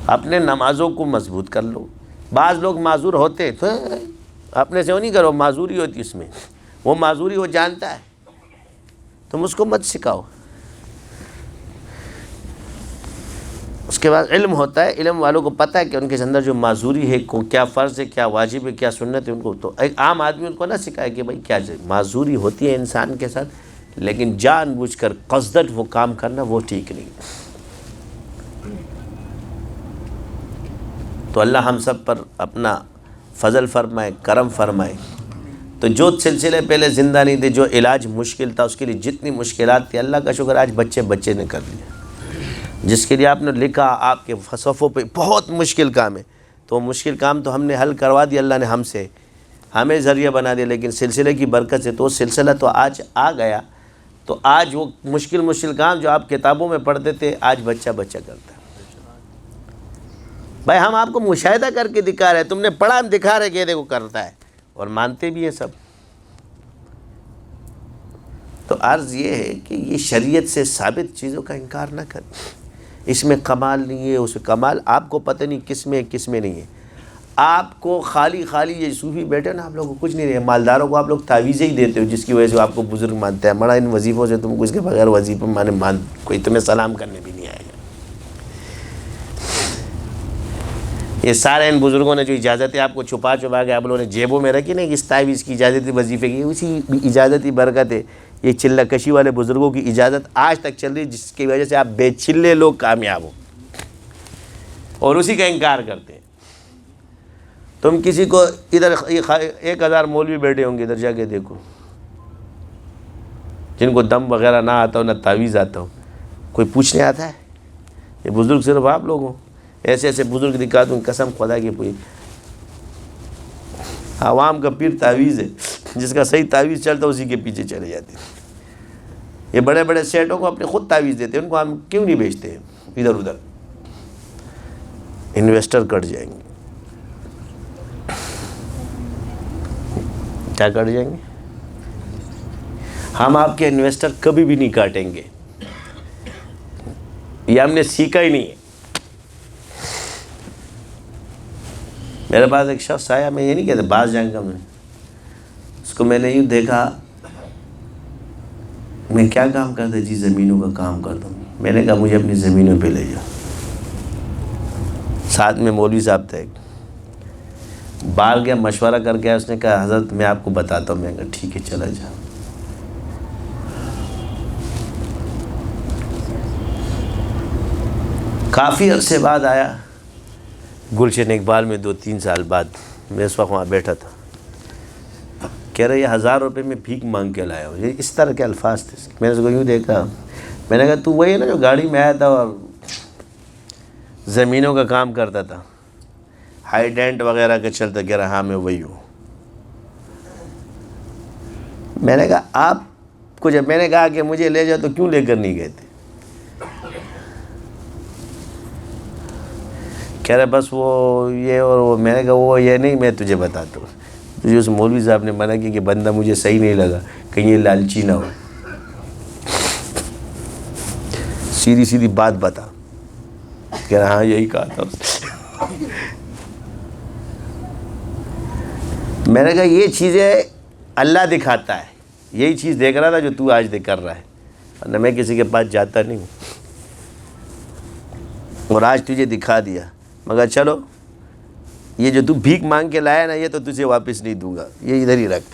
Speaker 2: اپنے نمازوں کو مضبوط کر لو. بعض لوگ معذور ہوتے تو اپنے سے وہ نہیں کرو، معذوری ہوتی اس میں. وہ معذوری وہ جانتا ہے، تم اس کو مت سکھاؤ. اس کے بعد علم ہوتا ہے، علم والوں کو پتہ ہے کہ ان کے اندر جو معذوری ہے، کیا فرض ہے، کیا واجب ہے، کیا سنت ہے. ان کو تو ایک عام آدمی ان کو نہ سکھائے کہ بھائی کیا معذوری ہوتی ہے انسان کے ساتھ، لیکن جان بوجھ کر قصدن وہ کام کرنا وہ ٹھیک نہیں. تو اللہ ہم سب پر اپنا فضل فرمائے، کرم فرمائے. تو جو سلسلے پہلے زندہ نہیں تھے، جو علاج مشکل تھا، اس کے لیے جتنی مشکلات تھی، اللہ کا شکر آج بچے نے کر لیا. جس کے لیے آپ نے لکھا آپ کے صفوں پہ بہت مشکل کام ہے، تو وہ مشکل کام تو ہم نے حل کروا دیا، اللہ نے ہمیں ذریعہ بنا دیا. لیکن سلسلے کی برکت سے تو سلسلہ تو آج آ گیا. تو آج وہ مشکل کام جو آپ کتابوں میں پڑھتے تھے، آج بچہ کرتا ہے. بھائی ہم آپ کو مشاہدہ کر کے دکھا رہے، تم نے پڑھا، ہم دکھا رہے کہ دیکھو کرتا ہے، اور مانتے بھی ہیں سب. تو عرض یہ ہے کہ یہ شریعت سے ثابت چیزوں کا انکار نہ کریں. اس میں کمال نہیں ہے، اس میں کمال آپ کو پتہ نہیں کس میں نہیں ہے. آپ کو خالی یہ صوفی بیٹھے نا، آپ لوگوں کو کچھ نہیں رہے. مالداروں کو آپ لوگ تعویذیں ہی دیتے ہو، جس کی وجہ سے آپ کو بزرگ مانتے ہیں. مڑا ان وظیفوں سے تم کو اس کے بغیر وظیفہ کوئی تمہیں سلام کرنے بھی نہیں آئے گا. یہ سارے ان بزرگوں نے جو اجازتیں آپ کو چھپا کے آپ لوگوں نے جیبوں میں رکھی نا، اس تعویذ کی اجازت وظیفے کی، اسی اجازتی برکت ہے. یہ چلہ کشی والے بزرگوں کی اجازت آج تک چل رہی، جس کی وجہ سے آپ بے چلے لوگ کامیاب ہو اور اسی کا انکار کرتے ہیں. تم کسی کو ادھر 1000 مولوی بیٹھے ہوں گے، ادھر جا کے دیکھو، جن کو دم وغیرہ نہ آتا ہو، نہ تعویذ آتا ہو. کوئی پوچھنے آتا ہے؟ یہ بزرگ صرف آپ لوگ ہوں. ایسے ایسے بزرگ دکھا دوں، قسم خدا کی پوری عوام کا پیر تعویذ ہے، جس کا صحیح تعویذ چلتا اسی کے پیچھے چلے جاتے ہیں. یہ بڑے بڑے سیٹوں کو اپنے خود تعویذ دیتے ہیں، ان کو ہم کیوں نہیں بیچتے ہیں ادھر ادھر؟ انویسٹر کٹ جائیں گے. کیا کٹ جائیں گے؟ ہم آپ کے انویسٹر کبھی بھی نہیں کاٹیں گے، یہ ہم نے سیکھا ہی نہیں ہے. میرے پاس ایک شخص آیا، میں یہ نہیں کہتا باز جائیں گا، میں اس کو میں نے یوں دیکھا، میں کیا کام کرتا؟ جی زمینوں کا کام کرتا ہوں. میں نے کہا مجھے اپنی زمینوں پہ لے جاؤ. ساتھ میں مولوی صاحب تھے، باہر گیا مشورہ کر کے، اس نے کہا حضرت میں آپ کو بتاتا ہوں. میں نے کہا ٹھیک ہے چلا جا. کافی عرصے بعد آیا، گلشن اقبال میں 2-3 سال بعد. میں اس وقت وہاں بیٹھا تھا. کہہ رہے یہ 1000 روپے میں بھیک مانگ کے لایا ہو. یہ اس طرح کے الفاظ تھے. میں نے اس کو یوں دیکھا، میں نے کہا تو وہی ہے نا جو گاڑی میں آیا تھا اور زمینوں کا کام کرتا تھا، ہائی ڈینٹ وغیرہ کا چلتا؟ کہہ رہا ہاں میں وہی ہوں. میں نے کہا آپ کو جب میں نے کہا کہ مجھے لے جاؤ تو کیوں لے کر نہیں گئے تھے؟ کہہ رہے بس وہ یہ اور وہ. میں نے کہا وہ یہ نہیں، میں تجھے بتاتا ہوں. تجھے اس مولوی صاحب نے منع کی کہ بندہ مجھے صحیح نہیں لگا، کہیں یہ لالچی نہ ہو. سیدھی سیدھی بات بتا. کہہ رہا ہاں یہی کہا تھا. میں نے کہا یہ چیزیں اللہ دکھاتا ہے، یہی چیز دیکھ رہا تھا جو تو آج کر رہا ہے، ورنہ میں کسی کے پاس جاتا نہیں ہوں. اور آج تجھے دکھا دیا، مگر چلو یہ جو تو بھیک مانگ کے لایا نا، یہ تو تجھے واپس نہیں دوں گا، یہ ادھر ہی رکھ.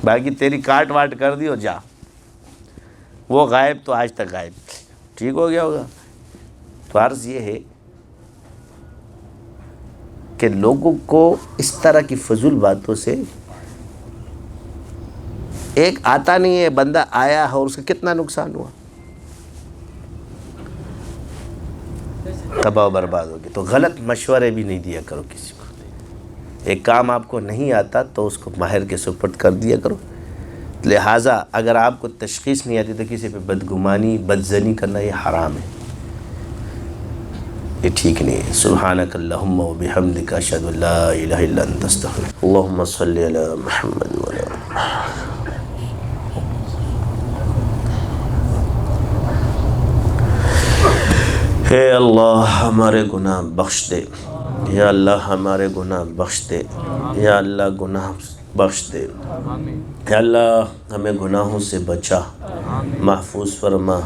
Speaker 2: باقی تیری کاٹ واٹ کر دی اور جا. وہ غائب تو آج تک غائب. ٹھیک ہو گیا ہوگا. تو عرض یہ ہے کہ لوگوں کو اس طرح کی فضول باتوں سے، ایک آتا نہیں ہے بندہ آیا ہے اور اس کا کتنا نقصان ہوا، تباہ و برباد ہو گیا. تو غلط مشورے بھی نہیں دیا کرو کسی کو. ایک کام آپ کو نہیں آتا تو اس کو ماہر کے سپرد کر دیا کرو. لہٰذا اگر آپ کو تشخیص نہیں آتی تو کسی پہ بدگمانی بدظنی کرنا یہ حرام ہے، یہ ٹھیک نہیں ہے. سبحانک اللہم و بحمدک اشہد ان لا الہ الا انت استغفرک. اللہم صلی علی محمد و علی آل محمد. اے اللہ ہمارے گناہ بخش دے، یا اللہ ہمارے گناہ بخش دے، یا اللہ گناہ بخش دے. یا اللہ ہمیں گناہوں سے بچا، محفوظ فرما.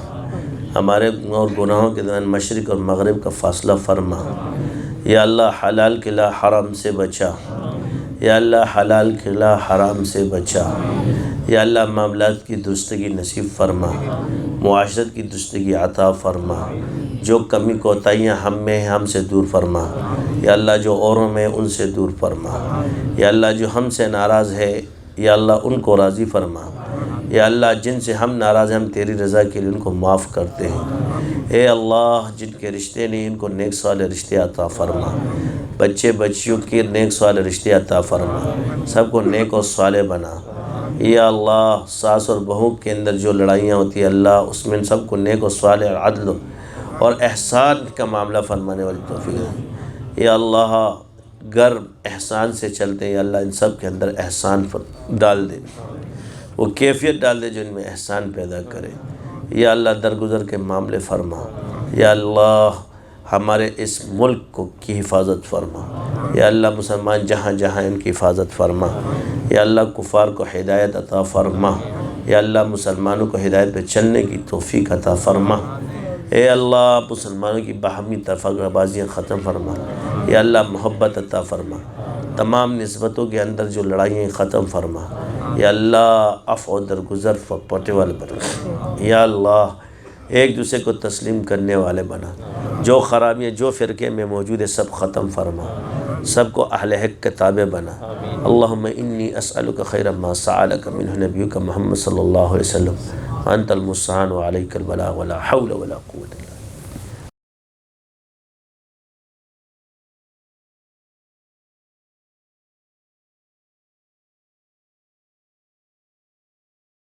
Speaker 2: ہمارے اور گناہوں کے درمیان مشرق اور مغرب کا فاصلہ فرما. یا اللہ حلال کھلا حرام سے بچا. یا اللہ حلال کھلا حرام سے بچا. یا اللہ معاملات کی درستگی نصیب فرما، معاشرت کی درستگی عطا فرما. جو کمی کوتاہیاں ہم میں ہیں ہم سے دور فرما. یا اللہ جو اوروں میں ان سے دور فرما. یا اللہ جو ہم سے ناراض ہے یا اللہ ان کو راضی فرما. یا اللہ جن سے ہم ناراض ہیں ہم تیری رضا کے لیے ان کو معاف کرتے ہیں. اے اللہ جن کے رشتے نہیں ان کو نیک صالح رشتے عطا فرما. بچے بچیوں کے نیک صالح رشتے عطا فرما، سب کو نیک اور صالح بنا. یا اللہ ساس اور بہو کے اندر جو لڑائیاں ہوتی ہیں اللہ اس میں ان سب کو نیک اور صالح عدل اور احسان کا معاملہ فرمانے والی توفیق دے. یا اللہ گھر احسان سے چلتے ہیں، یا اللہ ان سب کے اندر احسان ڈال دے، وہ کیفیت ڈال دے جو ان میں احسان پیدا کرے. یا اللہ درگزر کے معاملے فرما. یا اللہ ہمارے اس ملک کی حفاظت فرما. یا اللہ مسلمان جہاں جہاں ان کی حفاظت فرما. یا اللہ کفار کو ہدایت عطا فرما. یا اللہ مسلمانوں کو ہدایت پہ چلنے کی توفیق عطا فرما. اے اللہ مسلمانوں کی باہمی تفرقہ بازیاں ختم فرما. یا اللہ محبت عطا فرما. تمام نسبتوں کے اندر جو لڑائیاں ختم فرما. یا اللہ عفو و درگزر پانے والے بنا. یا اللہ ایک دوسرے کو تسلیم کرنے والے بنا. جو خرابیاں جو فرقے میں موجود ہے سب ختم فرما. سب کو اہل حق کے تابع بنا. اللہم انی اسألک خیر ما سألک منہ نبیک محمد صلی اللہ علیہ وسلم انت المستعان وعلیک البلاغ ولا حول ولا قوت